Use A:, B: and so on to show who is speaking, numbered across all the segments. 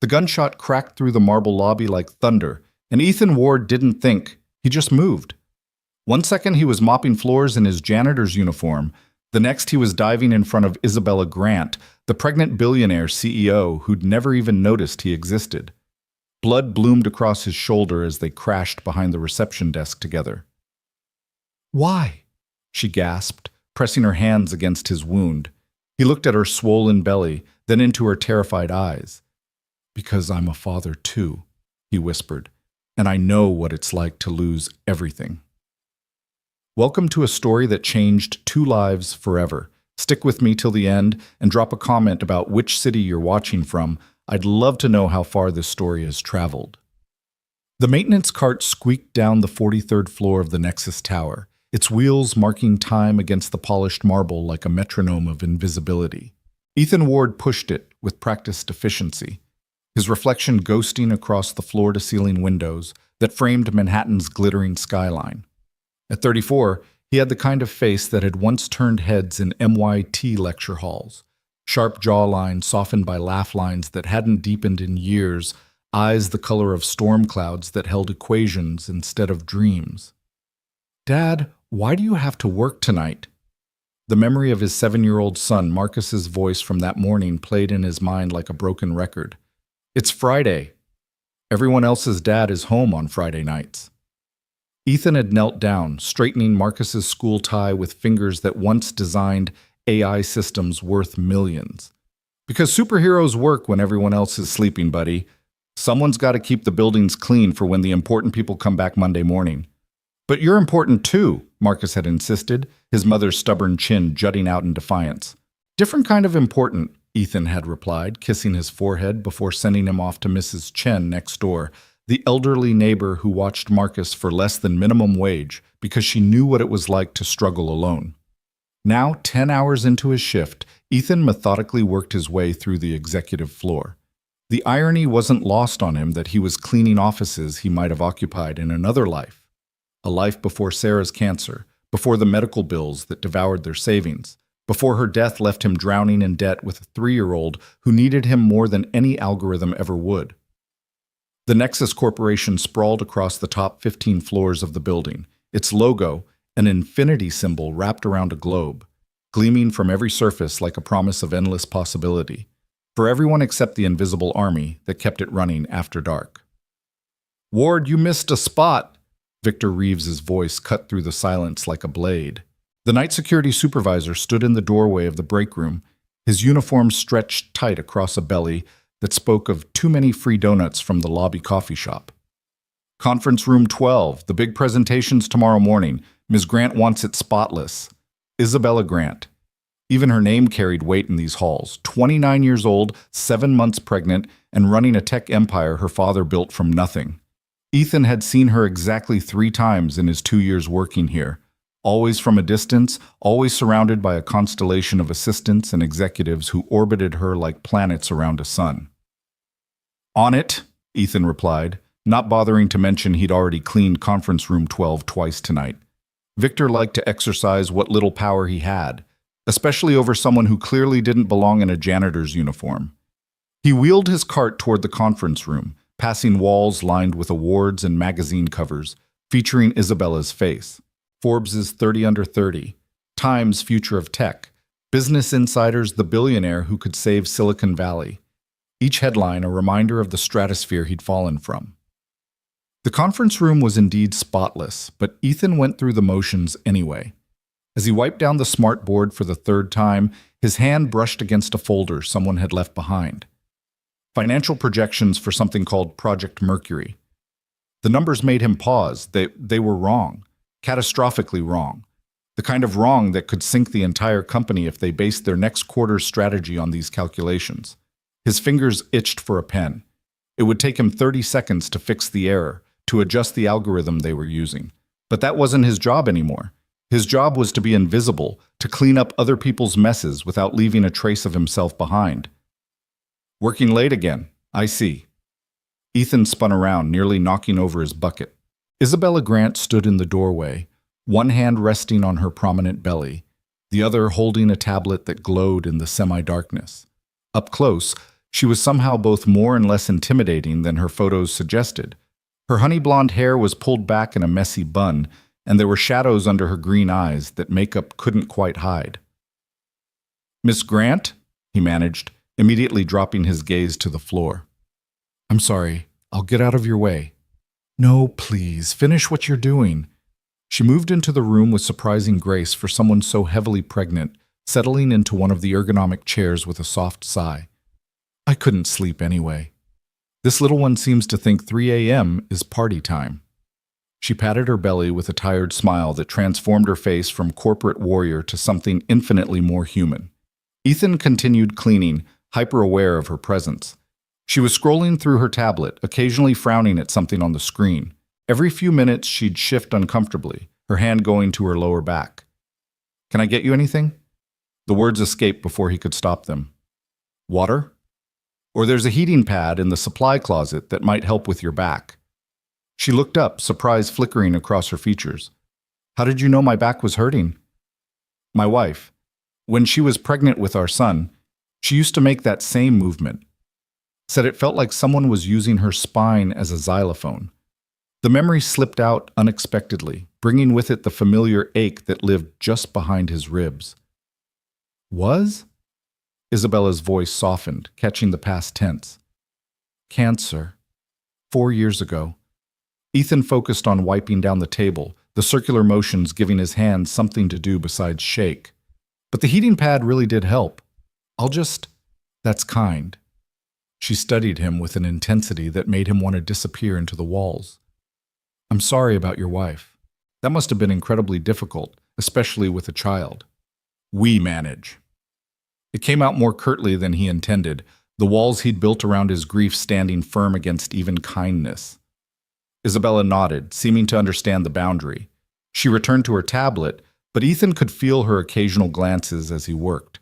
A: The gunshot cracked through the marble lobby like thunder, and Ethan Ward didn't think. He just moved. One second he was mopping floors in his janitor's uniform. The next he was diving in front of Isabella Grant, the pregnant billionaire CEO who'd never even noticed he existed. Blood bloomed across his shoulder as they crashed behind the reception desk together. "Why?" she gasped, pressing her hands against his wound. He looked at her swollen belly, then into her terrified eyes. "Because I'm a father too," he whispered, "and I know what it's like to lose everything." Welcome to a story that changed 2 lives forever. Stick with me till the end and drop a comment about which city you're watching from. I'd love to know how far this story has traveled. The maintenance cart squeaked down the 43rd floor of the Nexus Tower, its wheels marking time against the polished marble like a metronome of invisibility. Ethan Ward pushed it with practiced efficiency, his reflection ghosting across the floor-to-ceiling windows that framed Manhattan's glittering skyline. At 34, he had the kind of face that had once turned heads in MIT lecture halls. Sharp jawline softened by laugh lines that hadn't deepened in years, eyes the color of storm clouds that held equations instead of dreams. "Dad, why do you have to work tonight?" The memory of his 7-year-old son Marcus's voice from that morning played in his mind like a broken record. "It's Friday. Everyone else's dad is home on Friday nights." Ethan had knelt down, straightening Marcus's school tie with fingers that once designed AI systems worth millions. "Because superheroes work when everyone else is sleeping, buddy. Someone's got to keep the buildings clean for when the important people come back Monday morning." "But you're important too," Marcus had insisted, his mother's stubborn chin jutting out in defiance. "Different kind of important," Ethan had replied, kissing his forehead before sending him off to Mrs. Chen next door, the elderly neighbor who watched Marcus for less than minimum wage because she knew what it was like to struggle alone. Now, 10 hours into his shift, Ethan methodically worked his way through the executive floor. The irony wasn't lost on him that he was cleaning offices he might have occupied in another life. A life before Sarah's cancer, before the medical bills that devoured their savings, before her death left him drowning in debt with a 3-year-old who needed him more than any algorithm ever would. The Nexus Corporation sprawled across the top 15 floors of the building, its logo, an infinity symbol wrapped around a globe, gleaming from every surface like a promise of endless possibility, for everyone except the invisible army that kept it running after dark. "Ward, you missed a spot!" Victor Reeves's voice cut through the silence like a blade. The night security supervisor stood in the doorway of the break room, his uniform stretched tight across a belly that spoke of too many free donuts from the lobby coffee shop. "Conference room 12, the big presentation's tomorrow morning. Ms. Grant wants it spotless. Isabella Grant." Even her name carried weight in these halls. 29 years old, 7 months pregnant, and running a tech empire her father built from nothing. Ethan had seen her exactly 3 times in his 2 years working here. Always from a distance, always surrounded by a constellation of assistants and executives who orbited her like planets around a sun. "On it," Ethan replied, not bothering to mention he'd already cleaned conference room 12 twice tonight. Victor liked to exercise what little power he had, especially over someone who clearly didn't belong in a janitor's uniform. He wheeled his cart toward the conference room, passing walls lined with awards and magazine covers, featuring Isabella's face. Forbes' 30 Under 30, Time's Future of Tech, Business Insider's The Billionaire Who Could Save Silicon Valley. Each headline a reminder of the stratosphere he'd fallen from. The conference room was indeed spotless, but Ethan went through the motions anyway. As he wiped down the smart board for the 3rd time, his hand brushed against a folder someone had left behind. Financial projections for something called Project Mercury. The numbers made him pause. They were wrong, catastrophically wrong. The kind of wrong that could sink the entire company if they based their next quarter's strategy on these calculations. His fingers itched for a pen. It would take him 30 seconds to fix the error, to adjust the algorithm they were using. But that wasn't his job anymore. His job was to be invisible, to clean up other people's messes without leaving a trace of himself behind. "Working late again, I see." Ethan spun around, nearly knocking over his bucket. Isabella Grant stood in the doorway, one hand resting on her prominent belly, the other holding a tablet that glowed in the semi-darkness. Up close, She was somehow both more and less intimidating than her photos suggested. Her honey blonde hair was pulled back in a messy bun, and there were shadows under her green eyes that makeup couldn't quite hide. "Miss Grant?" he managed, immediately dropping his gaze to the floor. "I'm sorry. I'll get out of your way." "No, please, finish what you're doing." She moved into the room with surprising grace for someone so heavily pregnant, settling into one of the ergonomic chairs with a soft sigh. "I couldn't sleep anyway. This little one seems to think 3 a.m. is party time." She patted her belly with a tired smile that transformed her face from corporate warrior to something infinitely more human. Ethan continued cleaning, hyper-aware of her presence. She was scrolling through her tablet, occasionally frowning at something on the screen. Every few minutes, she'd shift uncomfortably, her hand going to her lower back. "Can I get you anything?" The words escaped before he could stop them. "Water? Or there's a heating pad in the supply closet that might help with your back." She looked up, surprise flickering across her features. "How did you know my back was hurting?" "My wife. When she was pregnant with our son, she used to make that same movement. Said it felt like someone was using her spine as a xylophone." The memory slipped out unexpectedly, bringing with it the familiar ache that lived just behind his ribs. "Was?" Isabella's voice softened, catching the past tense. "Cancer. 4 years ago." Ethan focused on wiping down the table, the circular motions giving his hands something to do besides shake. "But the heating pad really did help. That's kind." She studied him with an intensity that made him want to disappear into the walls. "I'm sorry about your wife. That must have been incredibly difficult, especially with a child." "We manage." It came out more curtly than he intended, the walls he'd built around his grief standing firm against even kindness. Isabella nodded, seeming to understand the boundary. She returned to her tablet, but Ethan could feel her occasional glances as he worked.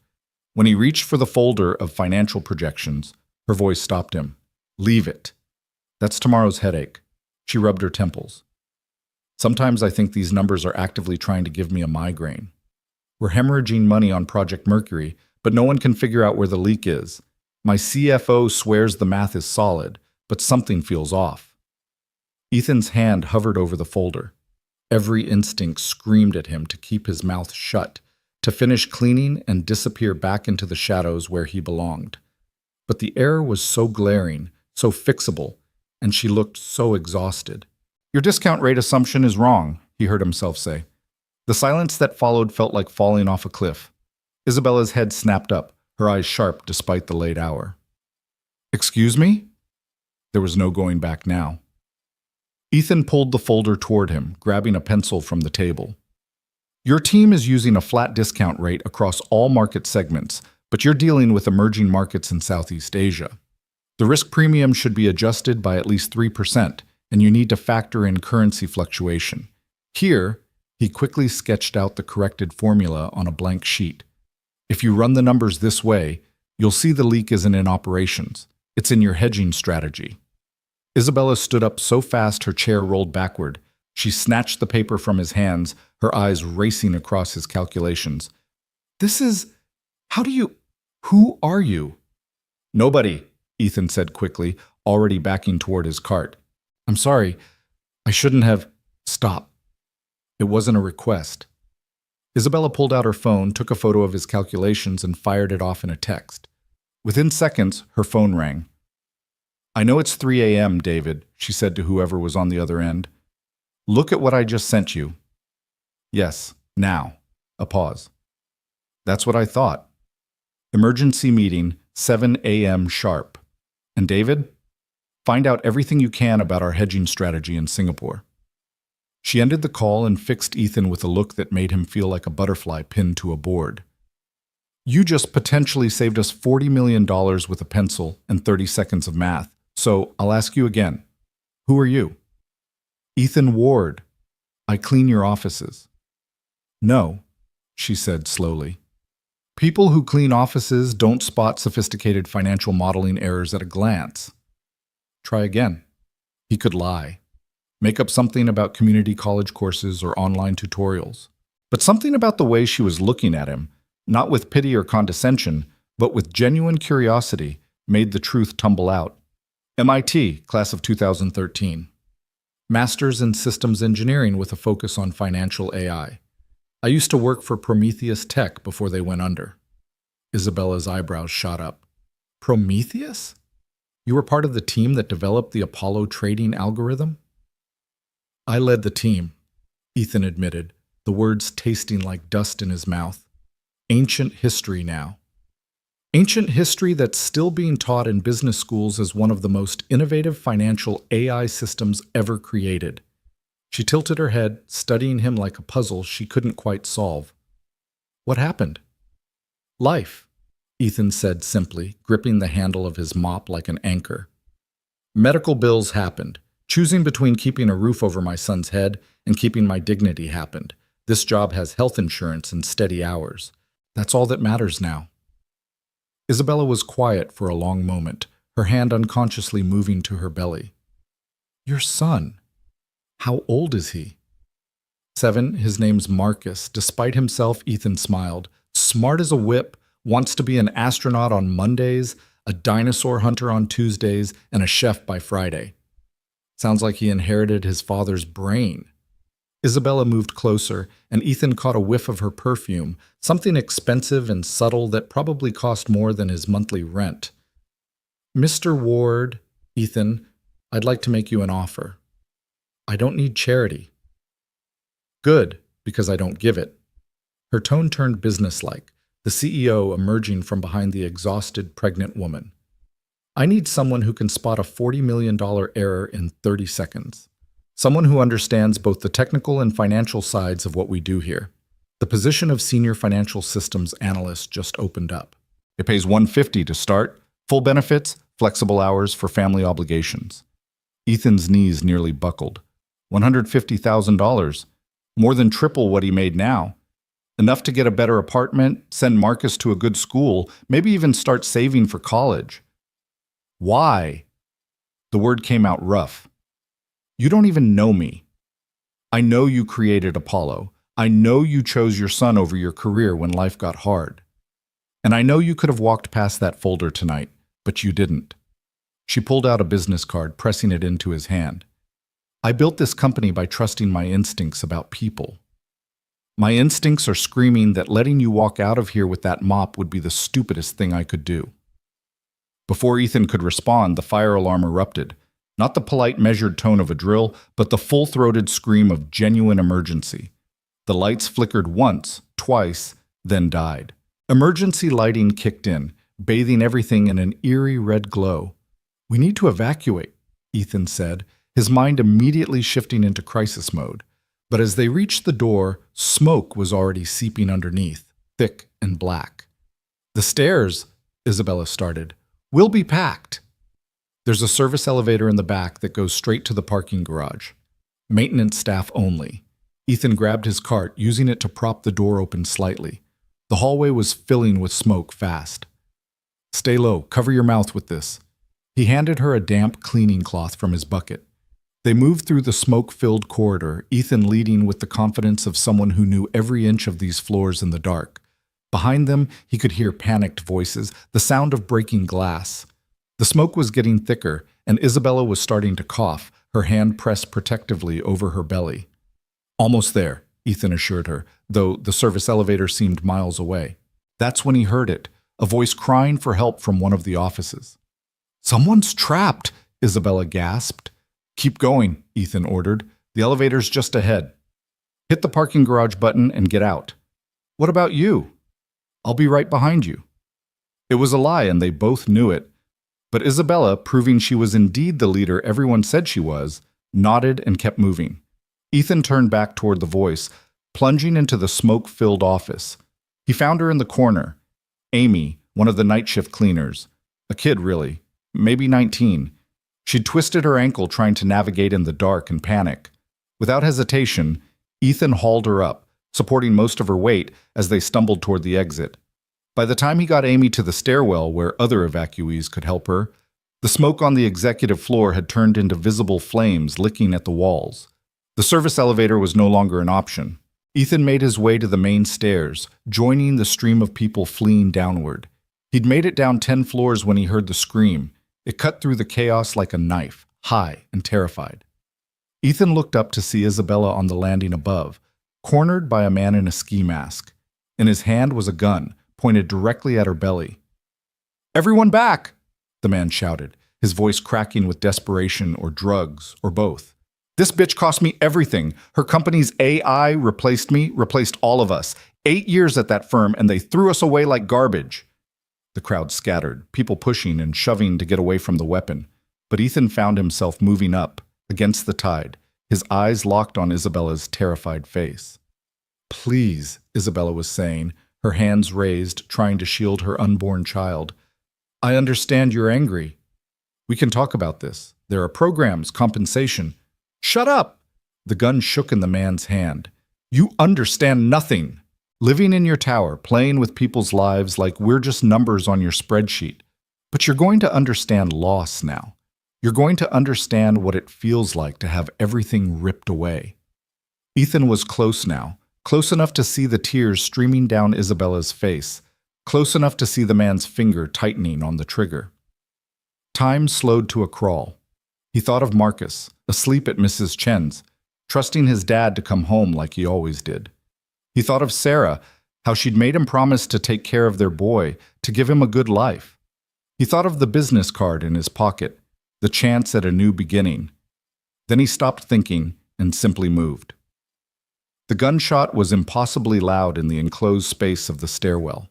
A: When he reached for the folder of financial projections, her voice stopped him. "Leave it. That's tomorrow's headache." She rubbed her temples. "Sometimes I think these numbers are actively trying to give me a migraine. We're hemorrhaging money on Project Mercury, but no one can figure out where the leak is. My CFO swears the math is solid, but something feels off." Ethan's hand hovered over the folder. Every instinct screamed at him to keep his mouth shut, to finish cleaning and disappear back into the shadows where he belonged. But the error was so glaring, so fixable, and she looked so exhausted. "Your discount rate assumption is wrong," he heard himself say. The silence that followed felt like falling off a cliff. Isabella's head snapped up, her eyes sharp despite the late hour. "Excuse me?" There was no going back now. Ethan pulled the folder toward him, grabbing a pencil from the table. "Your team is using a flat discount rate across all market segments, but you're dealing with emerging markets in Southeast Asia. The risk premium should be adjusted by at least 3%, and you need to factor in currency fluctuation. Here," he quickly sketched out the corrected formula on a blank sheet. "If you run the numbers this way, you'll see the leak isn't in operations. It's in your hedging strategy." Isabella stood up so fast her chair rolled backward. She snatched the paper from his hands, her eyes racing across his calculations. Who are you?" "Nobody," Ethan said quickly, already backing toward his cart. "I'm sorry. I shouldn't have—" "Stop." It wasn't a request. Isabella pulled out her phone, took a photo of his calculations, and fired it off in a text. Within seconds, her phone rang. "I know it's 3 a.m., David," she said to whoever was on the other end. "Look at what I just sent you." "Yes, now." A pause. "That's what I thought. Emergency meeting, 7 a.m. sharp. And David, find out everything you can about our hedging strategy in Singapore." She ended the call and fixed Ethan with a look that made him feel like a butterfly pinned to a board. "You just potentially saved us $40 million with a pencil and 30 seconds of math. So I'll ask you again. Who are you?" "Ethan Ward. I clean your offices." "No," she said slowly. "People who clean offices don't spot sophisticated financial modeling errors at a glance." Try again. He could lie. Make up something about community college courses or online tutorials. But something about the way she was looking at him, not with pity or condescension, but with genuine curiosity, made the truth tumble out. MIT, class of 2013. Master's in Systems Engineering with a focus on financial AI. I used to work for Prometheus Tech before they went under. Isabella's eyebrows shot up. Prometheus? You were part of the team that developed the Apollo trading algorithm? I led the team, Ethan admitted, the words tasting like dust in his mouth. Ancient history now. Ancient history that's still being taught in business schools as one of the most innovative financial AI systems ever created. She tilted her head, studying him like a puzzle she couldn't quite solve. What happened? Life, Ethan said simply, gripping the handle of his mop like an anchor. Medical bills happened. Choosing between keeping a roof over my son's head and keeping my dignity happened. This job has health insurance and steady hours. That's all that matters now. Isabella was quiet for a long moment, her hand unconsciously moving to her belly. Your son. How old is he? 7. His name's Marcus. Despite himself, Ethan smiled. Smart as a whip, wants to be an astronaut on Mondays, a dinosaur hunter on Tuesdays, and a chef by Friday. Sounds like he inherited his father's brain. Isabella moved closer, and Ethan caught a whiff of her perfume, something expensive and subtle that probably cost more than his monthly rent. Mr. Ward, Ethan, I'd like to make you an offer. I don't need charity. Good, because I don't give it. Her tone turned businesslike, the CEO emerging from behind the exhausted, pregnant woman. I need someone who can spot a $40 million error in 30 seconds. Someone who understands both the technical and financial sides of what we do here. The position of Senior Financial Systems Analyst just opened up. It pays $150 to start, full benefits, flexible hours for family obligations. Ethan's knees nearly buckled. $150,000, more than triple what he made now. Enough to get a better apartment, send Marcus to a good school, maybe even start saving for college. Why? The word came out rough. You don't even know me. I know you created Apollo. I know you chose your son over your career when life got hard. And I know you could have walked past that folder tonight, but you didn't. She pulled out a business card, pressing it into his hand. I built this company by trusting my instincts about people. My instincts are screaming that letting you walk out of here with that mop would be the stupidest thing I could do. Before Ethan could respond, the fire alarm erupted. Not the polite, measured tone of a drill, but the full-throated scream of genuine emergency. The lights flickered once, twice, then died. Emergency lighting kicked in, bathing everything in an eerie red glow. We need to evacuate, Ethan said, his mind immediately shifting into crisis mode. But as they reached the door, smoke was already seeping underneath, thick and black. The stairs, Isabella started, will be packed. There's a service elevator in the back that goes straight to the parking garage. Maintenance staff only. Ethan grabbed his cart, using it to prop the door open slightly. The hallway was filling with smoke fast. Stay low, cover your mouth with this. He handed her a damp cleaning cloth from his bucket. They moved through the smoke-filled corridor, Ethan leading with the confidence of someone who knew every inch of these floors in the dark. Behind them, he could hear panicked voices, the sound of breaking glass. The smoke was getting thicker, and Isabella was starting to cough, her hand pressed protectively over her belly. Almost there, Ethan assured her, though the service elevator seemed miles away. That's when he heard it, a voice crying for help from one of the offices. Someone's trapped, Isabella gasped. Keep going, Ethan ordered. The elevator's just ahead. Hit the parking garage button and get out. What about you? I'll be right behind you. It was a lie, and they both knew it. But Isabella, proving she was indeed the leader everyone said she was, nodded and kept moving. Ethan turned back toward the voice, plunging into the smoke-filled office. He found her in the corner. Amy, one of the night shift cleaners. A kid, really. Maybe 19. She'd twisted her ankle trying to navigate in the dark and panic. Without hesitation, Ethan hauled her up, supporting most of her weight as they stumbled toward the exit. By the time he got Amy to the stairwell where other evacuees could help her, the smoke on the executive floor had turned into visible flames licking at the walls. The service elevator was no longer an option. Ethan made his way to the main stairs, joining the stream of people fleeing downward. He'd made it down 10 floors when he heard the scream. It cut through the chaos like a knife, high and terrified. Ethan looked up to see Isabella on the landing above, cornered by a man in a ski mask. In his hand was a gun, pointed directly at her belly. "Everyone back!" the man shouted, his voice cracking with desperation or drugs or both. "This bitch cost me everything. Her company's AI replaced me, replaced all of us. 8 years at that firm, and they threw us away like garbage." The crowd scattered, people pushing and shoving to get away from the weapon. But Ethan found himself moving up, against the tide, his eyes locked on Isabella's terrified face. "Please," Isabella was saying, her hands raised, trying to shield her unborn child. "I understand you're angry. We can talk about this. There are programs, compensation." "Shut up!" The gun shook in the man's hand. "You understand nothing. Living in your tower, playing with people's lives like we're just numbers on your spreadsheet. But you're going to understand loss now. You're going to understand what it feels like to have everything ripped away." Ethan was close now, close enough to see the tears streaming down Isabella's face, close enough to see the man's finger tightening on the trigger. Time slowed to a crawl. He thought of Marcus, asleep at Mrs. Chen's, trusting his dad to come home like he always did. He thought of Sarah, how she'd made him promise to take care of their boy, to give him a good life. He thought of the business card in his pocket, the chance at a new beginning. Then he stopped thinking and simply moved. The gunshot was impossibly loud in the enclosed space of the stairwell.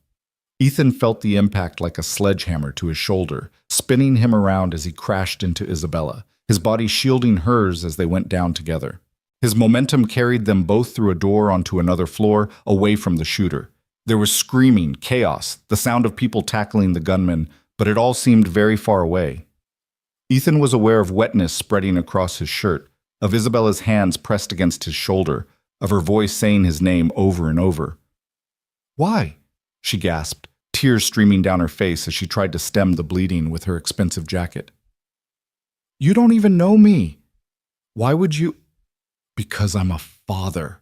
A: Ethan felt the impact like a sledgehammer to his shoulder, spinning him around as he crashed into Isabella, his body shielding hers as they went down together. His momentum carried them both through a door onto another floor, away from the shooter. There was screaming, chaos, the sound of people tackling the gunman, but it all seemed very far away. Ethan was aware of wetness spreading across his shirt, of Isabella's hands pressed against his shoulder, of her voice saying his name over and over. "Why?" she gasped, tears streaming down her face as she tried to stem the bleeding with her expensive jacket. "You don't even know me. Why would you—" "Because I'm a father,"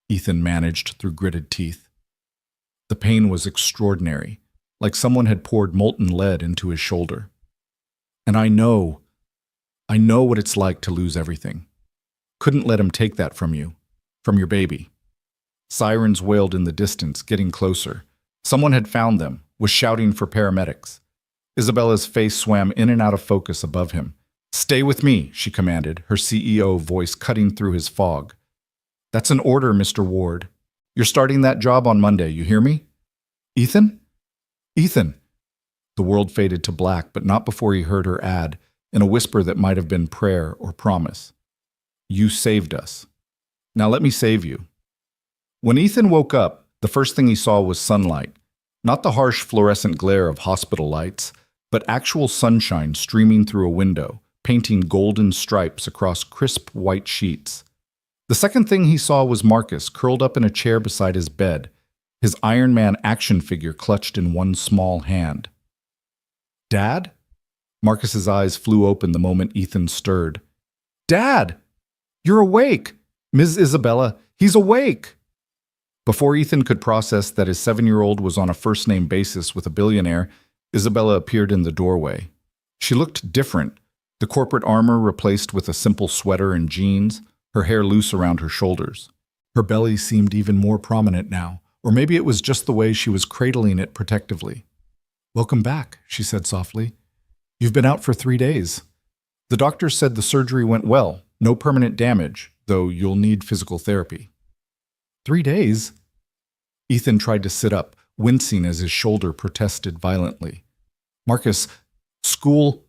A: Ethan managed through gritted teeth. The pain was extraordinary, like someone had poured molten lead into his shoulder. "And I know what it's like to lose everything. Couldn't let him take that from you, from your baby." Sirens wailed in the distance, getting closer. Someone had found them, was shouting for paramedics. Isabella's face swam in and out of focus above him. "Stay with me," she commanded, her CEO voice cutting through his fog. "That's an order, Mr. Ward. You're starting that job on Monday, you hear me?" "Ethan? Ethan!" The world faded to black, but not before he heard her add, in a whisper that might have been prayer or promise. "You saved us. Now let me save you." When Ethan woke up, the first thing he saw was sunlight. Not the harsh fluorescent glare of hospital lights, but actual sunshine streaming through a window, painting golden stripes across crisp white sheets. The second thing he saw was Marcus curled up in a chair beside his bed, his Iron Man action figure clutched in one small hand. "Dad?" Marcus's eyes flew open the moment Ethan stirred. "Dad! You're awake! Ms. Isabella, he's awake!" Before Ethan could process that his 7-year-old was on a first-name basis with a billionaire, Isabella appeared in the doorway. She looked different, the corporate armor replaced with a simple sweater and jeans, her hair loose around her shoulders. Her belly seemed even more prominent now, or maybe it was just the way she was cradling it protectively. "Welcome back," she said softly. "You've been out for 3 days. The doctor said the surgery went well, no permanent damage, though you'll need physical therapy." 3 days? Ethan tried to sit up, wincing as his shoulder protested violently. "Marcus, school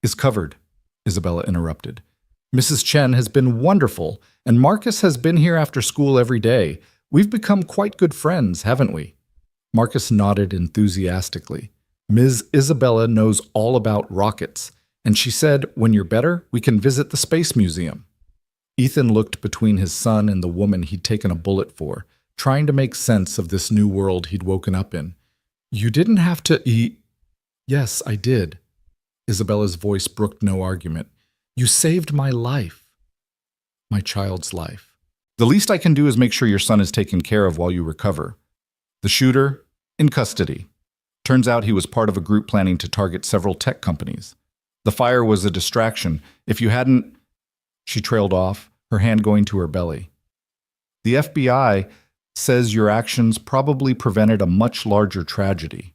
A: is covered," Isabella interrupted. "Mrs. Chen has been wonderful, and Marcus has been here after school every day. We've become quite good friends, haven't we?" Marcus nodded enthusiastically. "Ms. Isabella knows all about rockets, and she said, when you're better, we can visit the Space Museum." Ethan looked between his son and the woman he'd taken a bullet for, trying to make sense of this new world he'd woken up in. "You didn't have to eat—" "Yes, I did." Isabella's voice brooked no argument. "You saved my life. My child's life. The least I can do is make sure your son is taken care of while you recover. The shooter, in custody. Turns out he was part of a group planning to target several tech companies. The fire was a distraction. If you hadn't... She trailed off, her hand going to her belly. The FBI says your actions probably prevented a much larger tragedy.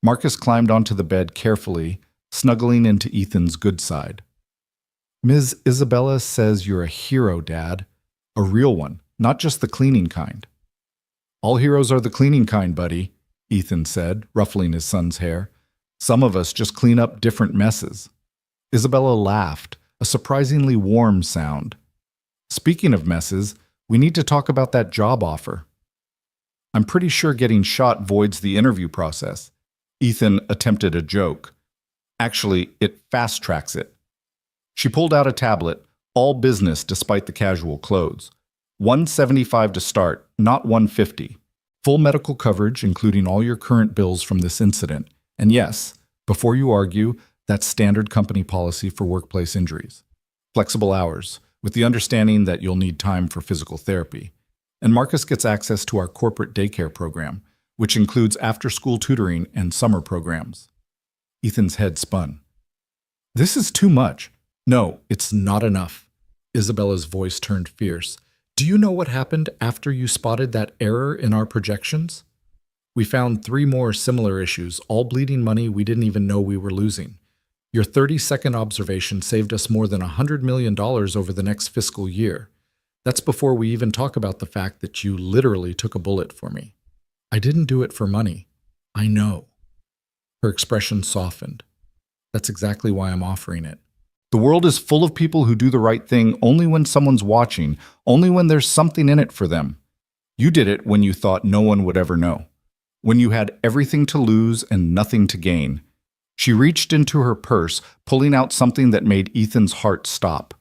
A: Marcus climbed onto the bed carefully, snuggling into Ethan's good side. Ms. Isabella says you're a hero, Dad. A real one, not just the cleaning kind. All heroes are the cleaning kind, buddy, Ethan said, ruffling his son's hair. Some of us just clean up different messes. Isabella laughed, a surprisingly warm sound. Speaking of messes, we need to talk about that job offer. I'm pretty sure getting shot voids the interview process. Ethan attempted a joke. Actually, it fast-tracks it. She pulled out a tablet, all business despite the casual clothes. $175 to start, not $150. Full medical coverage, including all your current bills from this incident. And yes, before you argue, that's standard company policy for workplace injuries. Flexible hours, with the understanding that you'll need time for physical therapy. And Marcus gets access to our corporate daycare program, which includes after-school tutoring and summer programs. Ethan's head spun. This is too much. No, it's not enough. Isabella's voice turned fierce. Do you know what happened after you spotted that error in our projections? We found 3 more similar issues, all bleeding money we didn't even know we were losing. Your 30-second observation saved us more than $100 million over the next fiscal year. That's before we even talk about the fact that you literally took a bullet for me. I didn't do it for money. I know. Her expression softened. That's exactly why I'm offering it. The world is full of people who do the right thing only when someone's watching, only when there's something in it for them. You did it when you thought no one would ever know. When you had everything to lose and nothing to gain. She reached into her purse, pulling out something that made Ethan's heart stop.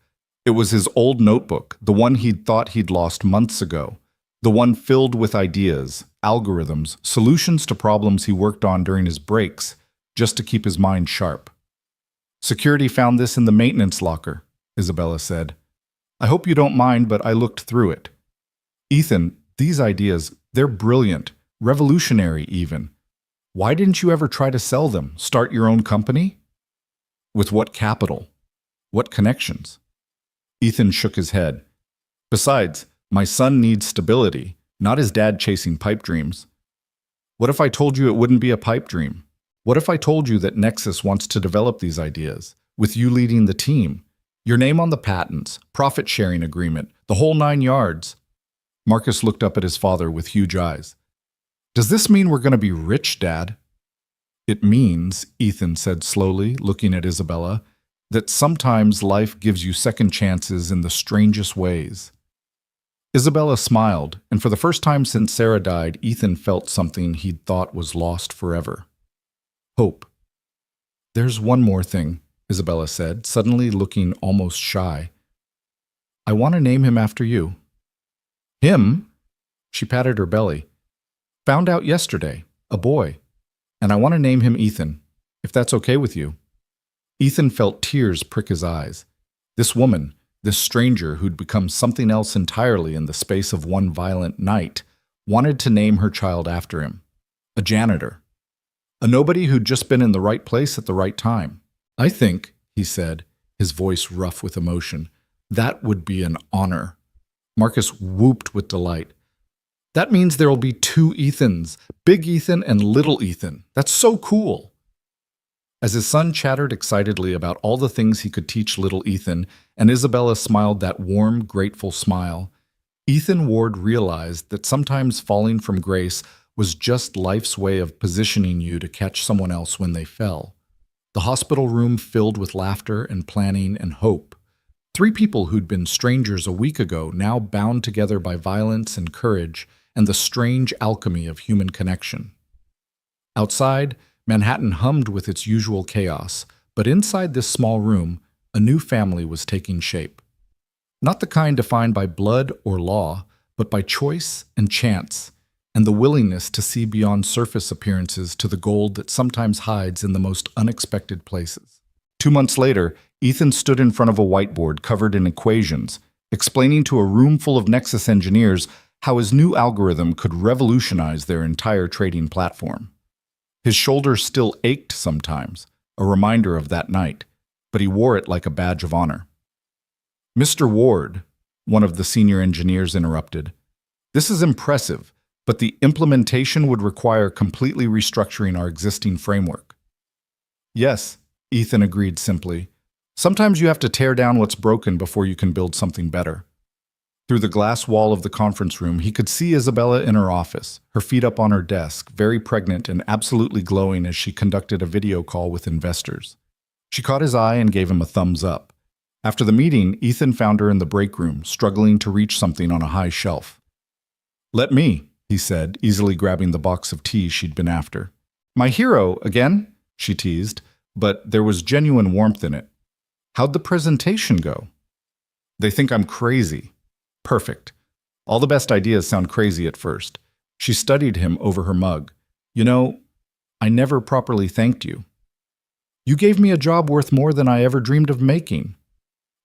A: It was his old notebook, the one he'd thought he'd lost months ago. The one filled with ideas, algorithms, solutions to problems he worked on during his breaks, just to keep his mind sharp. Security found this in the maintenance locker, Isabella said. I hope you don't mind, but I looked through it. Ethan, these ideas, they're brilliant, revolutionary even. Why didn't you ever try to sell them, start your own company? With what capital? What connections? Ethan shook his head. Besides, my son needs stability, not his dad chasing pipe dreams. What if I told you it wouldn't be a pipe dream? What if I told you that Nexus wants to develop these ideas, with you leading the team? Your name on the patents, profit-sharing agreement, the whole 9 yards. Marcus looked up at his father with huge eyes. Does this mean we're going to be rich, Dad? It means, Ethan said slowly, looking at Isabella, that sometimes life gives you second chances in the strangest ways. Isabella smiled, and for the first time since Sarah died, Ethan felt something he'd thought was lost forever. Hope. There's one more thing, Isabella said, suddenly looking almost shy. I want to name him after you. Him? She patted her belly. Found out yesterday, a boy. And I want to name him Ethan, if that's okay with you. Ethan felt tears prick his eyes. This woman, this stranger who'd become something else entirely in the space of one violent night, wanted to name her child after him. A janitor. A nobody who'd just been in the right place at the right time. I think, he said, his voice rough with emotion, that would be an honor. Marcus whooped with delight. That means there'll be 2 Ethans, Big Ethan and Little Ethan. That's so cool. As his son chattered excitedly about all the things he could teach little Ethan, and Isabella smiled that warm, grateful smile, Ethan Ward realized that sometimes falling from grace was just life's way of positioning you to catch someone else when they fell. The hospital room filled with laughter and planning and hope. 3 people who'd been strangers a week ago now bound together by violence and courage and the strange alchemy of human connection. Outside, Manhattan hummed with its usual chaos, but inside this small room, a new family was taking shape. Not the kind defined by blood or law, but by choice and chance, and the willingness to see beyond surface appearances to the gold that sometimes hides in the most unexpected places. 2 months later, Ethan stood in front of a whiteboard covered in equations, explaining to a room full of Nexus engineers how his new algorithm could revolutionize their entire trading platform. His shoulders still ached sometimes, a reminder of that night, but he wore it like a badge of honor. "Mr. Ward," one of the senior engineers interrupted, "this is impressive, but the implementation would require completely restructuring our existing framework." "Yes," Ethan agreed simply. "Sometimes you have to tear down what's broken before you can build something better." Through the glass wall of the conference room, he could see Isabella in her office, her feet up on her desk, very pregnant and absolutely glowing as she conducted a video call with investors. She caught his eye and gave him a thumbs up. After the meeting, Ethan found her in the break room, struggling to reach something on a high shelf. "Let me," he said, easily grabbing the box of tea she'd been after. "My hero, again?" she teased, but there was genuine warmth in it. "How'd the presentation go?" "They think I'm crazy." "Perfect. All the best ideas sound crazy at first." She studied him over her mug. "You know, I never properly thanked you. You gave me a job worth more than I ever dreamed of making."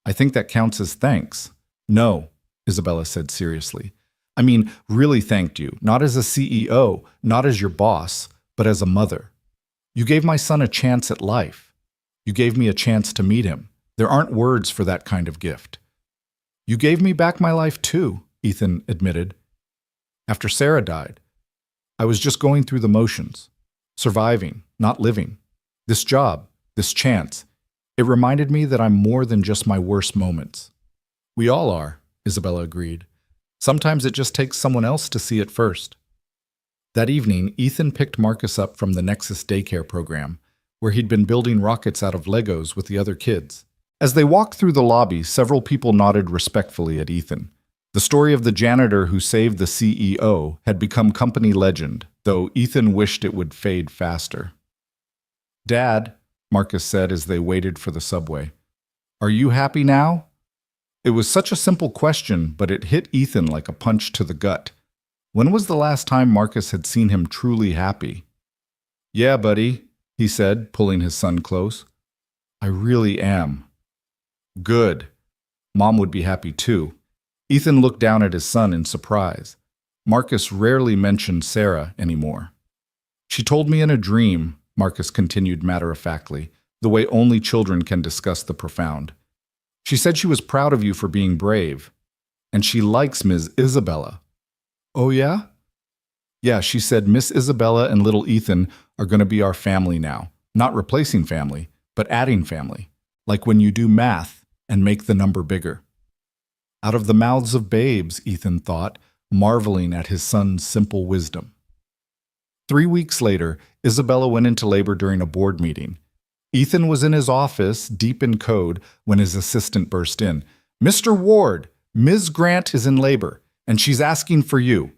A: "I think that counts as thanks." "No," Isabella said seriously. "I mean, really thanked you, not as a CEO, not as your boss, but as a mother. You gave my son a chance at life. You gave me a chance to meet him. There aren't words for that kind of gift." "You gave me back my life too," Ethan admitted. "After Sarah died, I was just going through the motions, surviving, not living. This job, this chance, it reminded me that I'm more than just my worst moments." "We all are," Isabella agreed. "Sometimes it just takes someone else to see it first." That evening, Ethan picked Marcus up from the Nexus daycare program, where he'd been building rockets out of Legos with the other kids. As they walked through the lobby, several people nodded respectfully at Ethan. The story of the janitor who saved the CEO had become company legend, though Ethan wished it would fade faster. "Dad," Marcus said as they waited for the subway, "are you happy now?" It was such a simple question, but it hit Ethan like a punch to the gut. When was the last time Marcus had seen him truly happy? "Yeah, buddy," he said, pulling his son close. "I really am." "Good. Mom would be happy too." Ethan looked down at his son in surprise. Marcus rarely mentioned Sarah anymore. "She told me in a dream," Marcus continued matter-of-factly, the way only children can discuss the profound. "She said she was proud of you for being brave. And she likes Ms. Isabella." "Oh yeah?" "Yeah, she said Miss Isabella and little Ethan are going to be our family now. Not replacing family, but adding family. Like when you do math and make the number bigger." Out of the mouths of babes, Ethan thought, marveling at his son's simple wisdom. 3 weeks later, Isabella went into labor during a board meeting. Ethan was in his office, deep in code, when his assistant burst in. "Mr. Ward, Ms. Grant is in labor, and she's asking for you."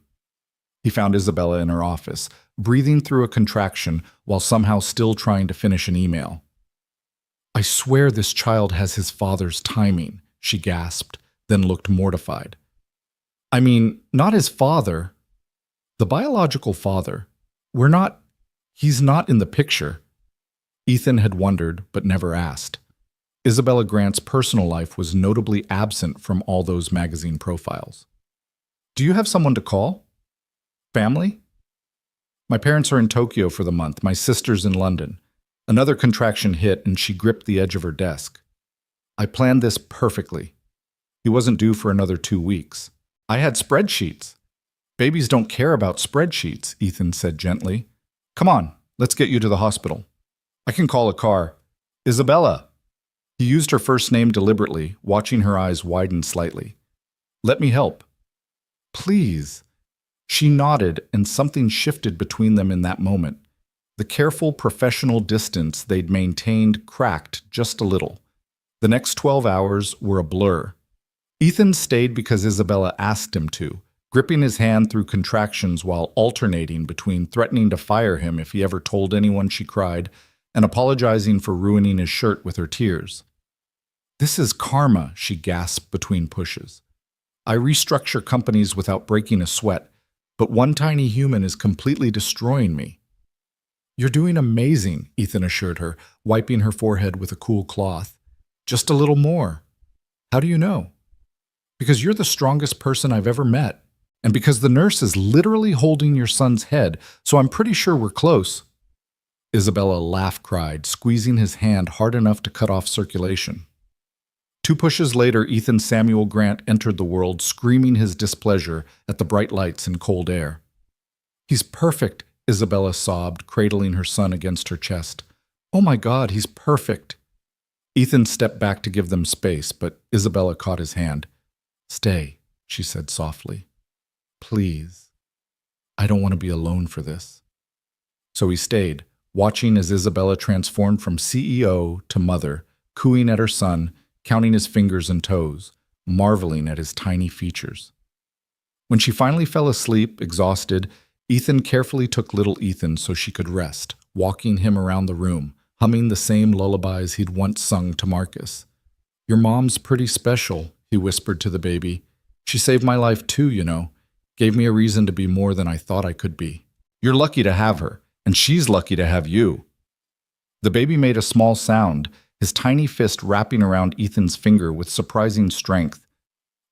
A: He found Isabella in her office, breathing through a contraction while somehow still trying to finish an email. "I swear this child has his father's timing," she gasped, then looked mortified. "I mean, not his father. The biological father. He's not in the picture." Ethan had wondered, but never asked. Isabella Grant's personal life was notably absent from all those magazine profiles. "Do you have someone to call? Family?" "My parents are in Tokyo for the month. My sister's in London." Another contraction hit, and she gripped the edge of her desk. "I planned this perfectly. He wasn't due for another 2 weeks. I had spreadsheets." "Babies don't care about spreadsheets," Ethan said gently. "Come on, let's get you to the hospital. I can call a car." "Isabella." He used her first name deliberately, watching her eyes widen slightly. "Let me help." "Please." She nodded, and something shifted between them in that moment. The careful, professional distance they'd maintained cracked just a little. The next 12 hours were a blur. Ethan stayed because Isabella asked him to, gripping his hand through contractions while alternating between threatening to fire him if he ever told anyone she cried and apologizing for ruining his shirt with her tears. "This is karma," she gasped between pushes. "I restructure companies without breaking a sweat, but one tiny human is completely destroying me." "You're doing amazing," Ethan assured her, wiping her forehead with a cool cloth. "Just a little more." "How do you know?" "Because you're the strongest person I've ever met, and because the nurse is literally holding your son's head, so I'm pretty sure we're close." Isabella laugh-cried, squeezing his hand hard enough to cut off circulation. 2 pushes later, Ethan Samuel Grant entered the world, screaming his displeasure at the bright lights and cold air. "He's perfect," Isabella sobbed, cradling her son against her chest. "Oh my God, he's perfect." Ethan stepped back to give them space, but Isabella caught his hand. "Stay," she said softly. "Please. I don't want to be alone for this." So he stayed, watching as Isabella transformed from CEO to mother, cooing at her son, counting his fingers and toes, marveling at his tiny features. When she finally fell asleep, exhausted, Ethan carefully took little Ethan so she could rest, walking him around the room, humming the same lullabies he'd once sung to Marcus. "Your mom's pretty special," he whispered to the baby. "She saved my life too, you know. Gave me a reason to be more than I thought I could be. You're lucky to have her, and she's lucky to have you." The baby made a small sound, his tiny fist wrapping around Ethan's finger with surprising strength.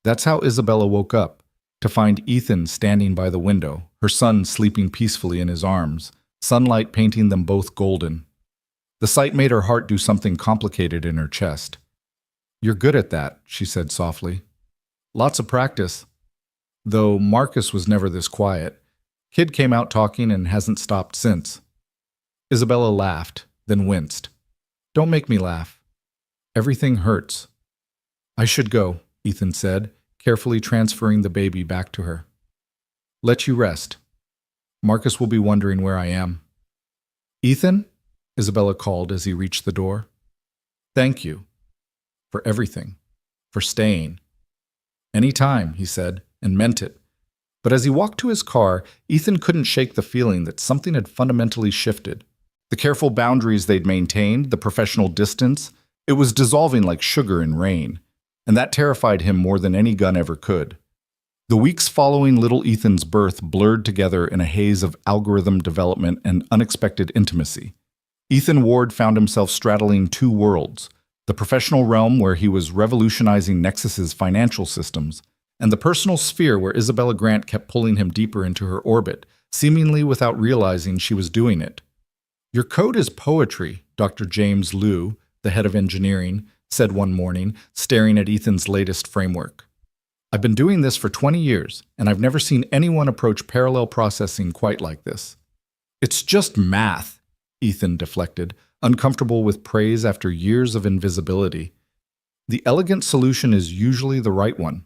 A: That's how Isabella woke up, to find Ethan standing by the window, her son sleeping peacefully in his arms, sunlight painting them both golden. The sight made her heart do something complicated in her chest. "You're good at that," she said softly. "Lots of practice." Though Marcus was never this quiet. Kid came out talking and hasn't stopped since. Isabella laughed, then winced. "Don't make me laugh. Everything hurts." "I should go," Ethan said, carefully transferring the baby back to her. "Let you rest. Marcus will be wondering where I am." "Ethan?" Isabella called as he reached the door. "Thank you. For everything. For staying." "Any time," he said, and meant it. But as he walked to his car, Ethan couldn't shake the feeling that something had fundamentally shifted. The careful boundaries they'd maintained, the professional distance, it was dissolving like sugar in rain. And that terrified him more than any gun ever could. The weeks following little Ethan's birth blurred together in a haze of algorithm development and unexpected intimacy. Ethan Ward found himself straddling 2 worlds, the professional realm where he was revolutionizing Nexus's financial systems, and the personal sphere where Isabella Grant kept pulling him deeper into her orbit, seemingly without realizing she was doing it. "Your code is poetry," Dr. James Liu, the head of engineering, said one morning, staring at Ethan's latest framework. "I've been doing this for 20 years, and I've never seen anyone approach parallel processing quite like this." "It's just math," Ethan deflected, uncomfortable with praise after years of invisibility. "The elegant solution is usually the right one."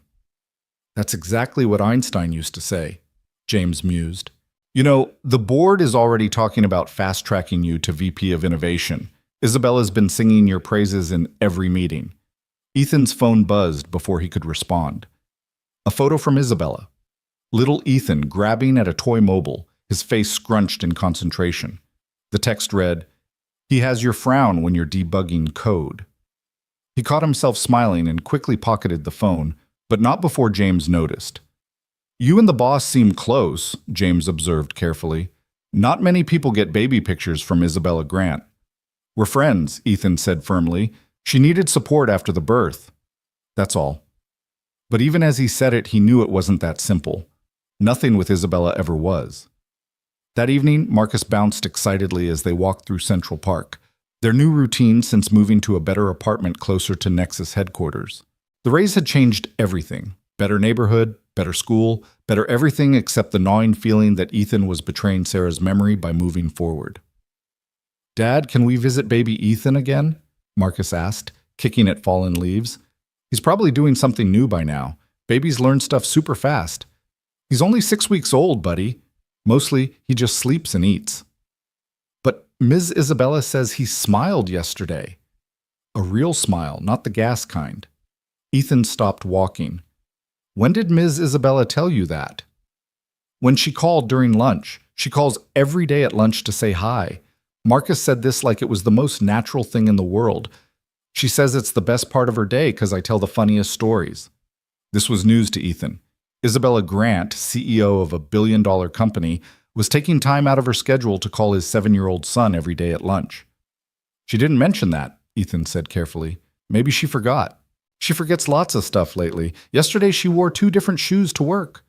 A: "That's exactly what Einstein used to say," James mused. "You know, the board is already talking about fast-tracking you to VP of Innovation. Isabella's been singing your praises in every meeting." Ethan's phone buzzed before he could respond. A photo from Isabella. Little Ethan grabbing at a toy mobile, his face scrunched in concentration. The text read, "He has your frown when you're debugging code." He caught himself smiling and quickly pocketed the phone, but not before James noticed. "You and the boss seem close," James observed carefully. "Not many people get baby pictures from Isabella Grant." "We're friends," Ethan said firmly. "She needed support after the birth. That's all." But even as he said it, he knew it wasn't that simple. Nothing with Isabella ever was. That evening, Marcus bounced excitedly as they walked through Central Park, their new routine since moving to a better apartment closer to Nexus headquarters. The Rays had changed everything. Better neighborhood, better school, better everything except the gnawing feeling that Ethan was betraying Sarah's memory by moving forward. "Dad, can we visit baby Ethan again?" Marcus asked, kicking at fallen leaves. "He's probably doing something new by now. Babies learn stuff super fast." "He's only 6 weeks old, buddy. Mostly, he just sleeps and eats." "But Ms. Isabella says he smiled yesterday." "A real smile, not the gas kind." Ethan stopped walking. "When did Ms. Isabella tell you that?" "When she called during lunch. She calls every day at lunch to say hi. Marcus said this like it was the most natural thing in the world. She says it's the best part of her day because I tell the funniest stories." This was news to Ethan. Isabella Grant, CEO of a billion-dollar company, was taking time out of her schedule to call his 7-year-old son every day at lunch. "She didn't mention that," Ethan said carefully. "Maybe she forgot. She forgets lots of stuff lately. Yesterday she wore 2 different shoes to work."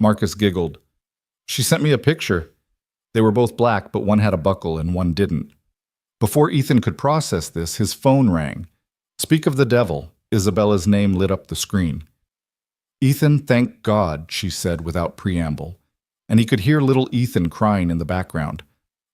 A: Marcus giggled. "She sent me a picture." They were both black, but one had a buckle and one didn't. Before Ethan could process this, his phone rang. Speak of the devil, Isabella's name lit up the screen. Ethan, thank God, she said without preamble. And he could hear little Ethan crying in the background.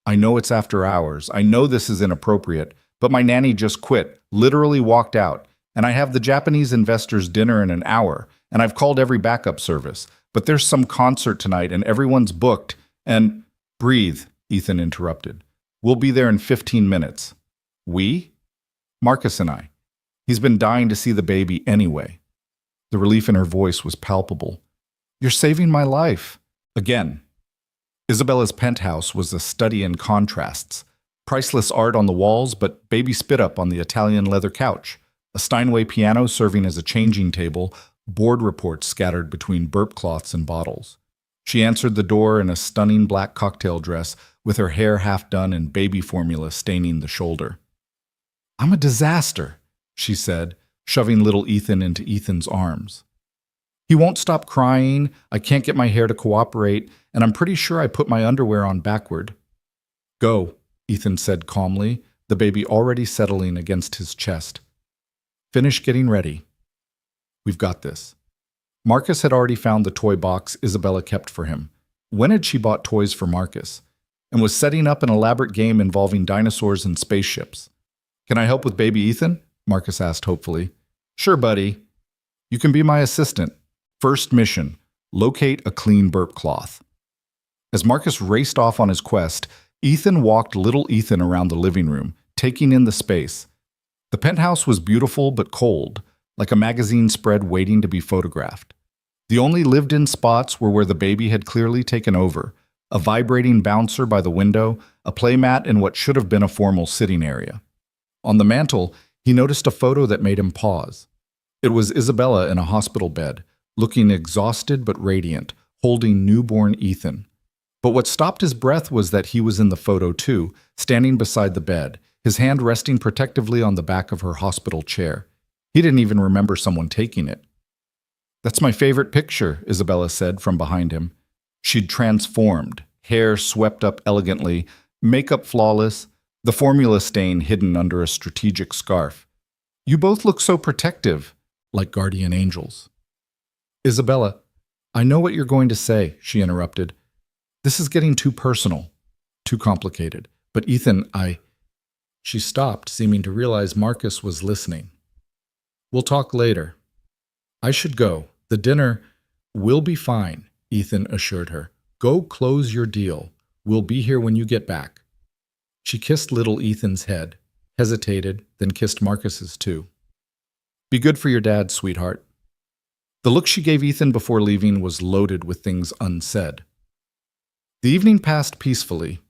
A: I know it's after hours. I know this is inappropriate, but my nanny just quit, literally walked out, and I have the Japanese investors' dinner in an hour, and I've called every backup service. But there's some concert tonight, and everyone's booked, and… Breathe, Ethan interrupted. We'll be there in 15 minutes. We? Marcus and I. He's been dying to see the baby anyway. The relief in her voice was palpable. You're saving my life. Again. Isabella's penthouse was a study in contrasts. Priceless art on the walls, but baby spit up on the Italian leather couch. A Steinway piano serving as a changing table, board reports scattered between burp cloths and bottles. She answered the door in a stunning black cocktail dress, with her hair half done and baby formula staining the shoulder. I'm a disaster, she said, shoving little Ethan into Ethan's arms. He won't stop crying, I can't get my hair to cooperate, and I'm pretty sure I put my underwear on backward. Go, Ethan said calmly, the baby already settling against his chest. Finish getting ready. We've got this. Marcus had already found the toy box Isabella kept for him. When had she bought toys for Marcus? And was setting up an elaborate game involving dinosaurs and spaceships. Can I help with baby Ethan? Marcus asked hopefully. Sure, buddy. You can be my assistant. First mission, locate a clean burp cloth. As Marcus raced off on his quest, Ethan walked little Ethan around the living room, taking in the space. The penthouse was beautiful but cold, like a magazine spread waiting to be photographed. The only lived-in spots were where the baby had clearly taken over, a vibrating bouncer by the window, a playmat in what should have been a formal sitting area. On the mantel, he noticed a photo that made him pause. It was Isabella in a hospital bed, looking exhausted but radiant, holding newborn Ethan. But what stopped his breath was that he was in the photo too, standing beside the bed, his hand resting protectively on the back of her hospital chair. He didn't even remember someone taking it. That's my favorite picture, Isabella said from behind him. She'd transformed, hair swept up elegantly, makeup flawless, the formula stain hidden under a strategic scarf. You both look so protective, like guardian angels. Isabella, I know what you're going to say, she interrupted. This is getting too personal, too complicated. But Ethan, She stopped, seeming to realize Marcus was listening. We'll talk later. I should go. The dinner will be fine, Ethan assured her. Go close your deal. We'll be here when you get back. She kissed little Ethan's head, hesitated, then kissed Marcus's too. Be good for your dad, sweetheart. The look she gave Ethan before leaving was loaded with things unsaid. The evening passed peacefully.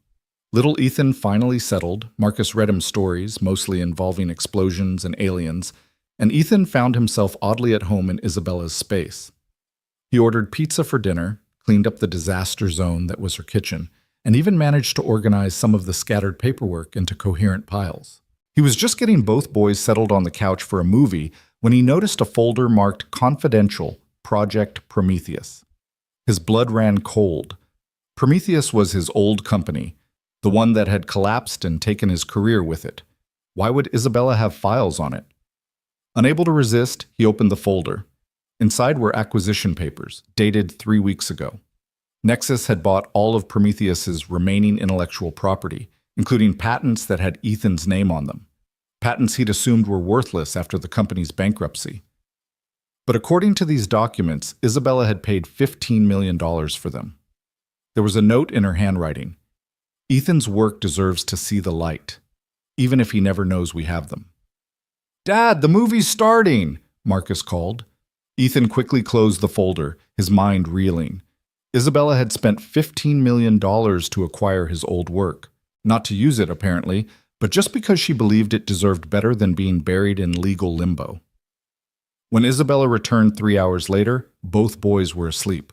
A: Little Ethan finally settled. Marcus read him stories, mostly involving explosions and aliens, and Ethan found himself oddly at home in Isabella's space. He ordered pizza for dinner, cleaned up the disaster zone that was her kitchen, and even managed to organize some of the scattered paperwork into coherent piles. He was just getting both boys settled on the couch for a movie when he noticed a folder marked Confidential, Project Prometheus. His blood ran cold. Prometheus was his old company, the one that had collapsed and taken his career with it. Why would Isabella have files on it? Unable to resist, he opened the folder. Inside were acquisition papers, dated 3 weeks ago. Nexus had bought all of Prometheus's remaining intellectual property, including patents that had Ethan's name on them. Patents he'd assumed were worthless after the company's bankruptcy. But according to these documents, Isabella had paid $15 million for them. There was a note in her handwriting. Ethan's work deserves to see the light, even if he never knows we have them. Dad, the movie's starting, Marcus called. Ethan quickly closed the folder, his mind reeling. Isabella had spent $15 million to acquire his old work. Not to use it, apparently, but just because she believed it deserved better than being buried in legal limbo. When Isabella returned 3 hours later, both boys were asleep.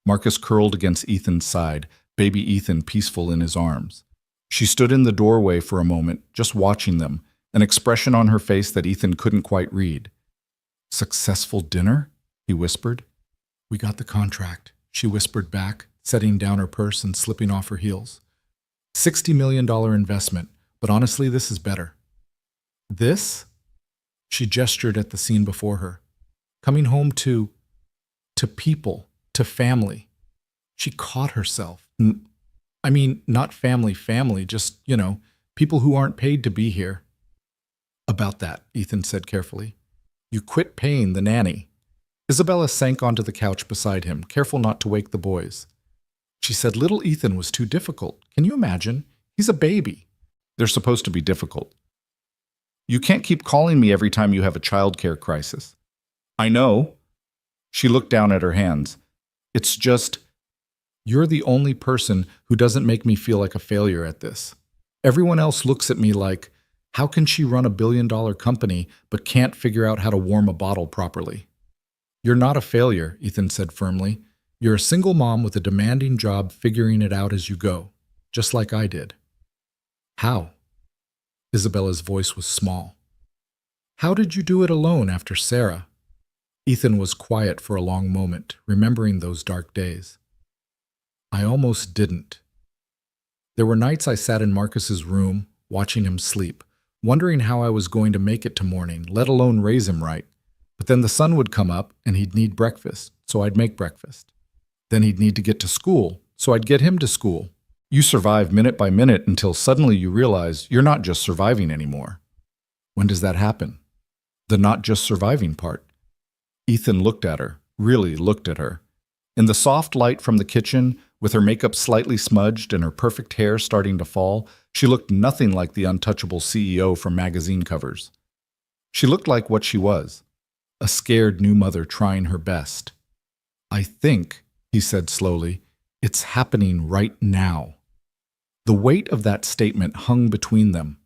A: Marcus curled against Ethan's side, baby Ethan peaceful in his arms. She stood in the doorway for a moment, just watching them, an expression on her face that Ethan couldn't quite read. Successful dinner? He whispered. We got the contract, she whispered back, setting down her purse and slipping off her heels. $60 million investment, but honestly, this is better. This? She gestured at the scene before her. Coming home to people, to family. She caught herself. I mean, not family, just, people who aren't paid to be here. About that, Ethan said carefully. You quit paying the nanny. Isabella sank onto the couch beside him, careful not to wake the boys. She said little Ethan was too difficult. Can you imagine? He's a baby. They're supposed to be difficult. You can't keep calling me every time you have a childcare crisis. I know. She looked down at her hands. It's just, you're the only person who doesn't make me feel like a failure at this. Everyone else looks at me like, how can she run a billion-dollar company but can't figure out how to warm a bottle properly? You're not a failure, Ethan said firmly. You're a single mom with a demanding job figuring it out as you go, just like I did. How? Isabella's voice was small. How did you do it alone after Sarah? Ethan was quiet for a long moment, remembering those dark days. I almost didn't. There were nights I sat in Marcus's room, watching him sleep, wondering how I was going to make it to morning, let alone raise him right. But then the sun would come up and he'd need breakfast, so I'd make breakfast. Then he'd need to get to school, so I'd get him to school. You survive minute by minute until suddenly you realize you're not just surviving anymore. When does that happen? The not just surviving part. Ethan looked at her, really looked at her. In the soft light from the kitchen, with her makeup slightly smudged and her perfect hair starting to fall, she looked nothing like the untouchable CEO from magazine covers. She looked like what she was, a scared new mother trying her best. I think, he said slowly, it's happening right now. The weight of that statement hung between them.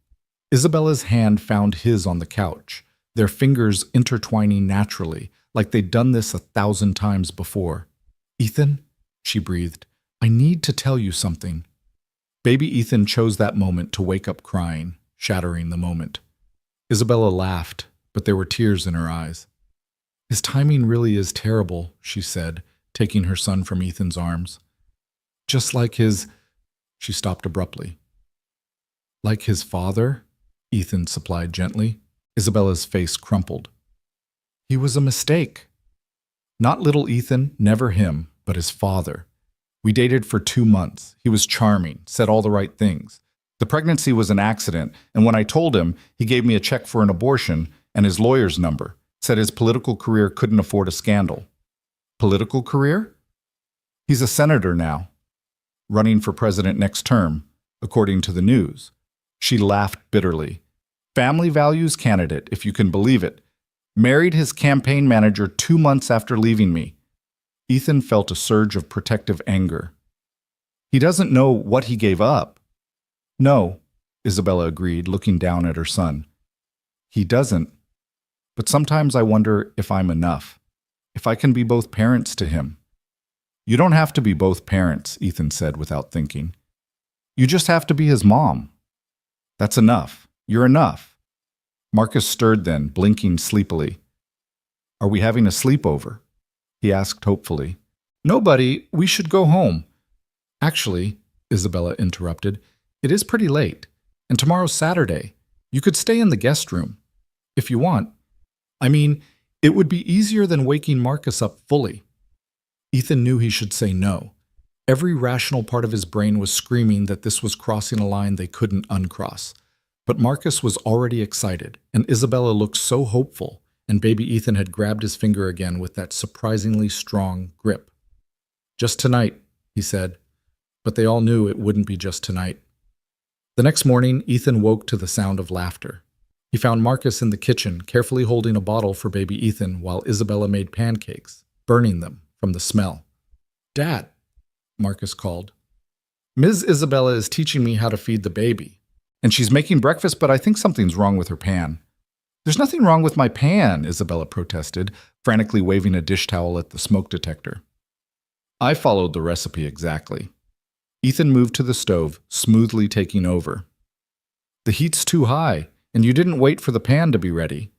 A: Isabella's hand found his on the couch, their fingers intertwining naturally, like they'd done this 1,000 times before. Ethan, she breathed, I need to tell you something. Baby Ethan chose that moment to wake up crying, shattering the moment. Isabella laughed, but there were tears in her eyes. His timing really is terrible, she said, taking her son from Ethan's arms. Just like his... She stopped abruptly. Like his father? Ethan supplied gently. Isabella's face crumpled. He was a mistake. Not little Ethan, never him, but his father. We dated for 2 months. He was charming, said all the right things. The pregnancy was an accident, and when I told him, he gave me a check for an abortion and his lawyer's number, said his political career couldn't afford a scandal. Political career? He's a senator now, running for president next term, according to the news. She laughed bitterly. Family values candidate, if you can believe it. Married his campaign manager 2 months after leaving me. Ethan felt a surge of protective anger. He doesn't know what he gave up. No, Isabella agreed, looking down at her son. He doesn't. But sometimes I wonder if I'm enough, if I can be both parents to him. You don't have to be both parents, Ethan said without thinking. You just have to be his mom. That's enough. You're enough. Marcus stirred then, blinking sleepily. Are we having a sleepover? He asked hopefully. Nobody, we should go home. Actually, Isabella interrupted, it is pretty late, and tomorrow's Saturday. You could stay in the guest room, if you want. I mean, it would be easier than waking Marcus up fully. Ethan knew he should say no. Every rational part of his brain was screaming that this was crossing a line they couldn't uncross. But Marcus was already excited, and Isabella looked so hopeful, and baby Ethan had grabbed his finger again with that surprisingly strong grip. Just tonight, he said, but they all knew it wouldn't be just tonight. The next morning, Ethan woke to the sound of laughter. He found Marcus in the kitchen, carefully holding a bottle for baby Ethan while Isabella made pancakes, burning them from the smell. Dad, Marcus called. Ms. Isabella is teaching me how to feed the baby, and she's making breakfast, but I think something's wrong with her pan. There's nothing wrong with my pan, Isabella protested, frantically waving a dish towel at the smoke detector. I followed the recipe exactly. Ethan moved to the stove, smoothly taking over. The heat's too high, and you didn't wait for the pan to be ready.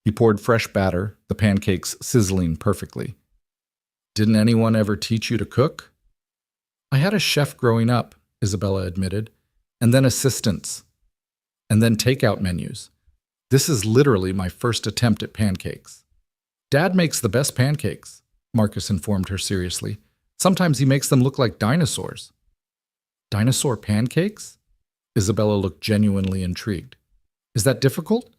A: He poured fresh batter, the pancakes sizzling perfectly. Didn't anyone ever teach you to cook? I had a chef growing up, Isabella admitted. and then assistants, and then takeout menus. This is literally my first attempt at pancakes. Dad makes the best pancakes, Marcus informed her seriously. Sometimes he makes them look like dinosaurs. Dinosaur pancakes? Isabella looked genuinely intrigued. Is that difficult?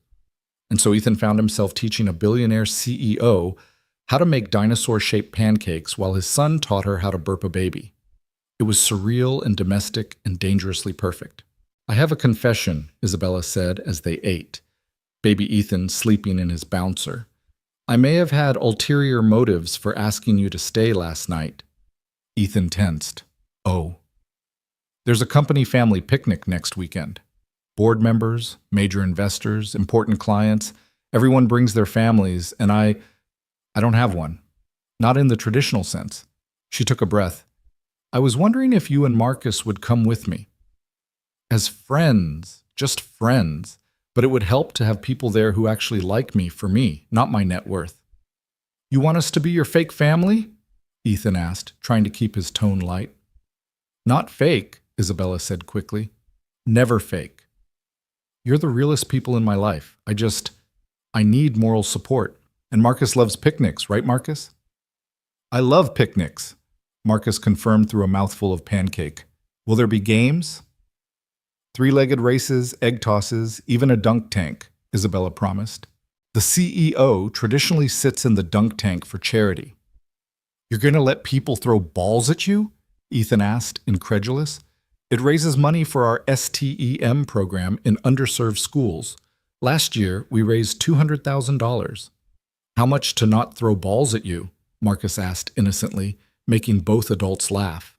A: And so Ethan found himself teaching a billionaire CEO how to make dinosaur-shaped pancakes while his son taught her how to burp a baby. It was surreal and domestic and dangerously perfect. I have a confession, Isabella said as they ate, baby Ethan sleeping in his bouncer. I may have had ulterior motives for asking you to stay last night. Ethan tensed. Oh. There's a company family picnic next weekend. Board members, major investors, important clients, everyone brings their families, and I don't have one. Not in the traditional sense. She took a breath. I was wondering if you and Marcus would come with me. As friends, just friends, but it would help to have people there who actually like me for me, not my net worth. You want us to be your fake family? Ethan asked, trying to keep his tone light. Not fake, Isabella said quickly. Never fake. You're the realest people in my life. I need moral support. And Marcus loves picnics, right, Marcus? I love picnics, Marcus confirmed through a mouthful of pancake. Will there be games? Three-legged races, egg tosses, even a dunk tank, Isabella promised. The CEO traditionally sits in the dunk tank for charity. You're going to let people throw balls at you? Ethan asked, incredulous. It raises money for our STEM program in underserved schools. Last year, we raised $200,000. How much to not throw balls at you? Marcus asked innocently, making both adults laugh.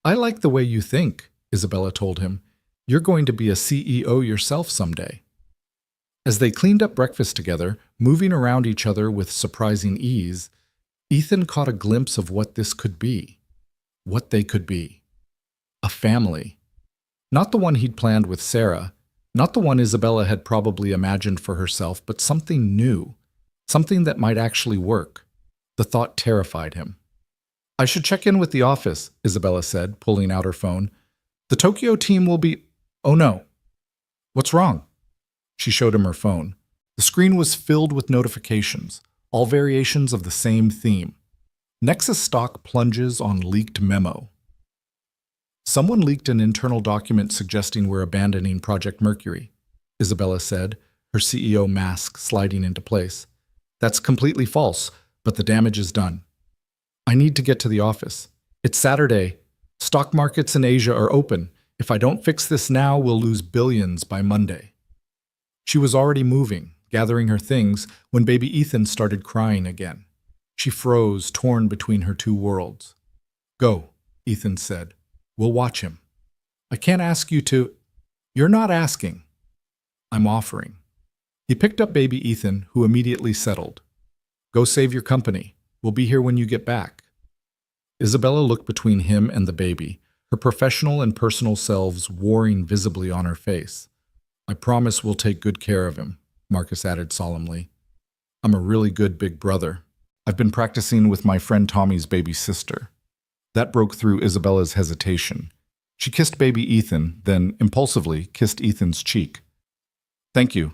A: I like the way you think, Isabella told him. You're going to be a CEO yourself someday. As they cleaned up breakfast together, moving around each other with surprising ease, Ethan caught a glimpse of what this could be. What they could be. A family. Not the one he'd planned with Sarah, not the one Isabella had probably imagined for herself, but something new. Something that might actually work. The thought terrified him. I should check in with the office, Isabella said, pulling out her phone. The Tokyo team will be… Oh no. What's wrong? She showed him her phone. The screen was filled with notifications, all variations of the same theme. Nexus stock plunges on leaked memo. Someone leaked an internal document suggesting we're abandoning Project Mercury, Isabella said, her CEO mask sliding into place. That's completely false, but the damage is done. I need to get to the office. It's Saturday. Stock markets in Asia are open. If I don't fix this now, we'll lose billions by Monday. She was already moving, gathering her things, when baby Ethan started crying again. She froze, torn between her two worlds. Go, Ethan said. We'll watch him. I can't ask you to… You're not asking. I'm offering. He picked up baby Ethan, who immediately settled. Go save your company. We'll be here when you get back. Isabella looked between him and the baby, her professional and personal selves warring visibly on her face. I promise we'll take good care of him, Marcus added solemnly. I'm a really good big brother. I've been practicing with my friend Tommy's baby sister. That broke through Isabella's hesitation. She kissed baby Ethan, then impulsively kissed Ethan's cheek. Thank you.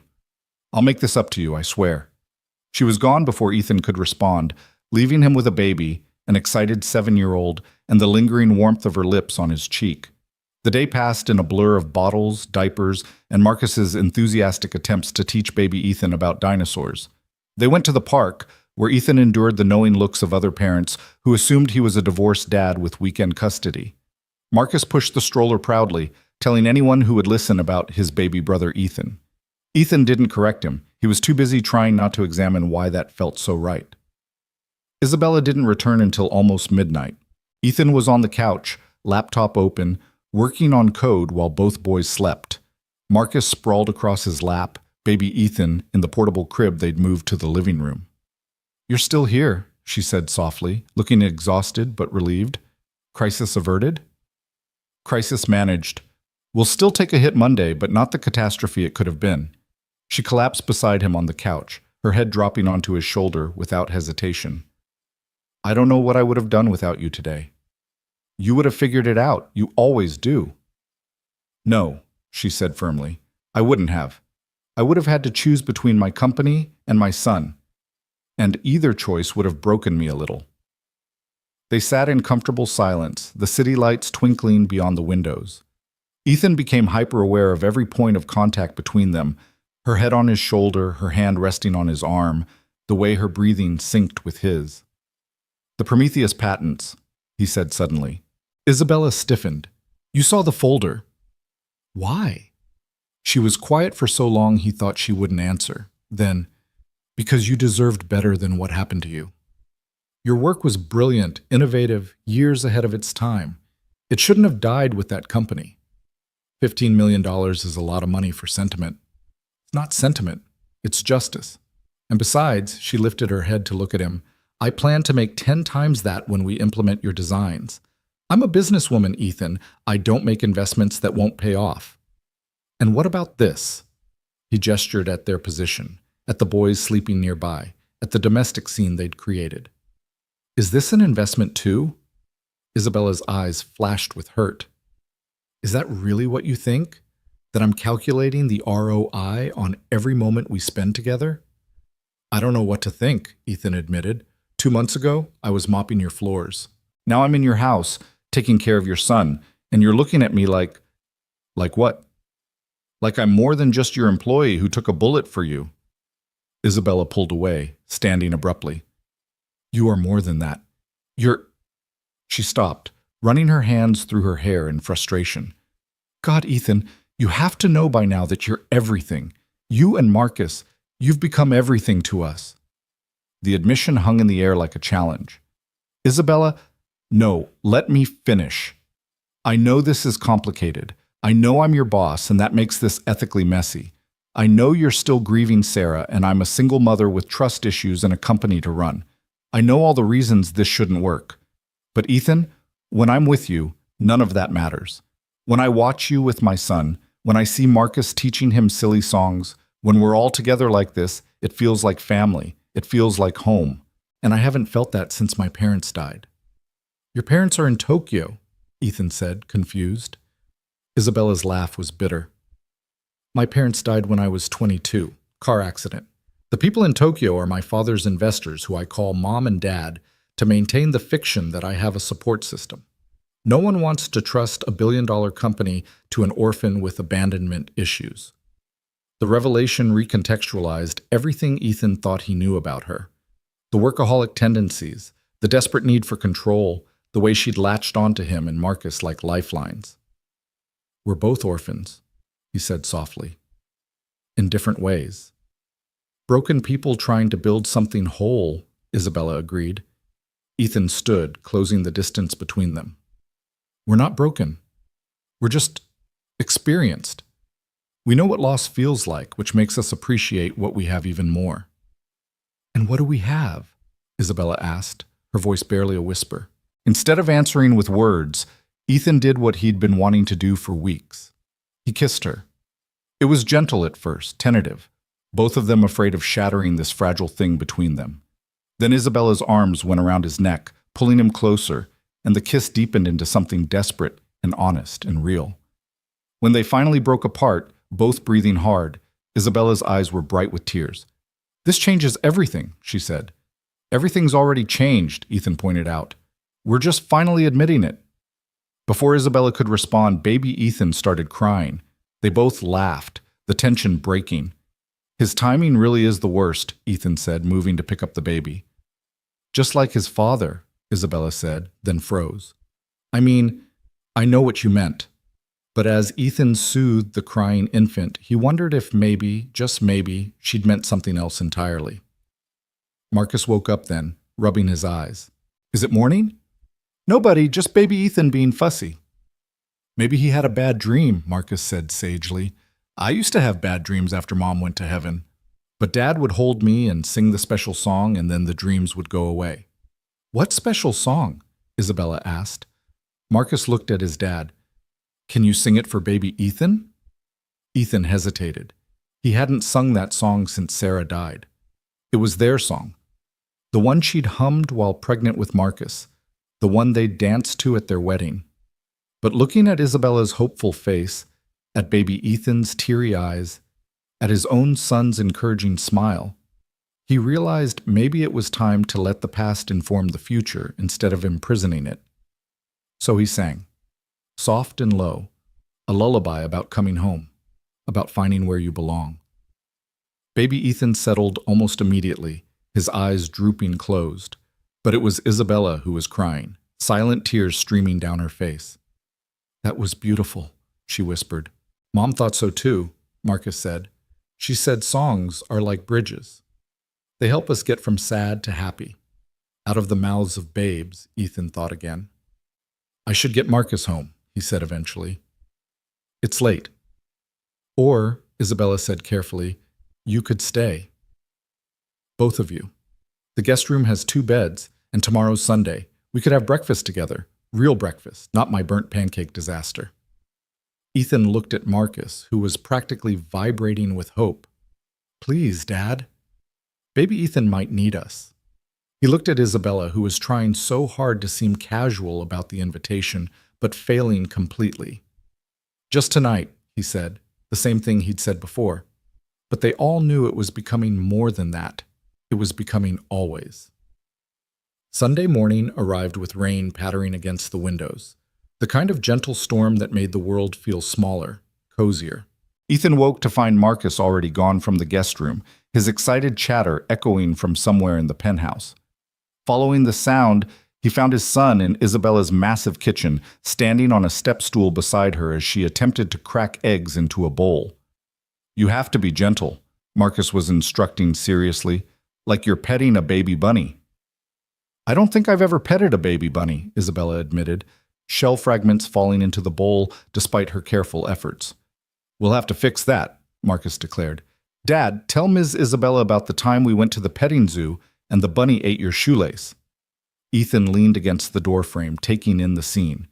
A: I'll make this up to you, I swear. She was gone before Ethan could respond, leaving him with a baby, an excited 7-year-old, and the lingering warmth of her lips on his cheek. The day passed in a blur of bottles, diapers, and Marcus's enthusiastic attempts to teach baby Ethan about dinosaurs. They went to the park, where Ethan endured the knowing looks of other parents who assumed he was a divorced dad with weekend custody. Marcus pushed the stroller proudly, telling anyone who would listen about his baby brother Ethan. Ethan didn't correct him. He was too busy trying not to examine why that felt so right. Isabella didn't return until almost midnight. Ethan was on the couch, laptop open, working on code while both boys slept. Marcus sprawled across his lap, baby Ethan in the portable crib they'd moved to the living room. You're still here, she said softly, looking exhausted but relieved. Crisis averted? Crisis managed. We'll still take a hit Monday, but not the catastrophe it could have been. She collapsed beside him on the couch, her head dropping onto his shoulder without hesitation. I don't know what I would have done without you today. You would have figured it out. You always do. No, she said firmly. I wouldn't have. I would have had to choose between my company and my son, and either choice would have broken me a little. They sat in comfortable silence, the city lights twinkling beyond the windows. Ethan became hyper-aware of every point of contact between them, her head on his shoulder, her hand resting on his arm, the way her breathing synced with his. The Prometheus patents, he said suddenly. Isabella stiffened. You saw the folder. Why? She was quiet for so long he thought she wouldn't answer. Then, because you deserved better than what happened to you. Your work was brilliant, innovative, years ahead of its time. It shouldn't have died with that company. $15 million is a lot of money for sentiment. It's not sentiment, it's justice. And besides, she lifted her head to look at him, I plan to make 10 times that when we implement your designs. I'm a businesswoman, Ethan. I don't make investments that won't pay off. And what about this? He gestured at their position, at the boys sleeping nearby, at the domestic scene they'd created. Is this an investment too? Isabella's eyes flashed with hurt. Is that really what you think? That I'm calculating the ROI on every moment we spend together? I don't know what to think, Ethan admitted. 2 months ago, I was mopping your floors. Now I'm in your house, taking care of your son, and you're looking at me like what? Like I'm more than just your employee who took a bullet for you. Isabella pulled away, standing abruptly. You are more than that. You're... She stopped, running her hands through her hair in frustration. God, Ethan, you have to know by now that you're everything. You and Marcus, you've become everything to us. The admission hung in the air like a challenge. Isabella, no, let me finish. I know this is complicated. I know I'm your boss, and that makes this ethically messy. I know you're still grieving Sarah, and I'm a single mother with trust issues and a company to run. I know all the reasons this shouldn't work. But Ethan, when I'm with you, none of that matters. When I watch you with my son, when I see Marcus teaching him silly songs, when we're all together like this, it feels like family. It feels like home. And I haven't felt that since my parents died. Your parents are in Tokyo, Ethan said, confused. Isabella's laugh was bitter. My parents died when I was 22, car accident. The people in Tokyo are my father's investors who I call mom and dad to maintain the fiction that I have a support system. No one wants to trust a billion-dollar company to an orphan with abandonment issues. The revelation recontextualized everything Ethan thought he knew about her. The workaholic tendencies, the desperate need for control, the way she'd latched onto him and Marcus like lifelines. We're both orphans, he said softly. In different ways. Broken people trying to build something whole, Isabella agreed. Ethan stood, closing the distance between them. We're not broken. We're just experienced. We know what loss feels like, which makes us appreciate what we have even more. And what do we have? Isabella asked, her voice barely a whisper. Instead of answering with words, Ethan did what he'd been wanting to do for weeks. He kissed her. It was gentle at first, tentative, both of them afraid of shattering this fragile thing between them. Then Isabella's arms went around his neck, pulling him closer, and the kiss deepened into something desperate and honest and real. When they finally broke apart, both breathing hard, Isabella's eyes were bright with tears. This changes everything, she said. Everything's already changed, Ethan pointed out. We're just finally admitting it. Before Isabella could respond, baby Ethan started crying. They both laughed, the tension breaking. His timing really is the worst, Ethan said, moving to pick up the baby. Just like his father, Isabella said, then froze. I mean, I know what you meant. But as Ethan soothed the crying infant, he wondered if maybe, just maybe, she'd meant something else entirely. Marcus woke up then, rubbing his eyes. Is it morning? Nobody, just baby Ethan being fussy. Maybe he had a bad dream, Marcus said sagely. I used to have bad dreams after Mom went to heaven. But Dad would hold me and sing the special song, and then the dreams would go away. What special song? Isabella asked. Marcus looked at his dad. Can you sing it for baby Ethan? Ethan hesitated. He hadn't sung that song since Sarah died. It was their song. The one she'd hummed while pregnant with Marcus. The one they'd danced to at their wedding. But looking at Isabella's hopeful face, at baby Ethan's teary eyes, at his own son's encouraging smile. He realized maybe it was time to let the past inform the future instead of imprisoning it. So he sang, soft and low, a lullaby about coming home, about finding where you belong. Baby Ethan settled almost immediately, his eyes drooping closed, but it was Isabella who was crying, silent tears streaming down her face. "That was beautiful," she whispered. "Mom thought so too," Marcus said. "She said songs are like bridges. They help us get from sad to happy." Out of the mouths of babes, Ethan thought again. "I should get Marcus home," he said eventually. "It's late." "Or," Isabella said carefully, "you could stay. Both of you. The guest room has 2 beds, and tomorrow's Sunday. We could have breakfast together. Real breakfast, not my burnt pancake disaster." Ethan looked at Marcus, who was practically vibrating with hope. "Please, Dad. Baby Ethan might need us." He looked at Isabella, who was trying so hard to seem casual about the invitation, but failing completely. "Just tonight," he said, the same thing he'd said before. But they all knew it was becoming more than that. It was becoming always. Sunday morning arrived with rain pattering against the windows, the kind of gentle storm that made the world feel smaller, cozier. Ethan woke to find Marcus already gone from the guest room, his excited chatter echoing from somewhere in the penthouse. Following the sound, he found his son in Isabella's massive kitchen, standing on a step stool beside her as she attempted to crack eggs into a bowl. "You have to be gentle," Marcus was instructing seriously, "like you're petting a baby bunny." "I don't think I've ever petted a baby bunny," Isabella admitted, shell fragments falling into the bowl despite her careful efforts. "We'll have to fix that," Marcus declared. "Dad, tell Ms. Isabella about the time we went to the petting zoo and the bunny ate your shoelace." Ethan leaned against the doorframe, taking in the scene.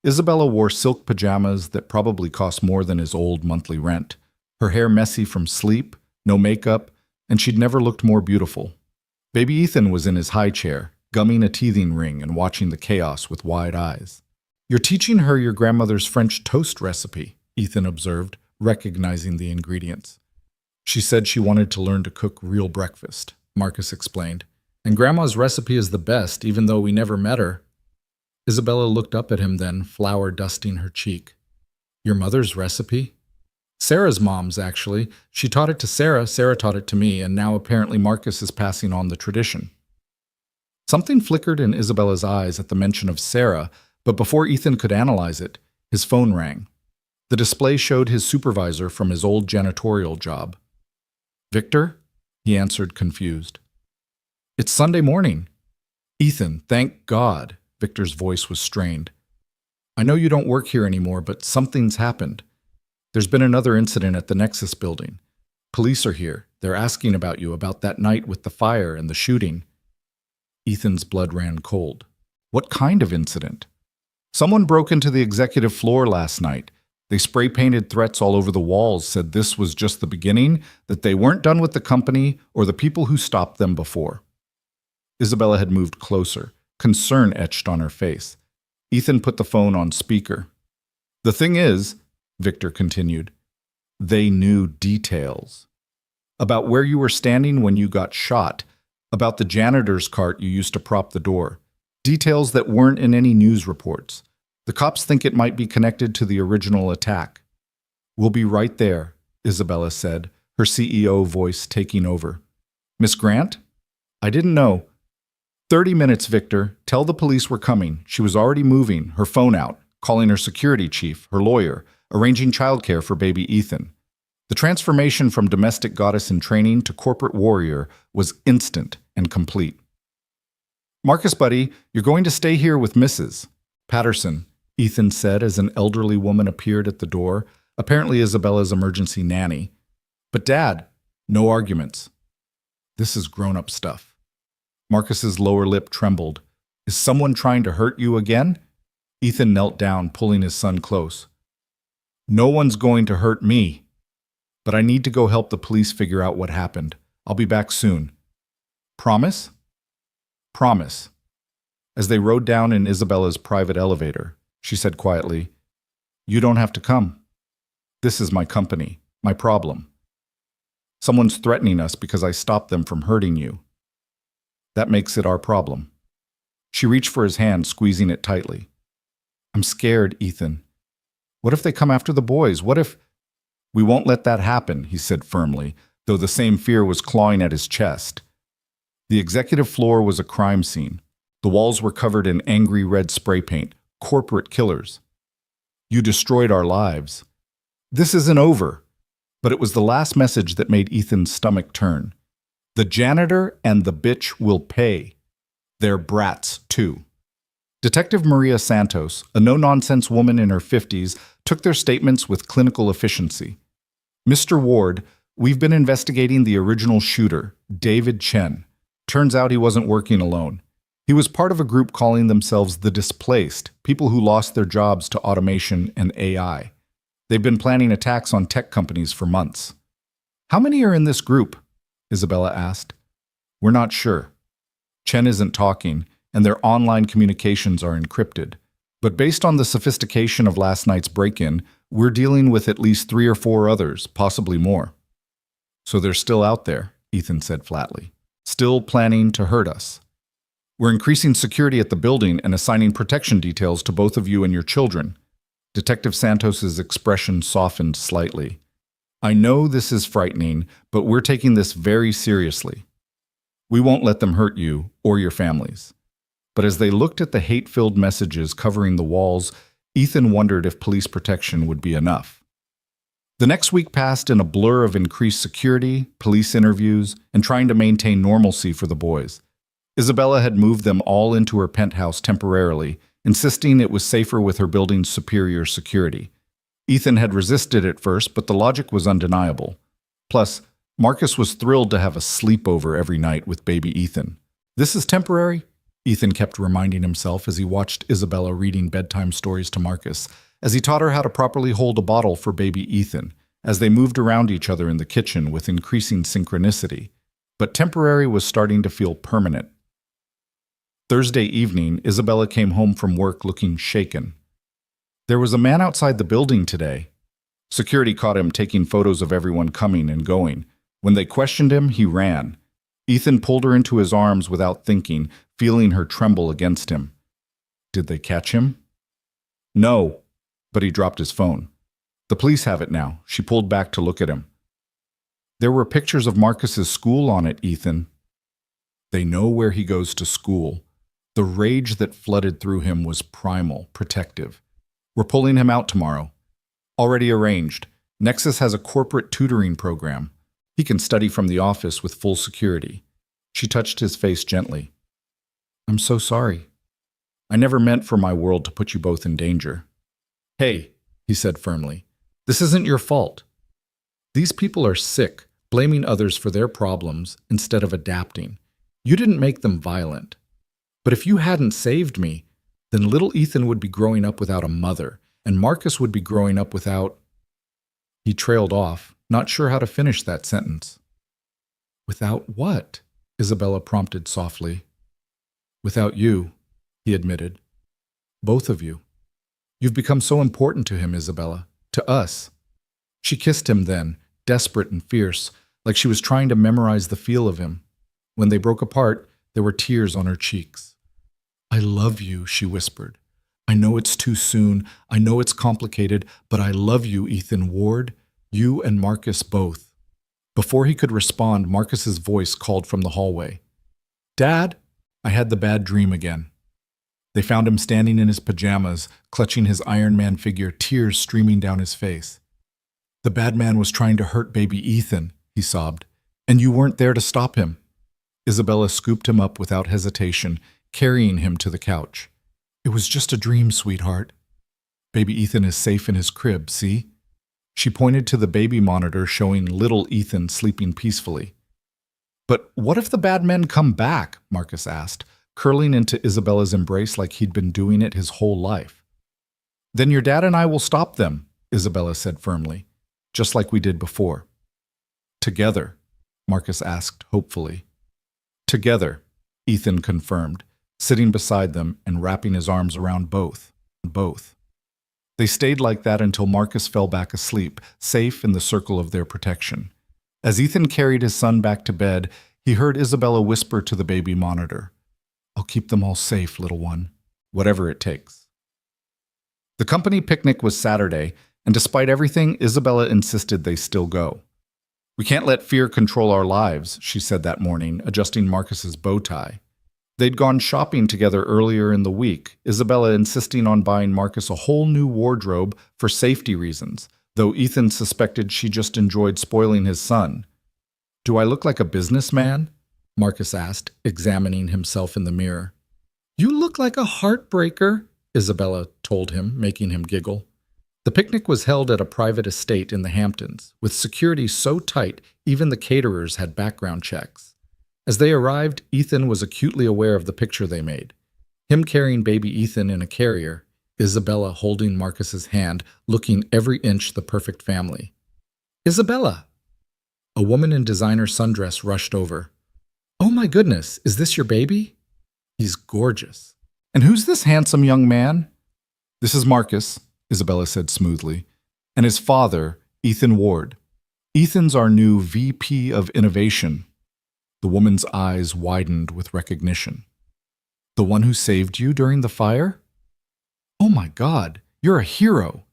A: Isabella wore silk pajamas that probably cost more than his old monthly rent, her hair messy from sleep, no makeup, and she'd never looked more beautiful. Baby Ethan was in his high chair, gumming a teething ring and watching the chaos with wide eyes. "You're teaching her your grandmother's French toast recipe," Ethan observed, recognizing the ingredients. "She said she wanted to learn to cook real breakfast," Marcus explained. "And Grandma's recipe is the best, even though we never met her." Isabella looked up at him then, flour dusting her cheek. "Your mother's recipe?" "Sarah's mom's, actually. She taught it to Sarah, Sarah taught it to me, and now apparently Marcus is passing on the tradition." Something flickered in Isabella's eyes at the mention of Sarah, but before Ethan could analyze it, his phone rang. The display showed his supervisor from his old janitorial job. "Victor?" he answered, confused. "It's Sunday morning." "Ethan, thank God." Victor's voice was strained. "I know you don't work here anymore, but something's happened. There's been another incident at the Nexus building. Police are here. They're asking about you, about that night with the fire and the shooting." Ethan's blood ran cold. What kind of incident? "Someone broke into the executive floor last night. They spray-painted threats all over the walls, said this was just the beginning, that they weren't done with the company or the people who stopped them before." Isabella had moved closer, concern etched on her face. Ethan put the phone on speaker. "The thing is," Victor continued, "they knew details. About where you were standing when you got shot, about the janitor's cart you used to prop the door. Details that weren't in any news reports. The cops think it might be connected to the original attack." "We'll be right there," Isabella said, her CEO voice taking over. "Miss Grant? I didn't know." 30 minutes, Victor. Tell the police we're coming." She was already moving, her phone out, calling her security chief, her lawyer, arranging childcare for baby Ethan. The transformation from domestic goddess in training to corporate warrior was instant and complete. "Marcus, buddy, you're going to stay here with Mrs. Patterson," Ethan said as an elderly woman appeared at the door, apparently Isabella's emergency nanny. "But Dad," no arguments. "This is grown-up stuff." Marcus's lower lip trembled. "Is someone trying to hurt you again?" Ethan knelt down, pulling his son close. "No one's going to hurt me. But I need to go help the police figure out what happened. I'll be back soon." "Promise?" "Promise." As they rode down in Isabella's private elevator, she said quietly, "You don't have to come." This is my company, my problem. Someone's threatening us because I stopped them from hurting you. That makes it our problem. She reached for his hand, squeezing it tightly. I'm scared, Ethan. What if they come after the boys? What if... We won't let that happen, he said firmly, though the same fear was clawing at his chest. The executive floor was a crime scene. The walls were covered in angry red spray paint, corporate killers. You destroyed our lives. This isn't over. But it was the last message that made Ethan's stomach turn. The janitor and the bitch will pay. They're brats, too. Detective Maria Santos, a no-nonsense woman in her 50s, took their statements with clinical efficiency. Mr. Ward, we've been investigating the original shooter, David Chen. Turns out he wasn't working alone. He was part of a group calling themselves the Displaced, people who lost their jobs to automation and AI. They've been planning attacks on tech companies for months. How many are in this group? Isabella asked. We're not sure. Chen isn't talking, and their online communications are encrypted. But based on the sophistication of last night's break-in, we're dealing with at least 3 or 4 others, possibly more. So they're still out there, Ethan said flatly. Still planning to hurt us. We're increasing security at the building and assigning protection details to both of you and your children. Detective Santos's expression softened slightly. I know this is frightening, but we're taking this very seriously. We won't let them hurt you or your families. But as they looked at the hate-filled messages covering the walls, Ethan wondered if police protection would be enough. The next week passed in a blur of increased security, police interviews, and trying to maintain normalcy for the boys. Isabella had moved them all into her penthouse temporarily, insisting it was safer with her building's superior security. Ethan had resisted at first, but the logic was undeniable. Plus, Marcus was thrilled to have a sleepover every night with baby Ethan. This is temporary, Ethan kept reminding himself as he watched Isabella reading bedtime stories to Marcus, as he taught her how to properly hold a bottle for baby Ethan, as they moved around each other in the kitchen with increasing synchronicity. But temporary was starting to feel permanent. Thursday evening, Isabella came home from work looking shaken. There was a man outside the building today. Security caught him taking photos of everyone coming and going. When they questioned him, he ran. Ethan pulled her into his arms without thinking, feeling her tremble against him. Did they catch him? No, but he dropped his phone. The police have it now. She pulled back to look at him. There were pictures of Marcus's school on it, Ethan. They know where he goes to school. The rage that flooded through him was primal, protective. We're pulling him out tomorrow. Already arranged. Nexus has a corporate tutoring program. He can study from the office with full security. She touched his face gently. I'm so sorry. I never meant for my world to put you both in danger. Hey, he said firmly, this isn't your fault. These people are sick, blaming others for their problems instead of adapting. You didn't make them violent. But if you hadn't saved me, then little Ethan would be growing up without a mother, and Marcus would be growing up without... He trailed off, not sure how to finish that sentence. Without what? Isabella prompted softly. Without you, he admitted. Both of you. You've become so important to him, Isabella. To us. She kissed him then, desperate and fierce, like she was trying to memorize the feel of him. When they broke apart, there were tears on her cheeks. I love you, she whispered. I know it's too soon. I know it's complicated, but I love you, Ethan Ward. You and Marcus both. Before he could respond, Marcus's voice called from the hallway. Dad? I had the bad dream again. They found him standing in his pajamas, clutching his Iron Man figure, tears streaming down his face. The bad man was trying to hurt baby Ethan, he sobbed, and you weren't there to stop him. Isabella scooped him up without hesitation, carrying him to the couch. It was just a dream, sweetheart. Baby Ethan is safe in his crib, see? She pointed to the baby monitor showing little Ethan sleeping peacefully. But what if the bad men come back? Marcus asked, curling into Isabella's embrace like he'd been doing it his whole life. Then your dad and I will stop them, Isabella said firmly, just like we did before. Together, Marcus asked hopefully. Together, Ethan confirmed, sitting beside them and wrapping his arms around both. They stayed like that until Marcus fell back asleep, safe in the circle of their protection. As Ethan carried his son back to bed, he heard Isabella whisper to the baby monitor, "I'll keep them all safe, little one, whatever it takes." The company picnic was Saturday, and despite everything, Isabella insisted they still go. "We can't let fear control our lives," she said that morning, adjusting Marcus's bow tie. They'd gone shopping together earlier in the week, Isabella insisting on buying Marcus a whole new wardrobe for safety reasons, though Ethan suspected she just enjoyed spoiling his son. "Do I look like a businessman?" Marcus asked, examining himself in the mirror. "You look like a heartbreaker," Isabella told him, making him giggle. The picnic was held at a private estate in the Hamptons, with security so tight even the caterers had background checks. As they arrived, Ethan was acutely aware of the picture they made. Him carrying baby Ethan in a carrier, Isabella holding Marcus's hand, looking every inch the perfect family. "Isabella!" A woman in designer sundress rushed over. "Oh my goodness, is this your baby?" "He's gorgeous." "And who's this handsome young man?" "This is Marcus," Isabella said smoothly, "and his father, Ethan Ward. Ethan's our new VP of Innovation." The woman's eyes widened with recognition. "The one who saved you during the fire?" "Oh my God, you're a hero."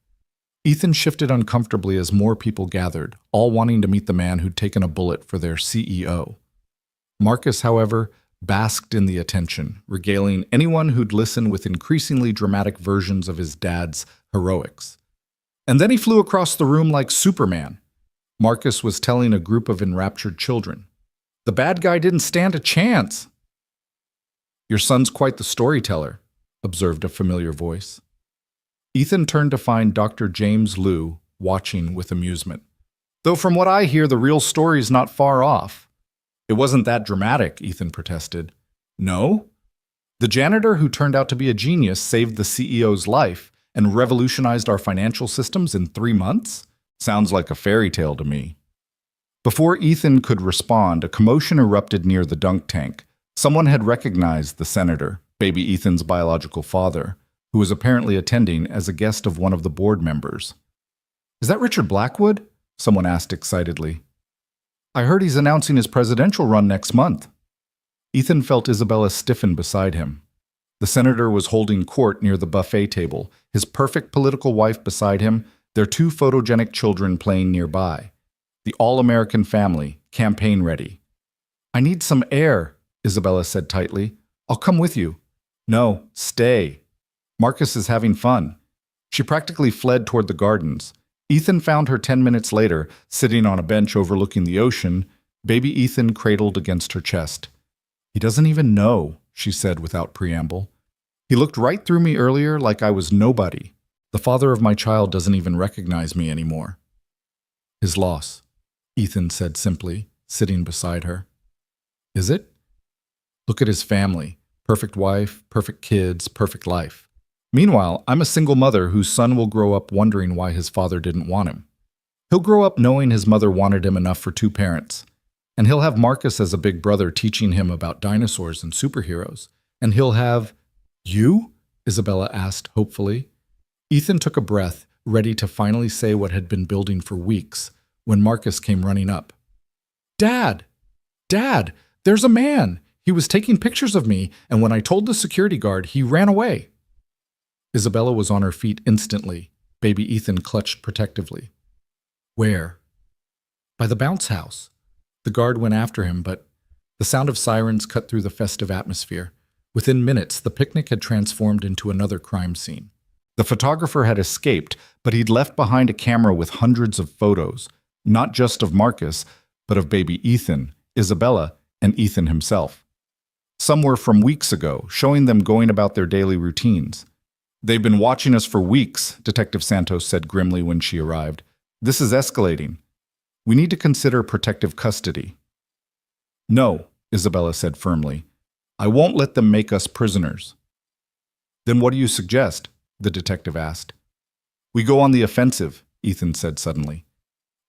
A: Ethan shifted uncomfortably as more people gathered, all wanting to meet the man who'd taken a bullet for their CEO. Marcus, however, basked in the attention, regaling anyone who'd listen with increasingly dramatic versions of his dad's heroics. And then he flew across the room like Superman. Marcus was telling a group of enraptured children. "The bad guy didn't stand a chance." "Your son's quite the storyteller," observed a familiar voice. Ethan turned to find Dr. James Liu watching with amusement. "Though from what I hear, the real story's not far off." "It wasn't that dramatic," Ethan protested. "No? The janitor who turned out to be a genius saved the CEO's life and revolutionized our financial systems in 3 months? Sounds like a fairy tale to me." Before Ethan could respond, a commotion erupted near the dunk tank. Someone had recognized the senator, baby Ethan's biological father, who was apparently attending as a guest of one of the board members. "Is that Richard Blackwood?" someone asked excitedly. "I heard he's announcing his presidential run next month." Ethan felt Isabella stiffen beside him. The senator was holding court near the buffet table, his perfect political wife beside him, their 2 photogenic children playing nearby. The all-American family, campaign ready. "I need some air," Isabella said tightly. "I'll come with you." "No, stay. Marcus is having fun." She practically fled toward the gardens. Ethan found her 10 minutes later, sitting on a bench overlooking the ocean, baby Ethan cradled against her chest. "He doesn't even know," she said without preamble. "He looked right through me earlier like I was nobody. The father of my child doesn't even recognize me anymore." "His loss," Ethan said simply, sitting beside her. "Is it? Look at his family. Perfect wife, perfect kids, perfect life. Meanwhile, I'm a single mother whose son will grow up wondering why his father didn't want him. He'll grow up knowing his mother wanted him enough for 2 parents. And he'll have Marcus as a big brother teaching him about dinosaurs and superheroes. And he'll have—" "You?" Isabella asked hopefully. Ethan took a breath, ready to finally say what had been building for weeks, when Marcus came running up. "Dad! Dad! There's a man! He was taking pictures of me, and when I told the security guard, he ran away." Isabella was on her feet instantly. Baby Ethan clutched protectively. "Where?" "By the bounce house." The guard went after him, but the sound of sirens cut through the festive atmosphere. Within minutes, the picnic had transformed into another crime scene. The photographer had escaped, but he'd left behind a camera with hundreds of photos, not just of Marcus, but of baby Ethan, Isabella, and Ethan himself. Some were from weeks ago, showing them going about their daily routines. "They've been watching us for weeks," Detective Santos said grimly when she arrived. "This is escalating. We need to consider protective custody." "No," Isabella said firmly. "I won't let them make us prisoners." "Then what do you suggest?" the detective asked. "We go on the offensive," Ethan said suddenly.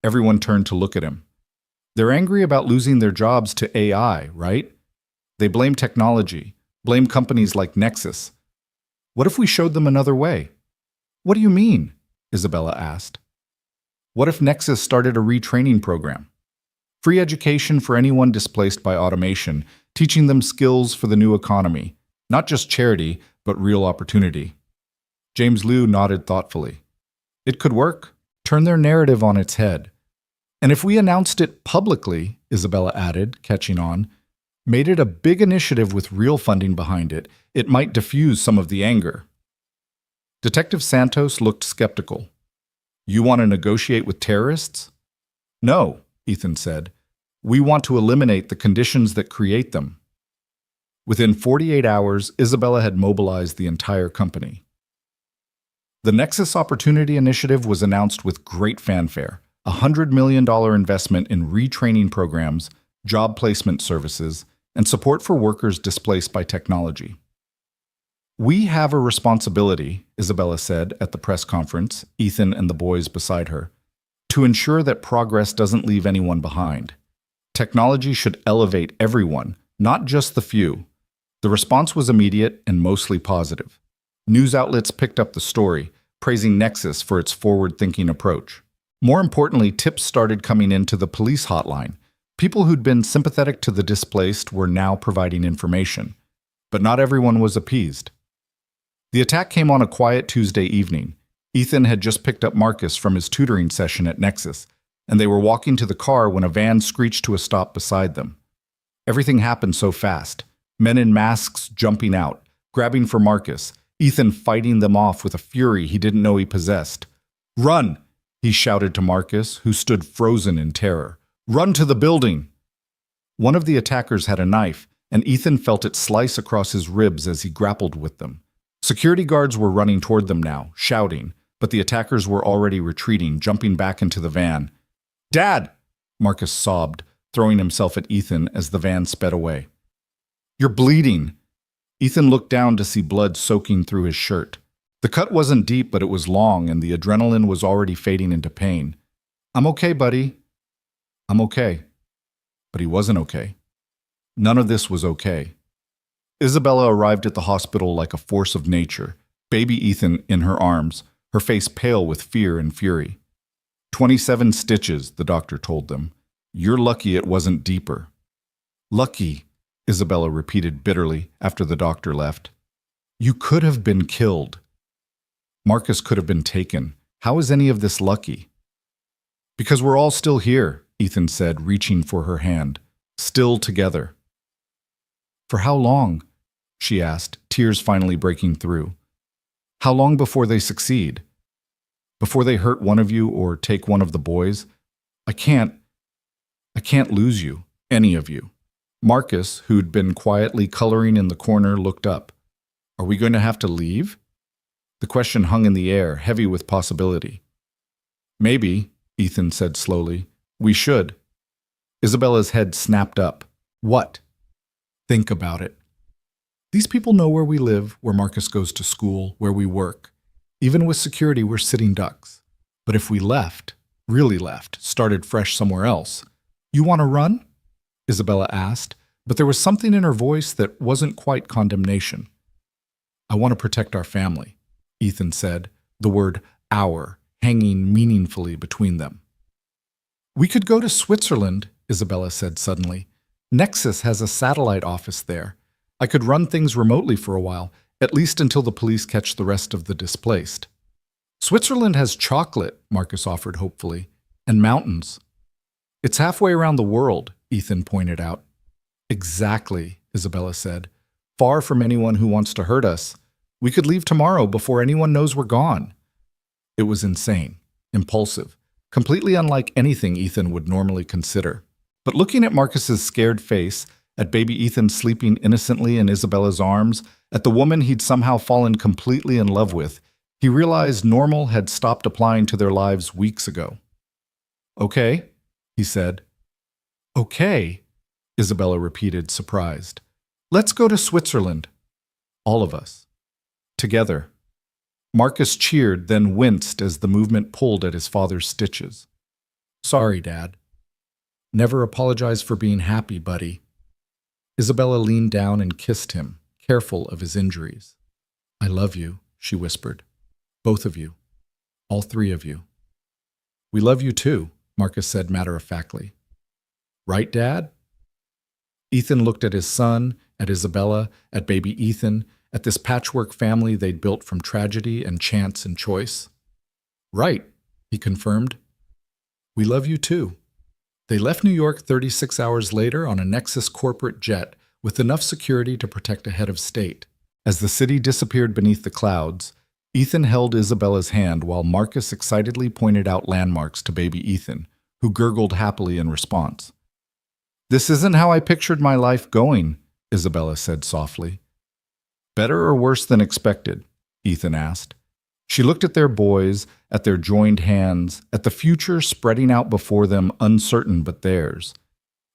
A: Everyone turned to look at him. "They're angry about losing their jobs to AI, right? They blame technology, blame companies like Nexus. What if we showed them another way?" What do you mean? Isabella asked. What if Nexus started a retraining program? Free education for anyone displaced by automation, teaching them skills for the new economy. Not just charity, but real opportunity. James Liu nodded thoughtfully. It could work. Turn their narrative on its head. And if we announced it publicly, Isabella added, catching on, made it a big initiative with real funding behind it, it might diffuse some of the anger. Detective Santos looked skeptical. You want to negotiate with terrorists? No, Ethan said. We want to eliminate the conditions that create them. Within 48 hours, Isabella had mobilized the entire company. The Nexus Opportunity Initiative was announced with great fanfare, a $100 million investment in retraining programs, job placement services, and support for workers displaced by technology. We have a responsibility, Isabella said at the press conference, Ethan and the boys beside her, to ensure that progress doesn't leave anyone behind. Technology should elevate everyone, not just the few. The response was immediate and mostly positive. News outlets picked up the story, praising Nexus for its forward-thinking approach. More importantly, tips started coming into the police hotline. People who'd been sympathetic to the displaced were now providing information. But not everyone was appeased. The attack came on a quiet Tuesday evening. Ethan had just picked up Marcus from his tutoring session at Nexus, and they were walking to the car when a van screeched to a stop beside them. Everything happened so fast. Men in masks jumping out, grabbing for Marcus, Ethan fighting them off with a fury he didn't know he possessed. Run! He shouted to Marcus, who stood frozen in terror. Run to the building! One of the attackers had a knife, and Ethan felt it slice across his ribs as he grappled with them. Security guards were running toward them now, shouting, but the attackers were already retreating, jumping back into the van. Dad! Marcus sobbed, throwing himself at Ethan as the van sped away. You're bleeding! Ethan looked down to see blood soaking through his shirt. The cut wasn't deep, but it was long, and the adrenaline was already fading into pain. I'm okay, buddy. I'm okay. But he wasn't okay. None of this was okay. Isabella arrived at the hospital like a force of nature, baby Ethan in her arms, her face pale with fear and fury. 27 stitches, the doctor told them. You're lucky it wasn't deeper. Lucky, Isabella repeated bitterly after the doctor left. You could have been killed. Marcus could have been taken. How is any of this lucky? Because we're all still here, Ethan said, reaching for her hand. Still together. For how long? She asked, tears finally breaking through. How long before they succeed? Before they hurt one of you or take one of the boys? I can't lose you, any of you. Marcus, who'd been quietly coloring in the corner, looked up. Are we going to have to leave? The question hung in the air, heavy with possibility. Maybe, Ethan said slowly. We should. Isabella's head snapped up. What? Think about it. These people know where we live, where Marcus goes to school, where we work. Even with security, we're sitting ducks. But if we left, really left, started fresh somewhere else, you want to run? Isabella asked, but there was something in her voice that wasn't quite condemnation. I want to protect our family, Ethan said, the word our hanging meaningfully between them. We could go to Switzerland, Isabella said suddenly. Nexus has a satellite office there. I could run things remotely for a while, at least until the police catch the rest of the displaced. Switzerland has chocolate, Marcus offered hopefully, and mountains. It's halfway around the world, Ethan pointed out. Exactly, Isabella said. Far from anyone who wants to hurt us. We could leave tomorrow before anyone knows we're gone. It was insane, impulsive, completely unlike anything Ethan would normally consider. But looking at Marcus's scared face, at baby Ethan sleeping innocently in Isabella's arms, at the woman he'd somehow fallen completely in love with, he realized normal had stopped applying to their lives weeks ago. Okay, he said. Okay, Isabella repeated, surprised. Let's go to Switzerland. All of us. Together. Marcus cheered, then winced as the movement pulled at his father's stitches. Sorry, Dad. Never apologize for being happy, buddy. Isabella leaned down and kissed him, careful of his injuries. I love you, she whispered. Both of you. All three of you. We love you too, Marcus said matter-of-factly. Right, Dad? Ethan looked at his son, at Isabella, at baby Ethan, at this patchwork family they'd built from tragedy and chance and choice. Right, he confirmed. We love you too. They left New York 36 hours later on a Nexus corporate jet with enough security to protect a head of state. As the city disappeared beneath the clouds, Ethan held Isabella's hand while Marcus excitedly pointed out landmarks to baby Ethan, who gurgled happily in response. This isn't how I pictured my life going, Isabella said softly. Better or worse than expected? Ethan asked. She looked at their boys, at their joined hands, at the future spreading out before them, uncertain but theirs.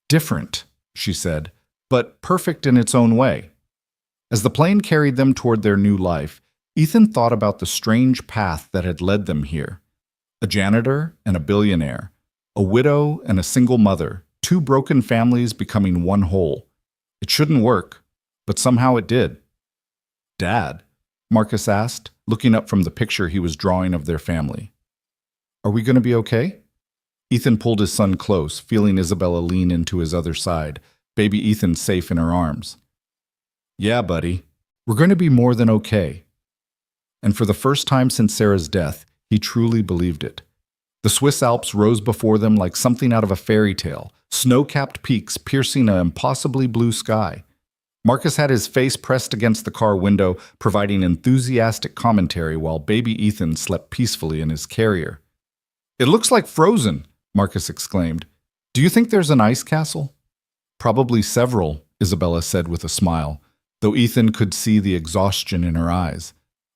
A: Different, she said, but perfect in its own way. As the plane carried them toward their new life, Ethan thought about the strange path that had led them here. A janitor and a billionaire, a widow and a single mother, two broken families becoming one whole. It shouldn't work, but somehow it did. Dad, Marcus asked, looking up from the picture he was drawing of their family. Are we going to be okay? Ethan pulled his son close, feeling Isabella lean into his other side, baby Ethan safe in her arms. Yeah, buddy, we're going to be more than okay. And for the first time since Sarah's death, he truly believed it. The Swiss Alps rose before them like something out of a fairy tale, snow-capped peaks piercing an impossibly blue sky. Marcus had his face pressed against the car window, providing enthusiastic commentary while baby Ethan slept peacefully in his carrier. It looks like Frozen, Marcus exclaimed. Do you think there's an ice castle? Probably several, Isabella said with a smile, though Ethan could see the exhaustion in her eyes.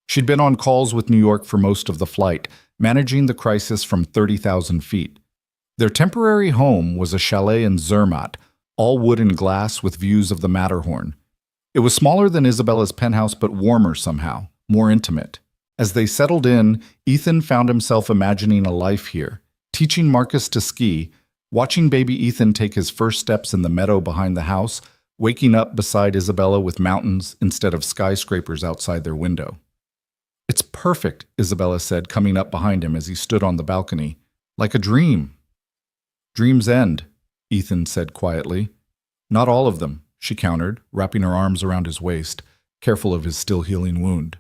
A: She'd been on calls with New York for most of the flight, managing the crisis from 30,000 feet. Their temporary home was a chalet in Zermatt, all wood and glass with views of the Matterhorn. It was smaller than Isabella's penthouse, but warmer somehow, more intimate. As they settled in, Ethan found himself imagining a life here, teaching Marcus to ski, watching baby Ethan take his first steps in the meadow behind the house, waking up beside Isabella with mountains instead of skyscrapers outside their window. It's perfect, Isabella said, coming up behind him as he stood on the balcony. Like a dream. Dreams end, Ethan said quietly. Not all of them, she countered, wrapping her arms around his waist, careful of his still healing wound.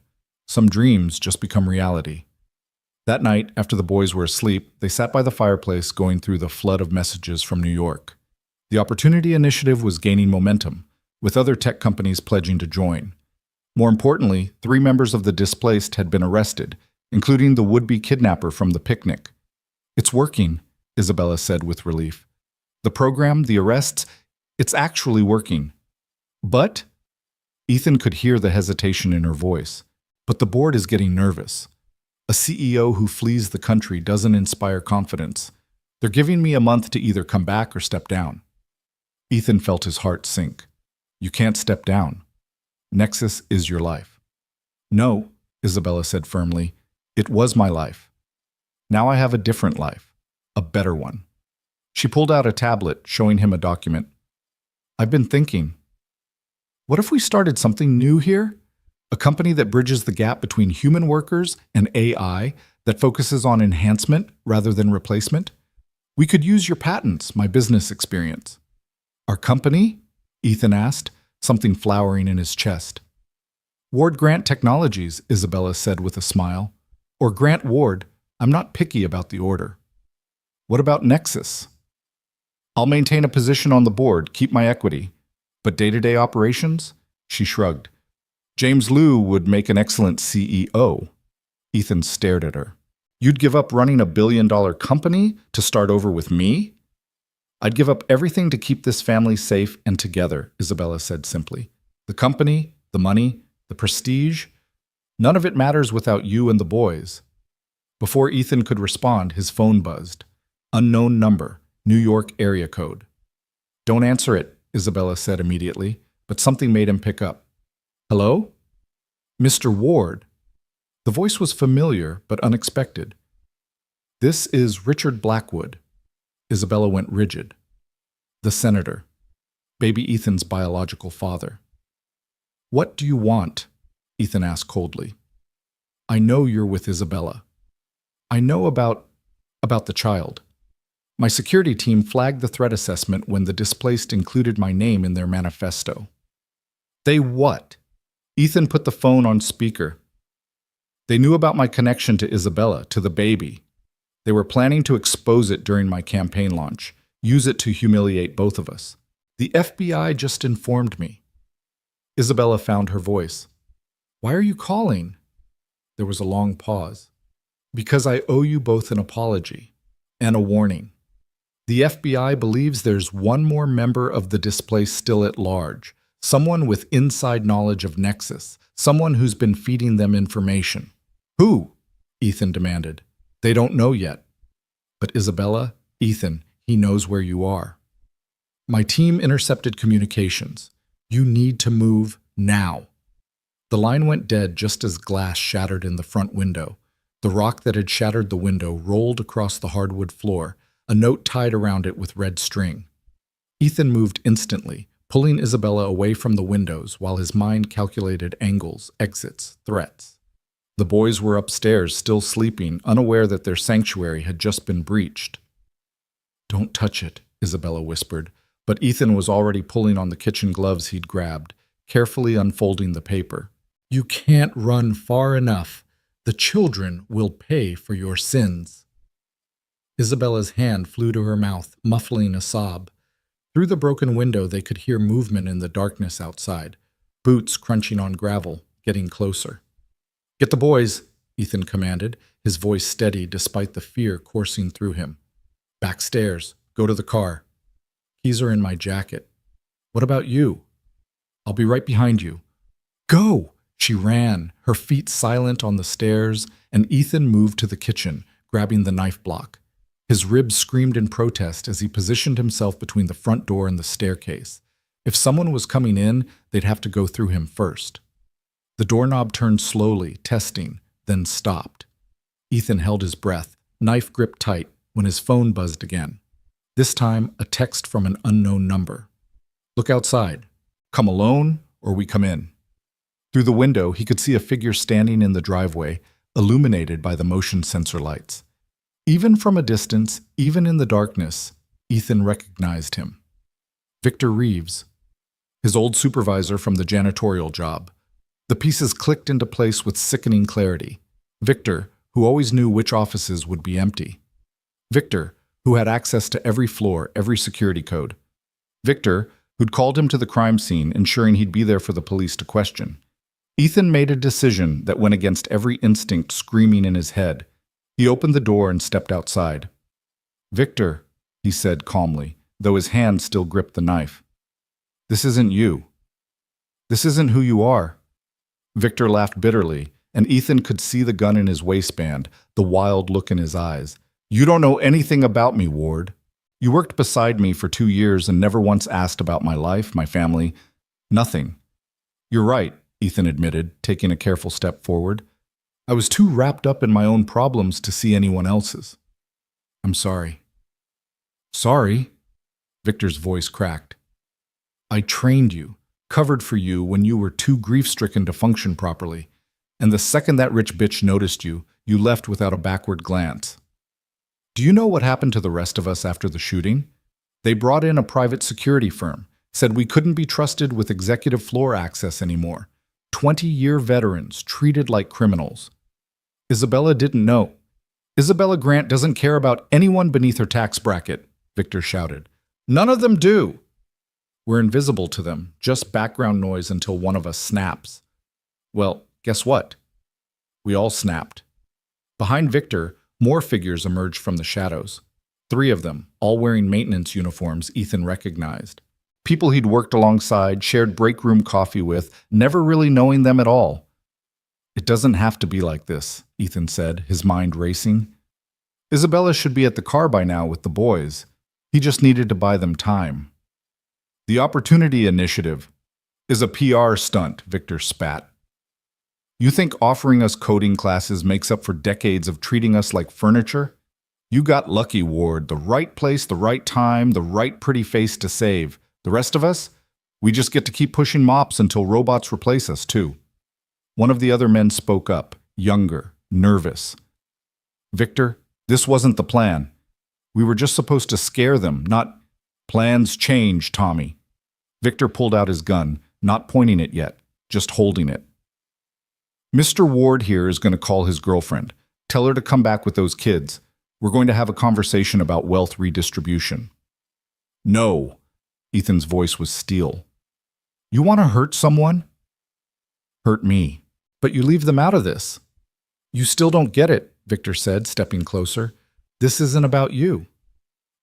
A: Some dreams just become reality. That night, after the boys were asleep, they sat by the fireplace going through the flood of messages from New York. The Opportunity Initiative was gaining momentum, with other tech companies pledging to join. More importantly, 3 members of the displaced had been arrested, including the would-be kidnapper from the picnic. It's working, Isabella said with relief. The program, the arrests, it's actually working. But? Ethan could hear the hesitation in her voice. But the board is getting nervous. A CEO who flees the country doesn't inspire confidence. They're giving me a month to either come back or step down. Ethan felt his heart sink. You can't step down. Nexus is your life. No, Isabella said firmly. It was my life. Now I have a different life. A better one. She pulled out a tablet, showing him a document. I've been thinking. What if we started something new here? A company that bridges the gap between human workers and AI, that focuses on enhancement rather than replacement? We could use your patents, my business experience. Our company? Ethan asked, something flowering in his chest. Ward Grant Technologies, Isabella said with a smile. Or Grant Ward. I'm not picky about the order. What about Nexus? I'll maintain a position on the board, keep my equity. But day-to-day operations? She shrugged. James Liu would make an excellent CEO. Ethan stared at her. You'd give up running a billion-dollar company to start over with me? I'd give up everything to keep this family safe and together, Isabella said simply. The company, the money, the prestige, none of it matters without you and the boys. Before Ethan could respond, his phone buzzed. Unknown number, New York area code. Don't answer it, Isabella said immediately, but something made him pick up. Hello? Mr. Ward. The voice was familiar but unexpected. This is Richard Blackwood. Isabella went rigid. The senator. Baby Ethan's biological father. What do you want? Ethan asked coldly. I know you're with Isabella. I know about the child. My security team flagged the threat assessment when the displaced included my name in their manifesto. They what? Ethan put the phone on speaker. They knew about my connection to Isabella, to the baby. They were planning to expose it during my campaign launch, use it to humiliate both of us. The FBI just informed me. Isabella found her voice. Why are you calling? There was a long pause. Because I owe you both an apology and a warning. The FBI believes there's one more member of the displaced still at large, someone with inside knowledge of Nexus, someone who's been feeding them information. Who? Ethan demanded. They don't know yet. But Isabella, Ethan, he knows where you are. My team intercepted communications. You need to move now. The line went dead just as glass shattered in the front window. The rock that had shattered the window rolled across the hardwood floor, a note tied around it with red string. Ethan moved instantly, pulling Isabella away from the windows while his mind calculated angles, exits, threats. The boys were upstairs, still sleeping, unaware that their sanctuary had just been breached. Don't touch it, Isabella whispered, but Ethan was already pulling on the kitchen gloves he'd grabbed, carefully unfolding the paper. You can't run far enough. The children will pay for your sins. Isabella's hand flew to her mouth, muffling a sob. Through the broken window, they could hear movement in the darkness outside, boots crunching on gravel, getting closer. Get the boys, Ethan commanded, his voice steady despite the fear coursing through him. Backstairs. Go to the car. Keys are in my jacket. What about you? I'll be right behind you. Go! She ran, her feet silent on the stairs, and Ethan moved to the kitchen, grabbing the knife block. His ribs screamed in protest as he positioned himself between the front door and the staircase. If someone was coming in, they'd have to go through him first. The doorknob turned slowly, testing, then stopped. Ethan held his breath, knife gripped tight, when his phone buzzed again. This time, a text from an unknown number. Look outside. Come alone, or we come in. Through the window, he could see a figure standing in the driveway, illuminated by the motion sensor lights. Even from a distance, even in the darkness, Ethan recognized him. Victor Reeves, his old supervisor from the janitorial job. The pieces clicked into place with sickening clarity. Victor, who always knew which offices would be empty. Victor, who had access to every floor, every security code. Victor, who'd called him to the crime scene, ensuring he'd be there for the police to question. Ethan made a decision that went against every instinct screaming in his head. He opened the door and stepped outside. Victor, he said calmly, though his hand still gripped the knife. This isn't you. This isn't who you are. Victor laughed bitterly, and Ethan could see the gun in his waistband, the wild look in his eyes. You don't know anything about me, Ward. You worked beside me for 2 years and never once asked about my life, my family. Nothing. You're right, Ethan admitted, taking a careful step forward. I was too wrapped up in my own problems to see anyone else's. I'm sorry. Sorry? Victor's voice cracked. I trained you, covered for you when you were too grief-stricken to function properly, and the second that rich bitch noticed you, you left without a backward glance. Do you know what happened to the rest of us after the shooting? They brought in a private security firm, said we couldn't be trusted with executive floor access anymore. 20-year veterans treated like criminals. Isabella didn't know. Isabella Grant doesn't care about anyone beneath her tax bracket, Victor shouted. None of them do. We're invisible to them, just background noise until one of us snaps. Well, guess what? We all snapped. Behind Victor, more figures emerged from the shadows. 3 of them, all wearing maintenance uniforms Ethan recognized. People he'd worked alongside, shared break room coffee with, never really knowing them at all. It doesn't have to be like this, Ethan said, his mind racing. Isabella should be at the car by now with the boys. He just needed to buy them time. The Opportunity Initiative is a PR stunt, Victor spat. You think offering us coding classes makes up for decades of treating us like furniture? You got lucky, Ward. The right place, the right time, the right pretty face to save. The rest of us? We just get to keep pushing mops until robots replace us, too. One of the other men spoke up, younger, nervous. Victor, this wasn't the plan. We were just supposed to scare them, not... Plans change, Tommy. Victor pulled out his gun, not pointing it yet, just holding it. Mr. Ward here is going to call his girlfriend. Tell her to come back with those kids. We're going to have a conversation about wealth redistribution. No. Ethan's voice was steel. You want to hurt someone? Hurt me. But you leave them out of this. You still don't get it, Victor said, stepping closer. This isn't about you.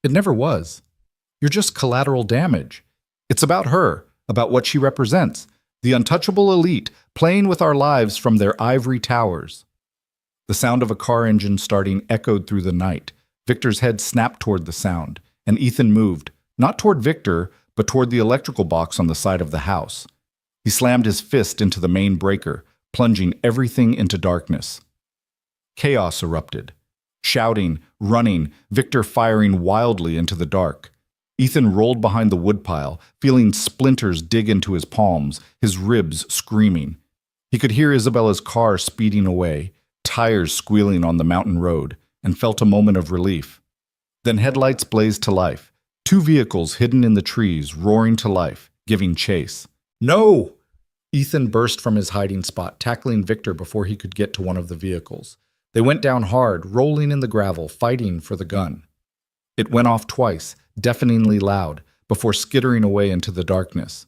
A: It never was. You're just collateral damage. It's about her, about what she represents, the untouchable elite playing with our lives from their ivory towers. The sound of a car engine starting echoed through the night. Victor's head snapped toward the sound, and Ethan moved, not toward Victor, but toward the electrical box on the side of the house. He slammed his fist into the main breaker, plunging everything into darkness. Chaos erupted. Shouting, running, Victor firing wildly into the dark. Ethan rolled behind the woodpile, feeling splinters dig into his palms, his ribs screaming. He could hear Isabella's car speeding away, tires squealing on the mountain road, and felt a moment of relief. Then headlights blazed to life, 2 vehicles hidden in the trees roaring to life, giving chase. No! Ethan burst from his hiding spot, tackling Victor before he could get to one of the vehicles. They went down hard, rolling in the gravel, fighting for the gun. It went off twice, deafeningly loud, before skittering away into the darkness.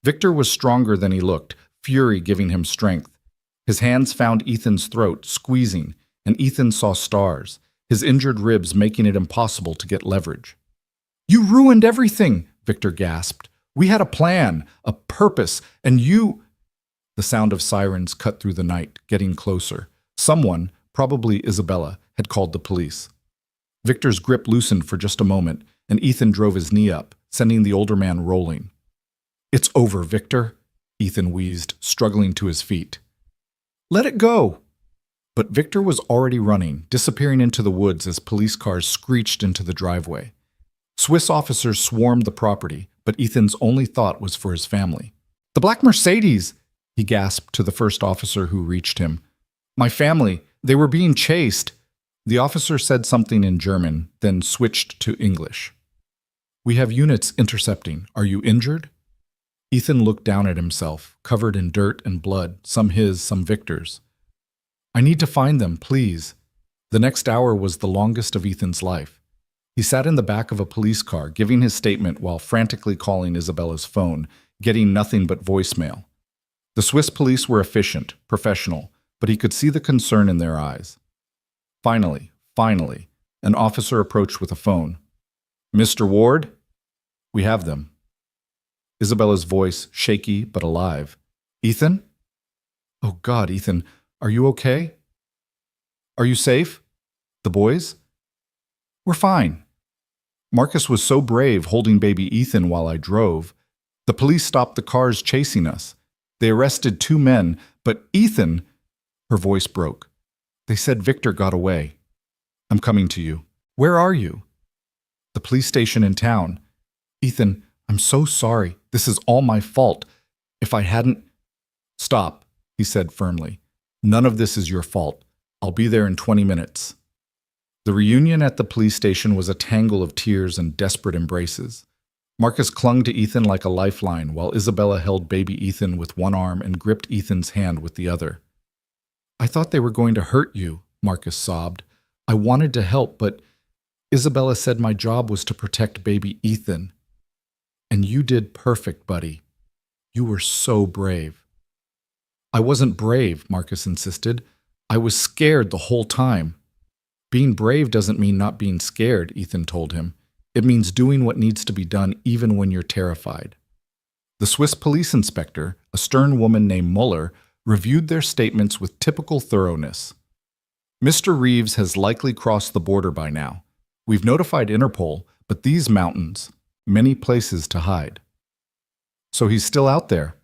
A: Victor was stronger than he looked, fury giving him strength. His hands found Ethan's throat, squeezing, and Ethan saw stars, his injured ribs making it impossible to get leverage. You ruined everything, Victor gasped. We had a plan, a purpose, and you... The sound of sirens cut through the night, getting closer. Someone, probably Isabella, had called the police. Victor's grip loosened for just a moment, and Ethan drove his knee up, sending the older man rolling. It's over, Victor, Ethan wheezed, struggling to his feet. Let it go! But Victor was already running, disappearing into the woods as police cars screeched into the driveway. Swiss officers swarmed the property, but Ethan's only thought was for his family. The black Mercedes! He gasped to the first officer who reached him. My family, they were being chased. The officer said something in German, then switched to English. We have units intercepting. Are you injured? Ethan looked down at himself, covered in dirt and blood, some his, some Victor's. I need to find them, please. The next hour was the longest of Ethan's life. He sat in the back of a police car, giving his statement while frantically calling Isabella's phone, getting nothing but voicemail. The Swiss police were efficient, professional, but he could see the concern in their eyes. Finally, an officer approached with a phone. Mr. Ward? We have them. Isabella's voice, shaky but alive. Ethan? Oh God, Ethan, are you okay? Are you safe? The boys? We're fine. Marcus was so brave holding baby Ethan while I drove. The police stopped the cars chasing us. They arrested 2 men, but Ethan... Her voice broke. They said Victor got away. I'm coming to you. Where are you? The police station in town. Ethan, I'm so sorry. This is all my fault. If I hadn't... Stop, he said firmly. None of this is your fault. I'll be there in 20 minutes. The reunion at the police station was a tangle of tears and desperate embraces. Marcus clung to Ethan like a lifeline, while Isabella held baby Ethan with one arm and gripped Ethan's hand with the other. I thought they were going to hurt you, Marcus sobbed. I wanted to help, but Isabella said my job was to protect baby Ethan. And you did perfect, buddy. You were so brave. I wasn't brave, Marcus insisted. I was scared the whole time. Being brave doesn't mean not being scared, Ethan told him. It means doing what needs to be done even when you're terrified. The Swiss police inspector, a stern woman named Muller, reviewed their statements with typical thoroughness. Mr. Reeves has likely crossed the border by now. We've notified Interpol, but these mountains, many places to hide. So he's still out there,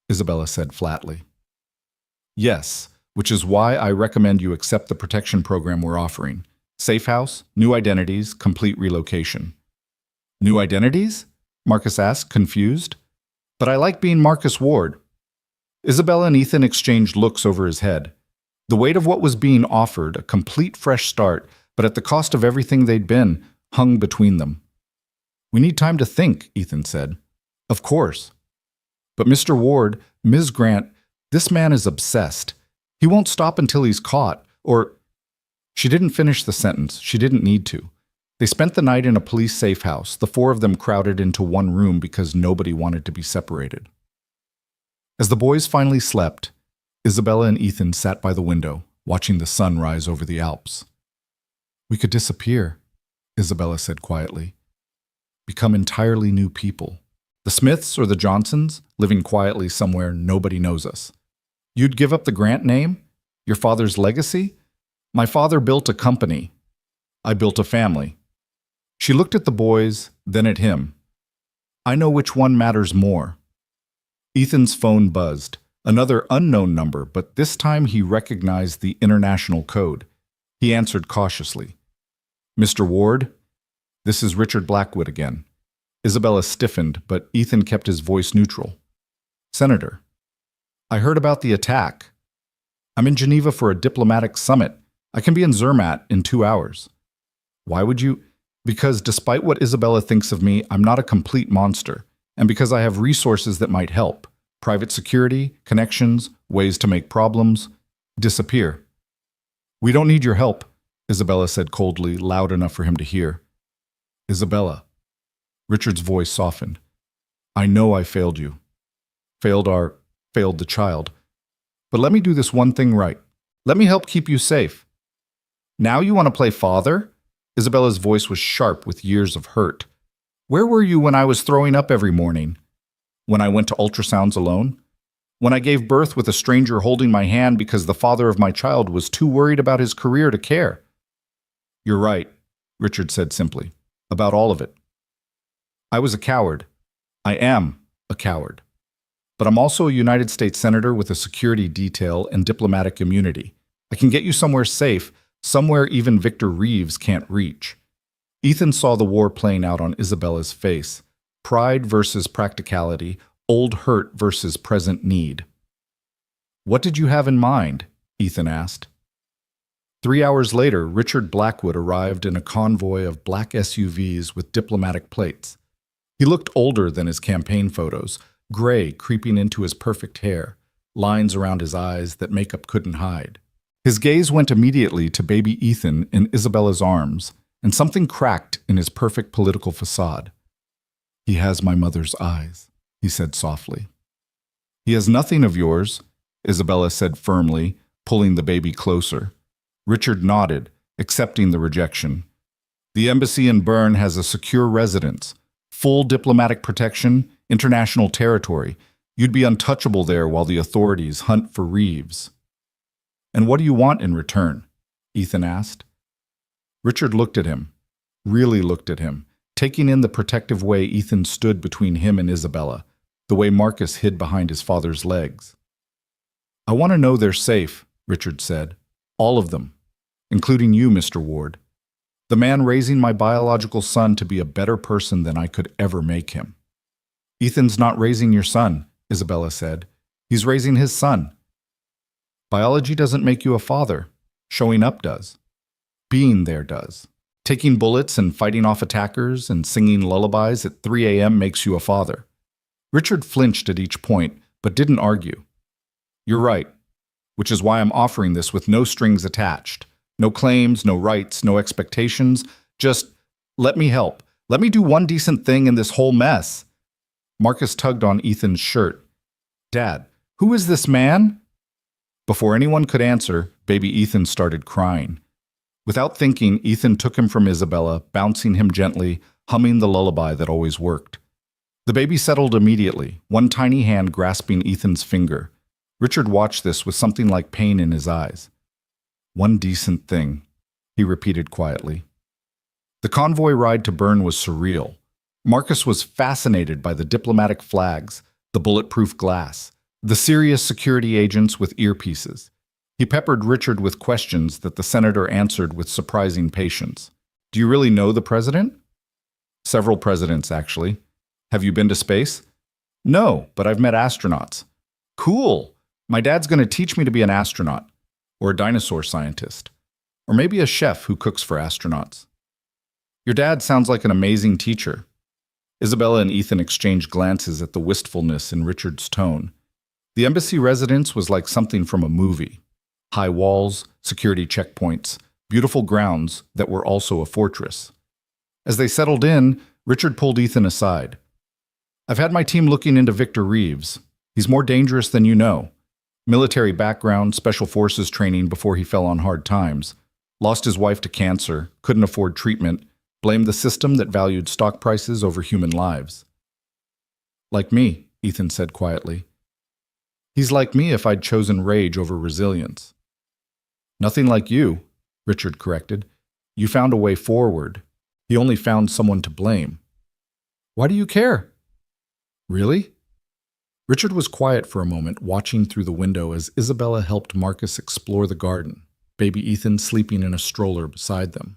A: Isabella said flatly. Yes, which is why I recommend you accept the protection program we're offering. Safe house, new identities, complete relocation. New identities? Marcus asked, confused. But I like being Marcus Ward. Isabella and Ethan exchanged looks over his head. The weight of what was being offered, a complete fresh start, but at the cost of everything they'd been, hung between them. "We need time to think," Ethan said. "Of course. But Mr. Ward, Ms. Grant, this man is obsessed. He won't stop until he's caught, or—" She didn't finish the sentence. She didn't need to. They spent the night in a police safe house, the four of them crowded into one room because nobody wanted to be separated. As the boys finally slept, Isabella and Ethan sat by the window, watching the sun rise over the Alps. "We could disappear," Isabella said quietly. "Become entirely new people. The Smiths or the Johnsons, living quietly somewhere nobody knows us. You'd give up the Grant name? Your father's legacy? My father built a company. I built a family." She looked at the boys, then at him. "I know which one matters more." Ethan's phone buzzed. Another unknown number, but this time he recognized the international code. He answered cautiously. "Mr. Ward, this is Richard Blackwood again." Isabella stiffened, but Ethan kept his voice neutral. "Senator, I heard about the attack. I'm in Geneva for a diplomatic summit. I can be in Zermatt in 2 hours." "Why would you—" "Because despite what Isabella thinks of me, I'm not a complete monster. And because I have resources that might help. Private security, connections, ways to make problems disappear." "We don't need your help," Isabella said coldly, loud enough for him to hear. "Isabella." Richard's voice softened. "I know I failed you. Failed the child. But let me do this one thing right. Let me help keep you safe." "Now you want to play father?" Isabella's voice was sharp with years of hurt. "Where were you when I was throwing up every morning? When I went to ultrasounds alone? When I gave birth with a stranger holding my hand because the father of my child was too worried about his career to care?" "You're right," Richard said simply, "about all of it. I was a coward. I am a coward. But I'm also a United States Senator with a security detail and diplomatic immunity. I can get you somewhere safe, somewhere even Victor Reeves can't reach." Ethan saw the war playing out on Isabella's face. Pride versus practicality, old hurt versus present need. "What did you have in mind?" Ethan asked. 3 hours later, Richard Blackwood arrived in a convoy of black SUVs with diplomatic plates. He looked older than his campaign photos, gray creeping into his perfect hair, lines around his eyes that makeup couldn't hide. His gaze went immediately to baby Ethan in Isabella's arms, and something cracked in his perfect political facade. "He has my mother's eyes," he said softly. "He has nothing of yours," Isabella said firmly, pulling the baby closer. Richard nodded, accepting the rejection. "The embassy in Bern has a secure residence, full diplomatic protection, international territory. You'd be untouchable there while the authorities hunt for Reeves." "And what do you want in return?" Ethan asked. Richard looked at him, really looked at him, taking in the protective way Ethan stood between him and Isabella, the way Marcus hid behind his father's legs. "I want to know they're safe," Richard said. "All of them, including you, Mr. Ward. The man raising my biological son to be a better person than I could ever make him." "Ethan's not raising your son," Isabella said. "He's raising his son. Biology doesn't make you a father. Showing up does. Being there does. Taking bullets and fighting off attackers and singing lullabies at 3 a.m. makes you a father." Richard flinched at each point, but didn't argue. "You're right, which is why I'm offering this with no strings attached. No claims, no rights, no expectations. Just let me help. Let me do one decent thing in this whole mess." Marcus tugged on Ethan's shirt. "Dad, who is this man?" Before anyone could answer, baby Ethan started crying. Without thinking, Ethan took him from Isabella, bouncing him gently, humming the lullaby that always worked. The baby settled immediately, one tiny hand grasping Ethan's finger. Richard watched this with something like pain in his eyes. "One decent thing," he repeated quietly. The convoy ride to Bern was surreal. Marcus was fascinated by the diplomatic flags, the bulletproof glass, the serious security agents with earpieces. He peppered Richard with questions that the senator answered with surprising patience. "Do you really know the president?" "Several presidents, actually." "Have you been to space?" "No, but I've met astronauts." "Cool. My dad's going to teach me to be an astronaut." or a dinosaur scientist, or maybe a chef who cooks for astronauts. Your dad sounds like an amazing teacher. Isabella and Ethan exchanged glances at the wistfulness in Richard's tone. The embassy residence was like something from a movie. High walls, security checkpoints, beautiful grounds that were also a fortress. As they settled in, Richard pulled Ethan aside. I've had my team looking into Victor Reeves. He's more dangerous than you know. Military background, special forces training before he fell on hard times. Lost his wife to cancer, couldn't afford treatment, blamed the system that valued stock prices over human lives. Like me, Ethan said quietly. He's like me if I'd chosen rage over resilience. Nothing like you, Richard corrected. You found a way forward. He only found someone to blame. Why do you care? Really? Richard was quiet for a moment, watching through the window as Isabella helped Marcus explore the garden, baby Ethan sleeping in a stroller beside them.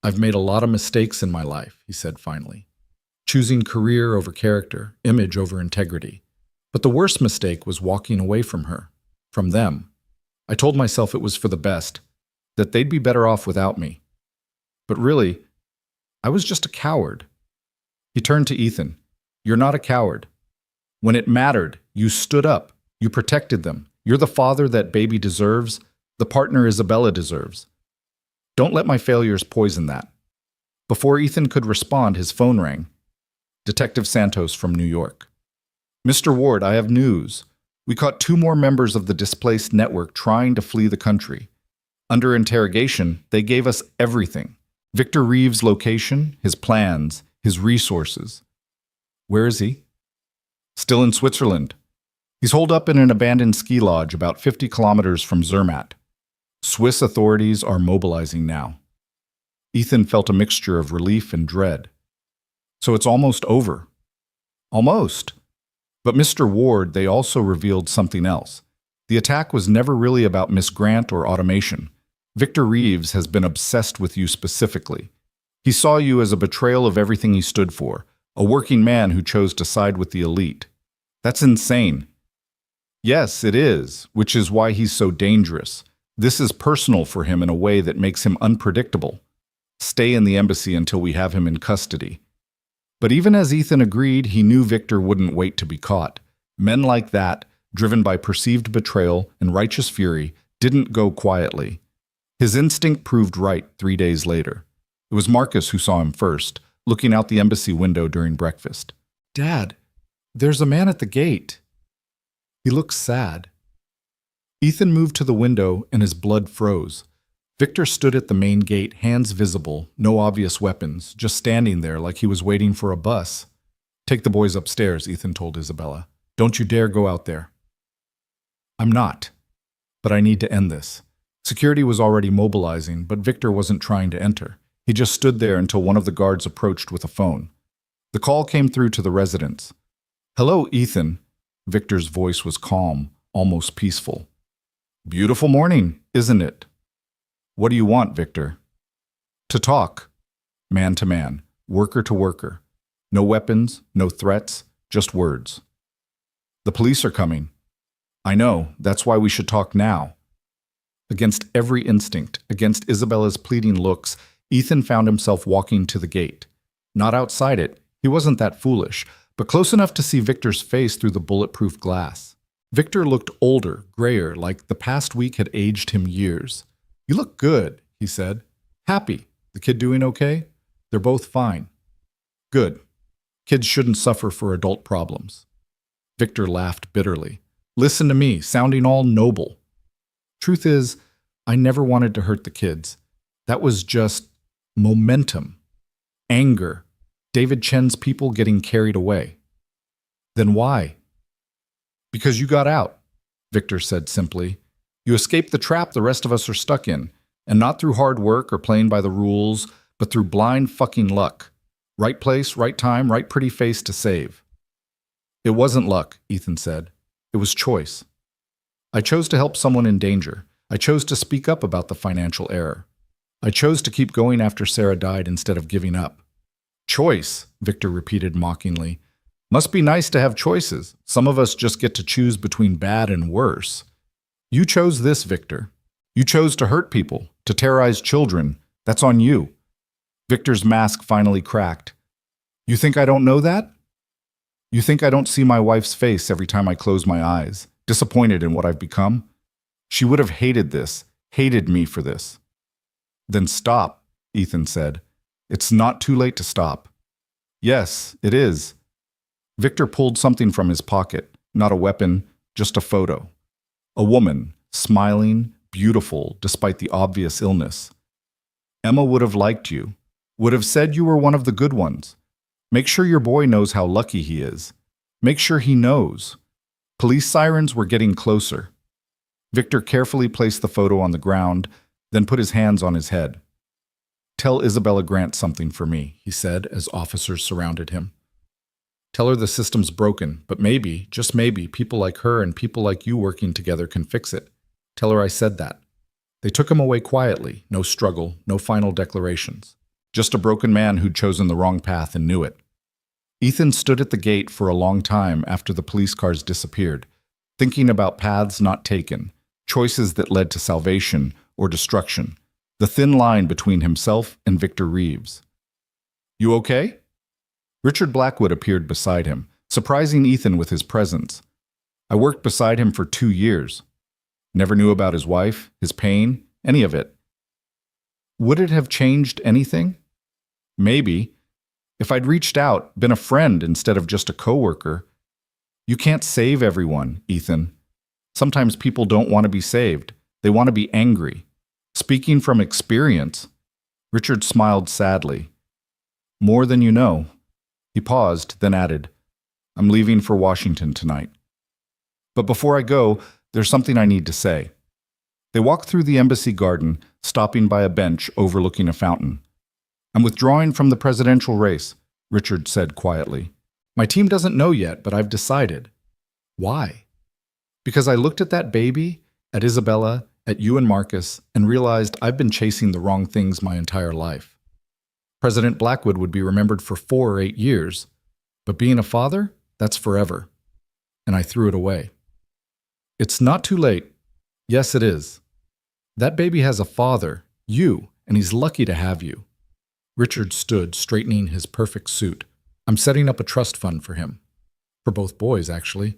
A: I've made a lot of mistakes in my life, he said finally. Choosing career over character, image over integrity. But the worst mistake was walking away from her, from them. I told myself it was for the best, that they'd be better off without me. But really, I was just a coward. He turned to Ethan. You're not a coward. When it mattered, you stood up. You protected them. You're the father that baby deserves, the partner Isabella deserves. Don't let my failures poison that. Before Ethan could respond, his phone rang. Detective Santos from New York. Mr. Ward, I have news. We caught 2 more members of the displaced network trying to flee the country. Under interrogation, they gave us everything. Victor Reeves' location, his plans, his resources. Where is he? Still in Switzerland. He's holed up in an abandoned ski lodge about 50 kilometers from Zermatt. Swiss authorities are mobilizing now. Ethan felt a mixture of relief and dread. So it's almost over. Almost. But Mr. Ward, they also revealed something else. The attack was never really about Miss Grant or automation. Victor Reeves has been obsessed with you specifically. He saw you as a betrayal of everything he stood for, a working man who chose to side with the elite. That's insane. Yes, it is, which is why he's so dangerous. This is personal for him in a way that makes him unpredictable. Stay in the embassy until we have him in custody. But even as Ethan agreed, he knew Victor wouldn't wait to be caught. Men like that, driven by perceived betrayal and righteous fury, didn't go quietly. His instinct proved right 3 days later. It was Marcus who saw him first, looking out the embassy window during breakfast. Dad, there's a man at the gate. He looks sad. Ethan moved to the window and his blood froze. Victor stood at the main gate, hands visible, no obvious weapons, just standing there like he was waiting for a bus. Take the boys upstairs, Ethan told Isabella. Don't you dare go out there. I'm not. But I need to end this. Security was already mobilizing, but Victor wasn't trying to enter. He just stood there until one of the guards approached with a phone. The call came through to the residence. Hello, Ethan. Victor's voice was calm, almost peaceful. Beautiful morning, isn't it? What do you want, Victor? To talk. Man to man, worker to worker. No weapons, no threats, just words. The police are coming. I know, that's why we should talk now. Against every instinct, against Isabella's pleading looks, Ethan found himself walking to the gate. Not outside it, he wasn't that foolish, but close enough to see Victor's face through the bulletproof glass. Victor looked older, grayer, like the past week had aged him years. You look good, he said. Happy. The kid doing okay? They're both fine. Good. Kids shouldn't suffer for adult problems. Victor laughed bitterly. Listen to me, sounding all noble. Truth is, I never wanted to hurt the kids. That was just momentum, anger, David Chen's people getting carried away. Then why? Because you got out, Victor said simply. You escaped the trap the rest of us are stuck in, and not through hard work or playing by the rules, but through blind fucking luck. Right place, right time, right pretty face to save. It wasn't luck, Ethan said. It was choice. I chose to help someone in danger. I chose to speak up about the financial error. I chose to keep going after Sarah died instead of giving up. Choice, Victor repeated mockingly. Must be nice to have choices. Some of us just get to choose between bad and worse. You chose this, Victor. You chose to hurt people, to terrorize children. That's on you. Victor's mask finally cracked. You think I don't know that? You think I don't see my wife's face every time I close my eyes, disappointed in what I've become? She would have hated this, hated me for this. Then stop, Ethan said. It's not too late to stop. Yes, it is. Victor pulled something from his pocket, not a weapon, just a photo. A woman, smiling, beautiful despite the obvious illness. Emma would have liked you, would have said you were one of the good ones. Make sure your boy knows how lucky he is. Make sure he knows. Police sirens were getting closer. Victor carefully placed the photo on the ground, then put his hands on his head. Tell Isabella Grant something for me, he said as officers surrounded him. Tell her the system's broken, but maybe, just maybe, people like her and people like you working together can fix it. Tell her I said that. They took him away quietly, no struggle, no final declarations. Just a broken man who'd chosen the wrong path and knew it. Ethan stood at the gate for a long time after the police cars disappeared, thinking about paths not taken, choices that led to salvation or destruction, the thin line between himself and Victor Reeves. You okay? Richard Blackwood appeared beside him, surprising Ethan with his presence. I worked beside him for 2 years. Never knew about his wife, his pain, any of it. Would it have changed anything? Maybe. If I'd reached out, been a friend instead of just a coworker. You can't save everyone, Ethan. Sometimes people don't want to be saved. They want to be angry. Speaking from experience, Richard smiled sadly. More than you know. He paused, then added, I'm leaving for Washington tonight. But before I go, there's something I need to say. They walked through the embassy garden, stopping by a bench overlooking a fountain. I'm withdrawing from the presidential race, Richard said quietly. My team doesn't know yet, but I've decided. Why? Because I looked at that baby, at Isabella, at you and Marcus, and realized I've been chasing the wrong things my entire life. President Blackwood would be remembered for 4 or 8 years, but being a father, that's forever. And I threw it away. It's not too late. Yes, it is. That baby has a father, you, and he's lucky to have you. Richard stood, straightening his perfect suit. I'm setting up a trust fund for him. For both boys, actually.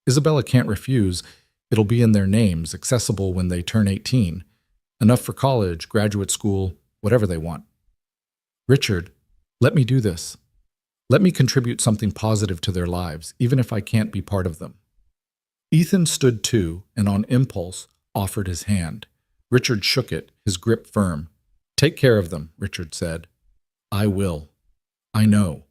A: Isabella can't refuse. It'll be in their names, accessible when they turn 18. Enough for college, graduate school, whatever they want. Richard, let me do this. Let me contribute something positive to their lives, even if I can't be part of them. Ethan stood too, and on impulse, offered his hand. Richard shook it, his grip firm. Take care of them, Richard said. I will. I know.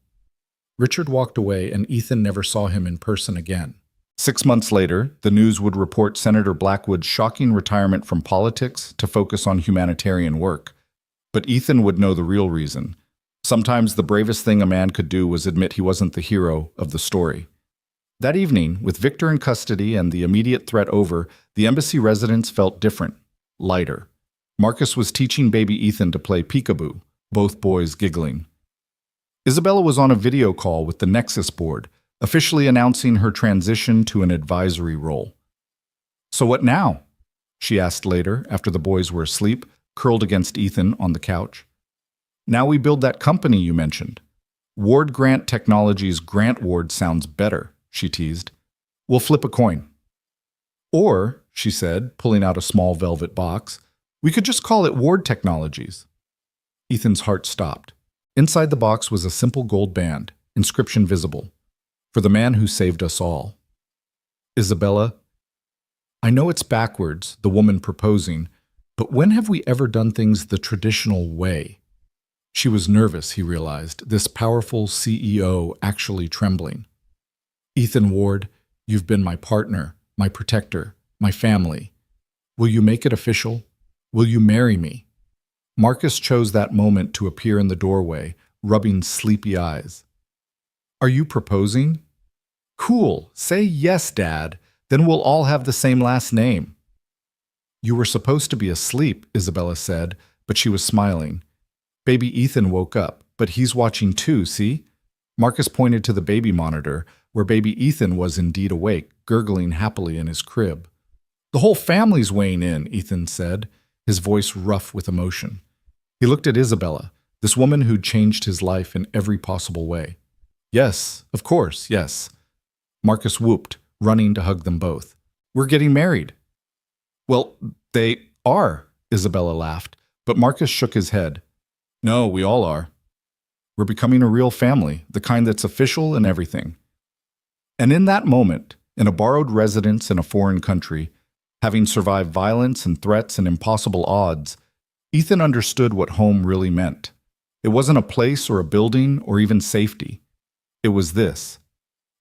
A: Richard walked away, and Ethan never saw him in person again. 6 months later, the news would report Senator Blackwood's shocking retirement from politics to focus on humanitarian work. But Ethan would know the real reason. Sometimes the bravest thing a man could do was admit he wasn't the hero of the story. That evening, with Victor in custody and the immediate threat over, the embassy residents felt different, lighter. Marcus was teaching baby Ethan to play peekaboo, both boys giggling. Isabella was on a video call with the Nexus board, officially announcing her transition to an advisory role. So what now? She asked later, after the boys were asleep, curled against Ethan on the couch. Now we build that company you mentioned. Ward Grant Technologies Grant Ward sounds better, she teased. We'll flip a coin. Or, she said, pulling out a small velvet box, we could just call it Ward Technologies. Ethan's heart stopped. Inside the box was a simple gold band, inscription visible. For the man who saved us all. Isabella, I know it's backwards, the woman proposing, but when have we ever done things the traditional way? She was nervous, he realized, this powerful CEO actually trembling. Ethan Ward, you've been my partner, my protector, my family. Will you make it official? Will you marry me? Marcus chose that moment to appear in the doorway, rubbing sleepy eyes. Are you proposing? Cool, say yes, Dad. Then we'll all have the same last name. You were supposed to be asleep, Isabella said, but she was smiling. Baby Ethan woke up, but he's watching too, see? Marcus pointed to the baby monitor, where baby Ethan was indeed awake, gurgling happily in his crib. The whole family's weighing in, Ethan said, his voice rough with emotion. He looked at Isabella, this woman who'd changed his life in every possible way. Yes, of course, yes. Marcus whooped, running to hug them both. We're getting married. Well, they are, Isabella laughed, but Marcus shook his head. No, we all are. We're becoming a real family, the kind that's official and everything. And in that moment, in a borrowed residence in a foreign country, having survived violence and threats and impossible odds, Ethan understood what home really meant. It wasn't a place or a building or even safety. It was this.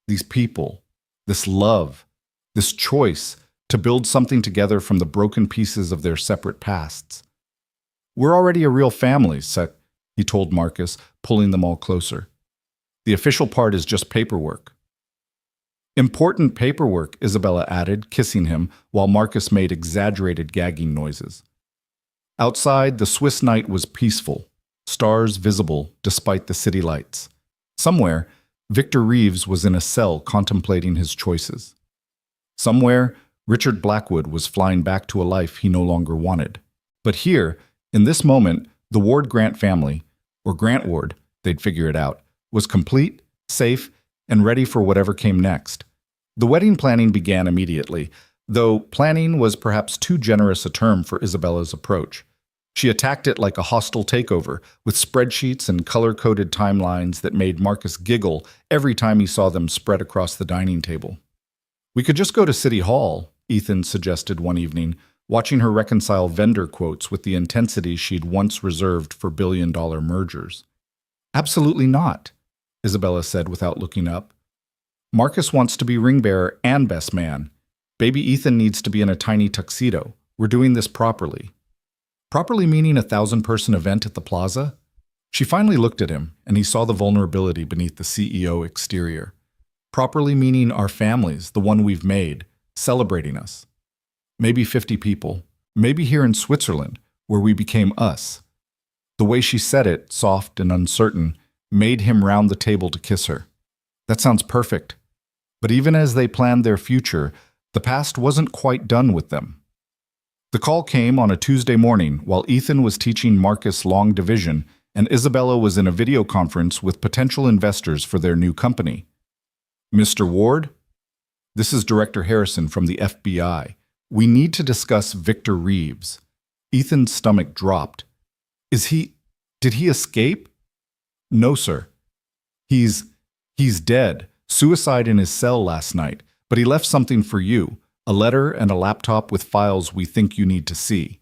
A: These people, this love, this choice to build something together from the broken pieces of their separate pasts. We're already a real family, he told Marcus, pulling them all closer. The official part is just paperwork. Important paperwork, Isabella added, kissing him, while Marcus made exaggerated gagging noises. Outside, the Swiss night was peaceful, stars visible despite the city lights. Somewhere, Victor Reeves was in a cell contemplating his choices. Somewhere, Richard Blackwood was flying back to a life he no longer wanted. But here, in this moment, the Ward Grant family, or Grant Ward, they'd figure it out, was complete, safe, and ready for whatever came next. The wedding planning began immediately, though planning was perhaps too generous a term for Isabella's approach. She attacked it like a hostile takeover, with spreadsheets and color-coded timelines that made Marcus giggle every time he saw them spread across the dining table. We could just go to City Hall, Ethan suggested one evening, watching her reconcile vendor quotes with the intensity she'd once reserved for billion-dollar mergers. Absolutely not, Isabella said without looking up. Marcus wants to be ring bearer and best man. Baby Ethan needs to be in a tiny tuxedo. We're doing this properly. Properly meaning a 1,000-person event at the plaza? She finally looked at him, and he saw the vulnerability beneath the CEO exterior. Properly meaning our families, the one we've made, celebrating us. Maybe 50 people. Maybe here in Switzerland, where we became us. The way she said it, soft and uncertain, made him round the table to kiss her. That sounds perfect. But even as they planned their future, the past wasn't quite done with them. The call came on a Tuesday morning while Ethan was teaching Marcus long division and Isabella was in a video conference with potential investors for their new company. Mr. Ward? This is Director Harrison from the FBI. We need to discuss Victor Reeves. Ethan's stomach dropped. Did he escape? No, sir. He's dead. Suicide in his cell last night. But he left something for you. A letter and a laptop with files we think you need to see.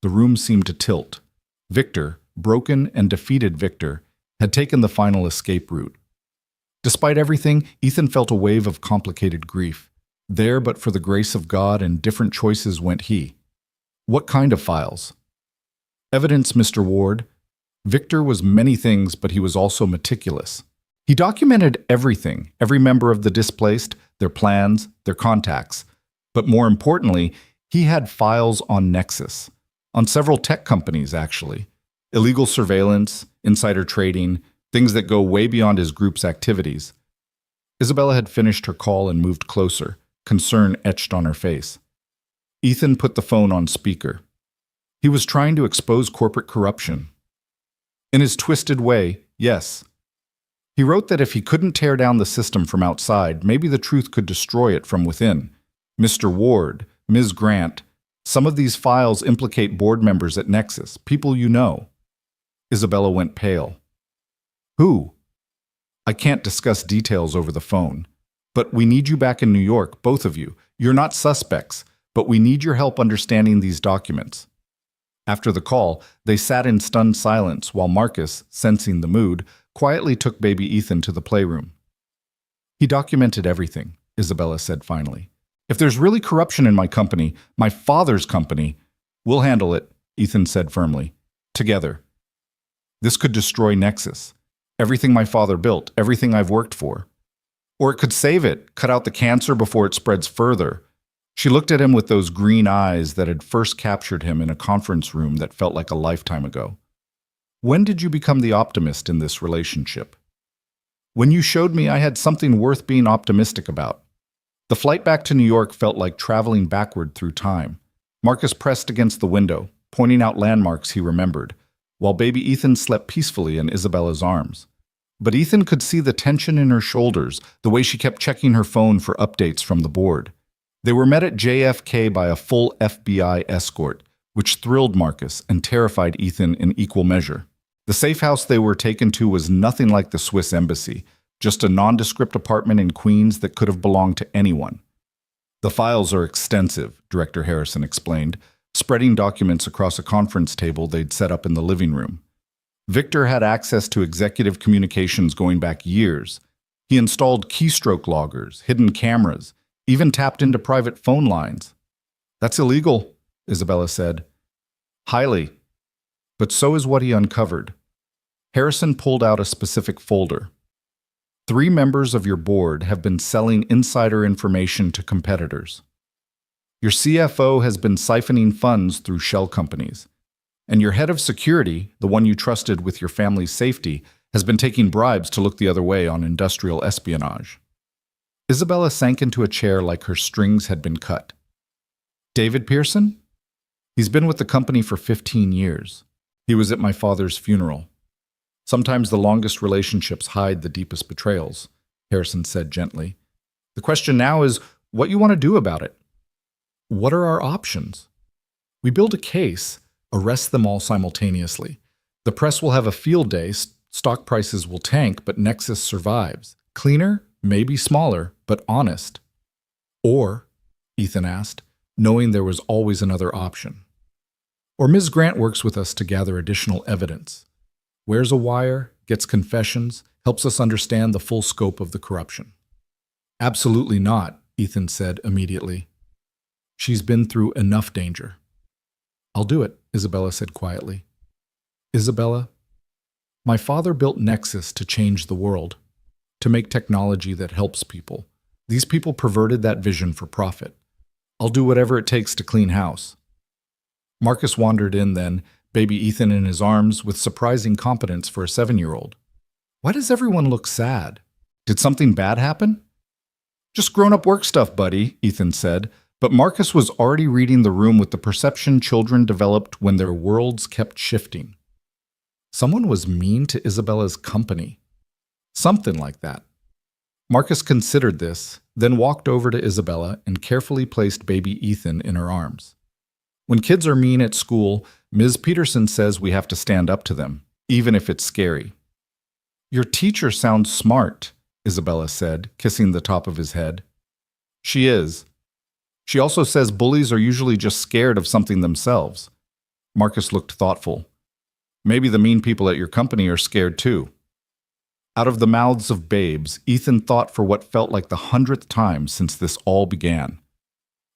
A: The room seemed to tilt. Victor, broken and defeated Victor, had taken the final escape route. Despite everything, Ethan felt a wave of complicated grief. There, but for the grace of God and different choices went he. What kind of files? Evidence, Mr. Ward. Victor was many things, but he was also meticulous. He documented everything, every member of the displaced, their plans, their contacts. But more importantly, he had files on Nexus, on several tech companies, actually. Illegal surveillance, insider trading, things that go way beyond his group's activities. Isabella had finished her call and moved closer, concern etched on her face. Ethan put the phone on speaker. He was trying to expose corporate corruption. In his twisted way, yes. He wrote that if he couldn't tear down the system from outside, maybe the truth could destroy it from within. Mr. Ward, Ms. Grant, some of these files implicate board members at Nexus, people you know. Isabella went pale. Who? I can't discuss details over the phone. But we need you back in New York, both of you. You're not suspects, but we need your help understanding these documents. After the call, they sat in stunned silence while Marcus, sensing the mood, quietly took baby Ethan to the playroom. He documented everything, Isabella said finally. If there's really corruption in my company, my father's company, we'll handle it, Ethan said firmly. Together. This could destroy Nexus. Everything my father built, everything I've worked for. Or it could save it, cut out the cancer before it spreads further. She looked at him with those green eyes that had first captured him in a conference room that felt like a lifetime ago. When did you become the optimist in this relationship? When you showed me I had something worth being optimistic about. The flight back to New York felt like traveling backward through time. Marcus pressed against the window, pointing out landmarks he remembered, while baby Ethan slept peacefully in Isabella's arms. But Ethan could see the tension in her shoulders, the way she kept checking her phone for updates from the board. They were met at JFK by a full FBI escort, which thrilled Marcus and terrified Ethan in equal measure. The safe house they were taken to was nothing like the Swiss embassy, just a nondescript apartment in Queens that could have belonged to anyone. The files are extensive, Director Harrison explained, spreading documents across a conference table they'd set up in the living room. Victor had access to executive communications going back years. He installed keystroke loggers, hidden cameras, even tapped into private phone lines. That's illegal, Isabella said. Highly. But so is what he uncovered. Harrison pulled out a specific folder. 3 members of your board have been selling insider information to competitors. Your CFO has been siphoning funds through shell companies. And your head of security, the one you trusted with your family's safety, has been taking bribes to look the other way on industrial espionage. Isabella sank into a chair like her strings had been cut. David Pearson? He's been with the company for 15 years. He was at my father's funeral. Sometimes the longest relationships hide the deepest betrayals, Harrison said gently. The question now is what you want to do about it. What are our options? We build a case, arrest them all simultaneously. The press will have a field day, stock prices will tank, but Nexus survives. Cleaner, maybe smaller, but honest. Or, Ethan asked, knowing there was always another option. Or Ms. Grant works with us to gather additional evidence. Wears a wire, gets confessions, helps us understand the full scope of the corruption. Absolutely not, Ethan said immediately. She's been through enough danger. I'll do it, Isabella said quietly. Isabella, my father built Nexus to change the world, to make technology that helps people. These people perverted that vision for profit. I'll do whatever it takes to clean house. Marcus wandered in then, baby Ethan in his arms, with surprising competence for a 7-year-old. Why does everyone look sad? Did something bad happen? Just grown-up work stuff, buddy, Ethan said, but Marcus was already reading the room with the perception children developed when their worlds kept shifting. Someone was mean to Isabella's company. Something like that. Marcus considered this, then walked over to Isabella and carefully placed baby Ethan in her arms. When kids are mean at school, Ms. Peterson says we have to stand up to them, even if it's scary. Your teacher sounds smart, Isabella said, kissing the top of his head. She is. She also says bullies are usually just scared of something themselves. Marcus looked thoughtful. Maybe the mean people at your company are scared too. Out of the mouths of babes, Ethan thought for what felt like the 100th time since this all began.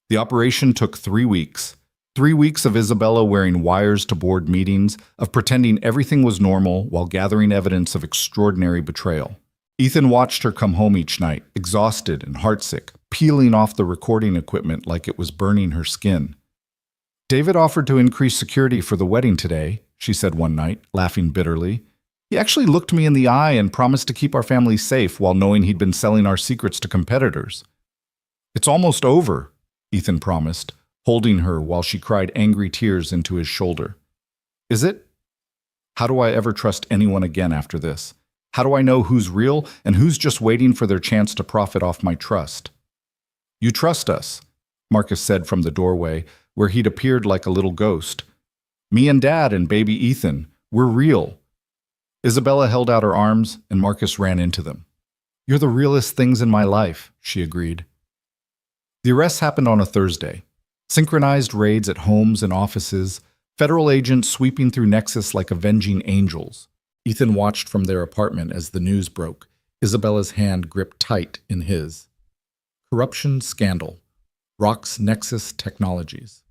A: The operation took 3 weeks. 3 weeks of Isabella wearing wires to board meetings, of pretending everything was normal while gathering evidence of extraordinary betrayal. Ethan watched her come home each night, exhausted and heartsick, peeling off the recording equipment like it was burning her skin. David offered to increase security for the wedding today, she said one night, laughing bitterly. He actually looked me in the eye and promised to keep our family safe while knowing he'd been selling our secrets to competitors. It's almost over, Ethan promised, holding her while she cried angry tears into his shoulder. Is it? How do I ever trust anyone again after this? How do I know who's real and who's just waiting for their chance to profit off my trust? You trust us, Marcus said from the doorway, where he'd appeared like a little ghost. Me and Dad and baby Ethan, we're real. Isabella held out her arms, and Marcus ran into them. You're the realest things in my life, she agreed. The arrests happened on a Thursday. Synchronized raids at homes and offices, federal agents sweeping through Nexus like avenging angels. Ethan watched from their apartment as the news broke, Isabella's hand gripped tight in his. Corruption scandal. Rocks Nexus Technologies.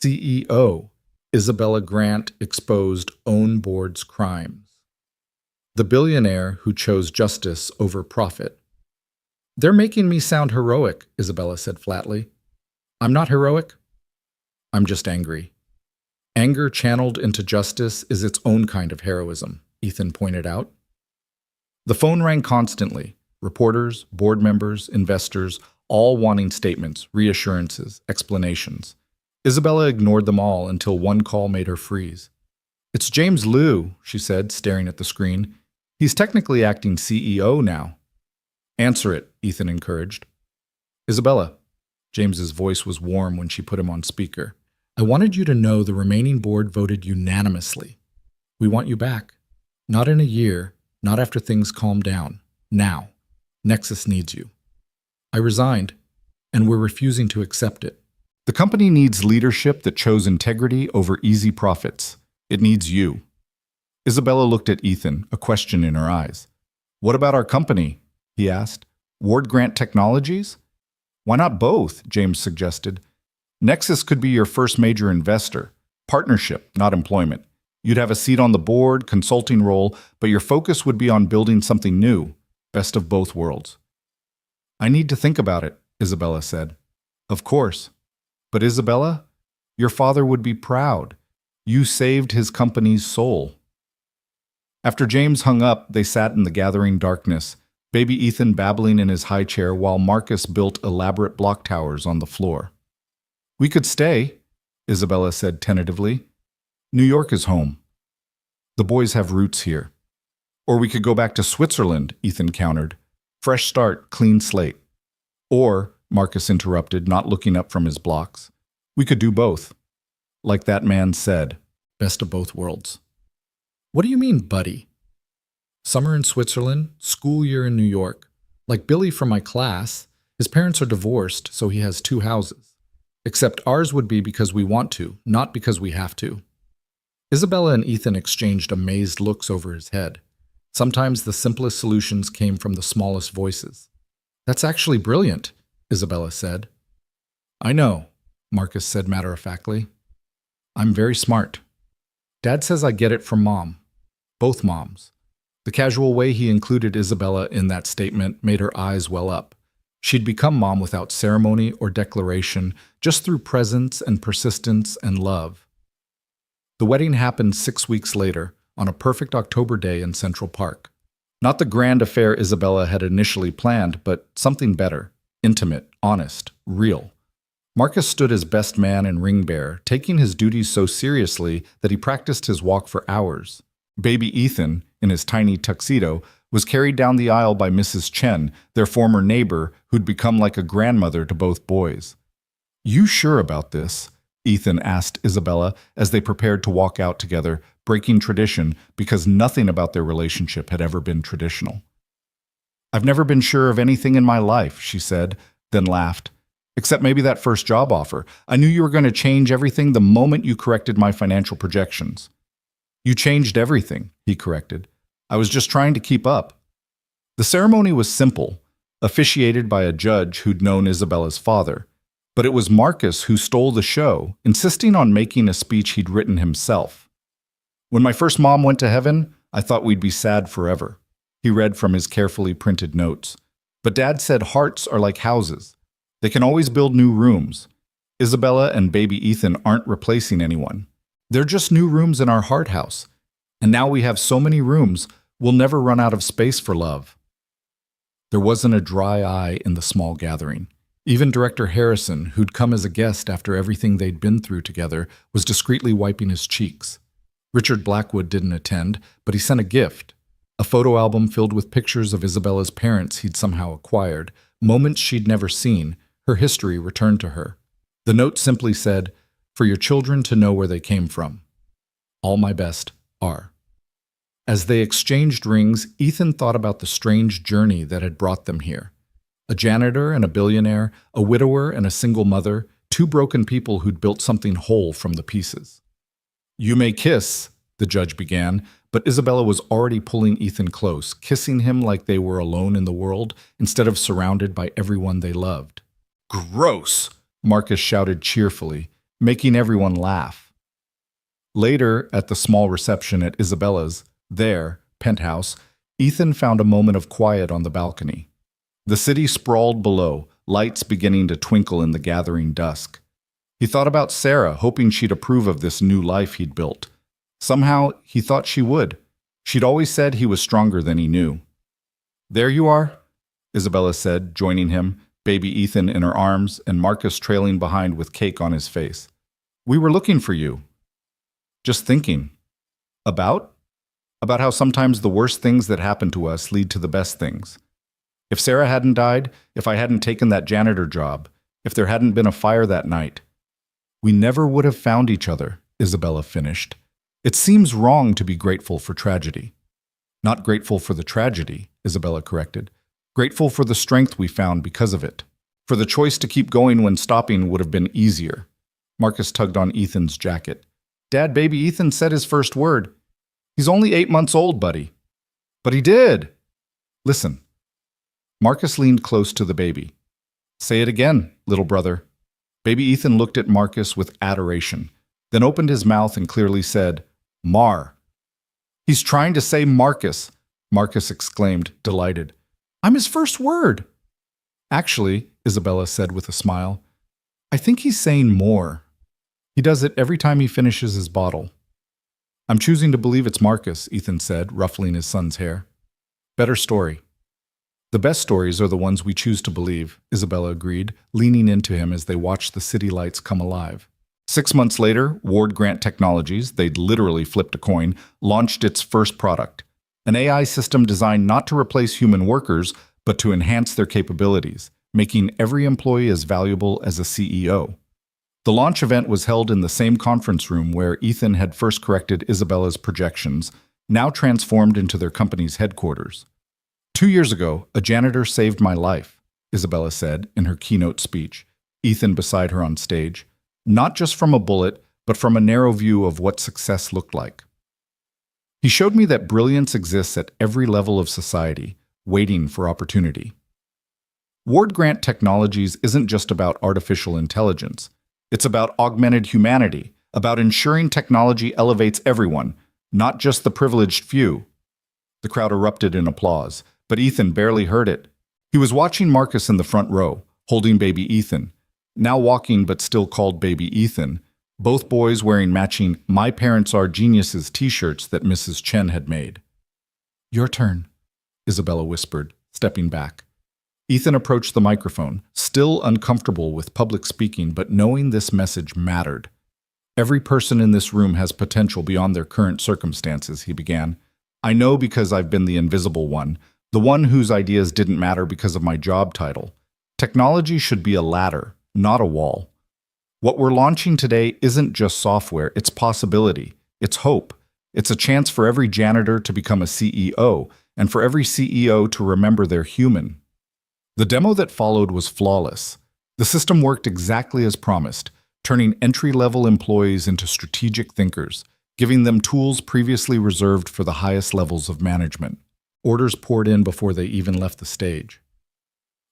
A: CEO. Isabella Grant exposed own board's crimes. The billionaire who chose justice over profit. They're making me sound heroic, Isabella said flatly. I'm not heroic. I'm just angry. Anger channeled into justice is its own kind of heroism, Ethan pointed out. The phone rang constantly. Reporters, board members, investors, all wanting statements, reassurances, explanations. Isabella ignored them all until one call made her freeze. "It's James Liu," she said, staring at the screen. "He's technically acting CEO now." "Answer it," Ethan encouraged. "Isabella." James's voice was warm when she put him on speaker. "I wanted you to know the remaining board voted unanimously. We want you back. Not in a year, not after things calm down. Now. Nexus needs you. I resigned, and we're refusing to accept it. The company needs leadership that chose integrity over easy profits. It needs you." Isabella looked at Ethan, a question in her eyes. "What about our company?" he asked. "Ward Grant Technologies?" "Why not both?" James suggested. "Nexus could be your first major investor. Partnership, not employment. You'd have a seat on the board, consulting role, but your focus would be on building something new. Best of both worlds." "I need to think about it," Isabella said. "Of course. But Isabella, your father would be proud. You saved his company's soul." After James hung up, they sat in the gathering darkness, baby Ethan babbling in his high chair while Marcus built elaborate block towers on the floor. "We could stay," Isabella said tentatively. "New York is home. The boys have roots here." "Or we could go back to Switzerland," Ethan countered. "Fresh start, clean slate." "Or," Marcus interrupted, not looking up from his blocks, "we could do both. Like that man said, best of both worlds." "What do you mean, buddy?" "Summer in Switzerland, school year in New York. Like Billy from my class, his parents are divorced, so he has 2 houses. Except ours would be because we want to, not because we have to." Isabella and Ethan exchanged amazed looks over his head. Sometimes the simplest solutions came from the smallest voices. "That's actually brilliant," Isabella said. "I know," Marcus said matter-of-factly. "I'm very smart. Dad says I get it from Mom. Both moms." The casual way he included Isabella in that statement made her eyes well up. She'd become Mom without ceremony or declaration, just through presence and persistence and love. The wedding happened 6 weeks later, on a perfect October day in Central Park. Not the grand affair Isabella had initially planned, but something better, intimate, honest, real. Marcus stood as best man and ring bearer, taking his duties so seriously that he practiced his walk for hours. Baby Ethan, in his tiny tuxedo, was carried down the aisle by Mrs. Chen, their former neighbor, who'd become like a grandmother to both boys. "You sure about this?" Ethan asked Isabella as they prepared to walk out together, breaking tradition because nothing about their relationship had ever been traditional. "I've never been sure of anything in my life," she said, then laughed. "Except maybe that first job offer. I knew you were going to change everything the moment you corrected my financial projections." "You changed everything," he corrected. "I was just trying to keep up." The ceremony was simple, officiated by a judge who'd known Isabella's father. But it was Marcus who stole the show, insisting on making a speech he'd written himself. "When my first mom went to heaven, I thought we'd be sad forever," he read from his carefully printed notes. "But Dad said hearts are like houses. They can always build new rooms. Isabella and baby Ethan aren't replacing anyone. They're just new rooms in our heart house. And now we have so many rooms, we'll never run out of space for love." There wasn't a dry eye in the small gathering. Even Director Harrison, who'd come as a guest after everything they'd been through together, was discreetly wiping his cheeks. Richard Blackwood didn't attend, but he sent a gift. A photo album filled with pictures of Isabella's parents he'd somehow acquired, moments she'd never seen, her history returned to her. The note simply said, "For your children to know where they came from. All my best, R." As they exchanged rings, Ethan thought about the strange journey that had brought them here. A janitor and a billionaire, a widower and a single mother, 2 broken people who'd built something whole from the pieces. "You may kiss," the judge began, but Isabella was already pulling Ethan close, kissing him like they were alone in the world instead of surrounded by everyone they loved. "Gross!" Marcus shouted cheerfully, making everyone laugh. Later, at the small reception at Isabella's, penthouse, Ethan found a moment of quiet on the balcony. The city sprawled below, lights beginning to twinkle in the gathering dusk. He thought about Sarah, hoping she'd approve of this new life he'd built. Somehow, he thought she would. She'd always said he was stronger than he knew. "There you are," Isabella said, joining him, baby Ethan in her arms and Marcus trailing behind with cake on his face. "We were looking for you." "Just thinking." "About?" "About how sometimes the worst things that happen to us lead to the best things. If Sarah hadn't died, if I hadn't taken that janitor job, if there hadn't been a fire that night, we never would have found each other," Isabella finished. "It seems wrong to be grateful for tragedy." "Not grateful for the tragedy," Isabella corrected. "Grateful for the strength we found because of it. For the choice to keep going when stopping would have been easier." Marcus tugged on Ethan's jacket. "Dad, baby Ethan said his first word." "He's only 8 months old, buddy." "But he did." "Listen." Marcus leaned close to the baby. "Say it again, little brother." Baby Ethan looked at Marcus with adoration, then opened his mouth and clearly said, "Mar." "He's trying to say Marcus," Marcus exclaimed, delighted. "I'm his first word." "Actually," Isabella said with a smile, "I think he's saying more. He does it every time he finishes his bottle." "I'm choosing to believe it's Marcus," Ethan said, ruffling his son's hair. "Better story." "The best stories are the ones we choose to believe," Isabella agreed, leaning into him as they watched the city lights come alive. 6 months later, Ward Grant Technologies, they'd literally flipped a coin, launched its first product. An AI system designed not to replace human workers, but to enhance their capabilities, making every employee as valuable as a CEO. The launch event was held in the same conference room where Ethan had first corrected Isabella's projections, now transformed into their company's headquarters. 2 years ago, a janitor saved my life, Isabella said in her keynote speech, Ethan beside her on stage, not just from a bullet, but from a narrow view of what success looked like. He showed me that brilliance exists at every level of society, waiting for opportunity. Ward Grant Technologies isn't just about artificial intelligence. It's about augmented humanity, about ensuring technology elevates everyone, not just the privileged few. The crowd erupted in applause, but Ethan barely heard it. He was watching Marcus in the front row, holding baby Ethan, now walking but still called baby Ethan, both boys wearing matching "My Parents Are Geniuses" t-shirts that Mrs. Chen had made. "Your turn," Isabella whispered, stepping back. Ethan approached the microphone, still uncomfortable with public speaking, but knowing this message mattered. "Every person in this room has potential beyond their current circumstances," he began. "I know because I've been the invisible one, the one whose ideas didn't matter because of my job title. Technology should be a ladder, not a wall. What we're launching today isn't just software, it's possibility, it's hope. It's a chance for every janitor to become a CEO, and for every CEO to remember they're human." The demo that followed was flawless. The system worked exactly as promised, turning entry-level employees into strategic thinkers, giving them tools previously reserved for the highest levels of management. Orders poured in before they even left the stage.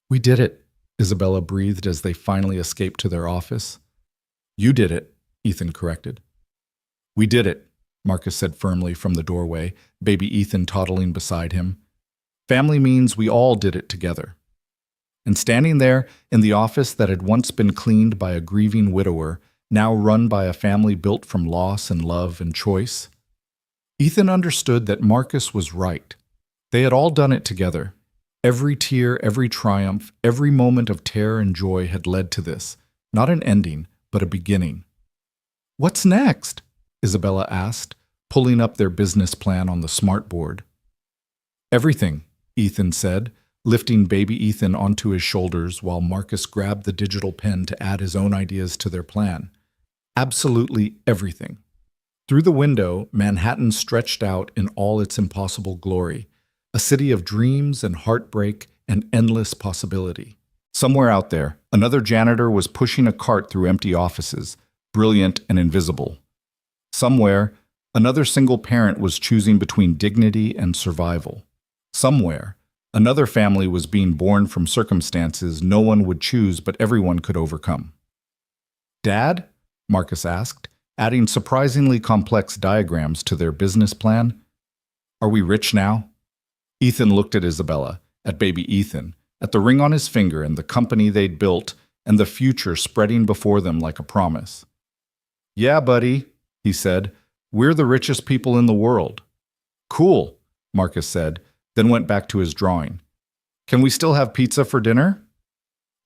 A: "We did it," Isabella breathed as they finally escaped to their office. "You did it," Ethan corrected. "We did it," Marcus said firmly from the doorway, baby Ethan toddling beside him. "Family means we all did it together." And standing there, in the office that had once been cleaned by a grieving widower, now run by a family built from loss and love and choice, Ethan understood that Marcus was right. They had all done it together. Every tear, every triumph, every moment of terror and joy had led to this, not an ending, but a beginning. "What's next?" Isabella asked, pulling up their business plan on the smartboard. "Everything," Ethan said, lifting baby Ethan onto his shoulders while Marcus grabbed the digital pen to add his own ideas to their plan. "Absolutely everything." Through the window, Manhattan stretched out in all its impossible glory, a city of dreams and heartbreak and endless possibility. Somewhere out there, another janitor was pushing a cart through empty offices, brilliant and invisible. Somewhere, another single parent was choosing between dignity and survival. Somewhere, another family was being born from circumstances no one would choose but everyone could overcome. "Dad?" Marcus asked, adding surprisingly complex diagrams to their business plan. "Are we rich now?" Ethan looked at Isabella, at baby Ethan, at the ring on his finger and the company they'd built and the future spreading before them like a promise. "Yeah, buddy," he said, "we're the richest people in the world." "Cool," Marcus said, then went back to his drawing. "Can we still have pizza for dinner?"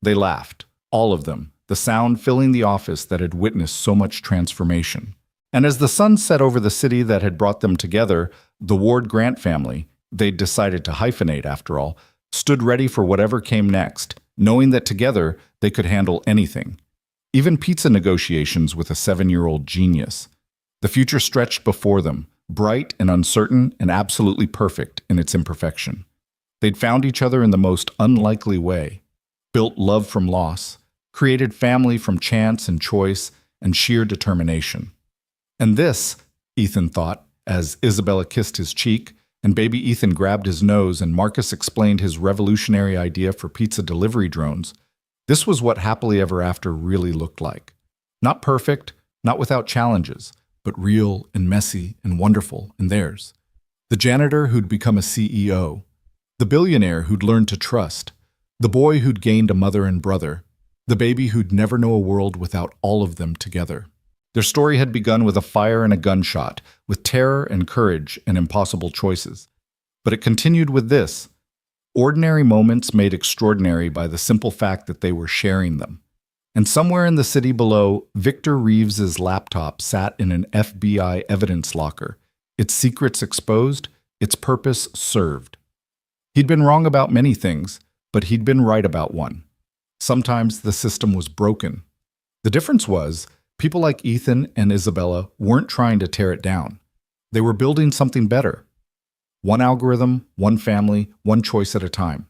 A: They laughed, all of them, the sound filling the office that had witnessed so much transformation. And as the sun set over the city that had brought them together, the Ward Grant family, they'd decided to hyphenate after all, stood ready for whatever came next, knowing that together they could handle anything. Even pizza negotiations with a 7-year-old genius. The future stretched before them, bright and uncertain and absolutely perfect in its imperfection. They'd found each other in the most unlikely way, built love from loss, created family from chance and choice and sheer determination. And this, Ethan thought, as Isabella kissed his cheek, and baby Ethan grabbed his nose and Marcus explained his revolutionary idea for pizza delivery drones, this was what happily ever after really looked like. Not perfect, not without challenges, but real and messy and wonderful in theirs. The janitor who'd become a CEO, the billionaire who'd learned to trust, the boy who'd gained a mother and brother, the baby who'd never know a world without all of them together. Their story had begun with a fire and a gunshot, with terror and courage and impossible choices. But it continued with this: ordinary moments made extraordinary by the simple fact that they were sharing them. And somewhere in the city below, Victor Reeves's laptop sat in an FBI evidence locker, its secrets exposed, its purpose served. He'd been wrong about many things, but he'd been right about one. Sometimes the system was broken. The difference was, people like Ethan and Isabella weren't trying to tear it down. They were building something better. One algorithm, one family, one choice at a time.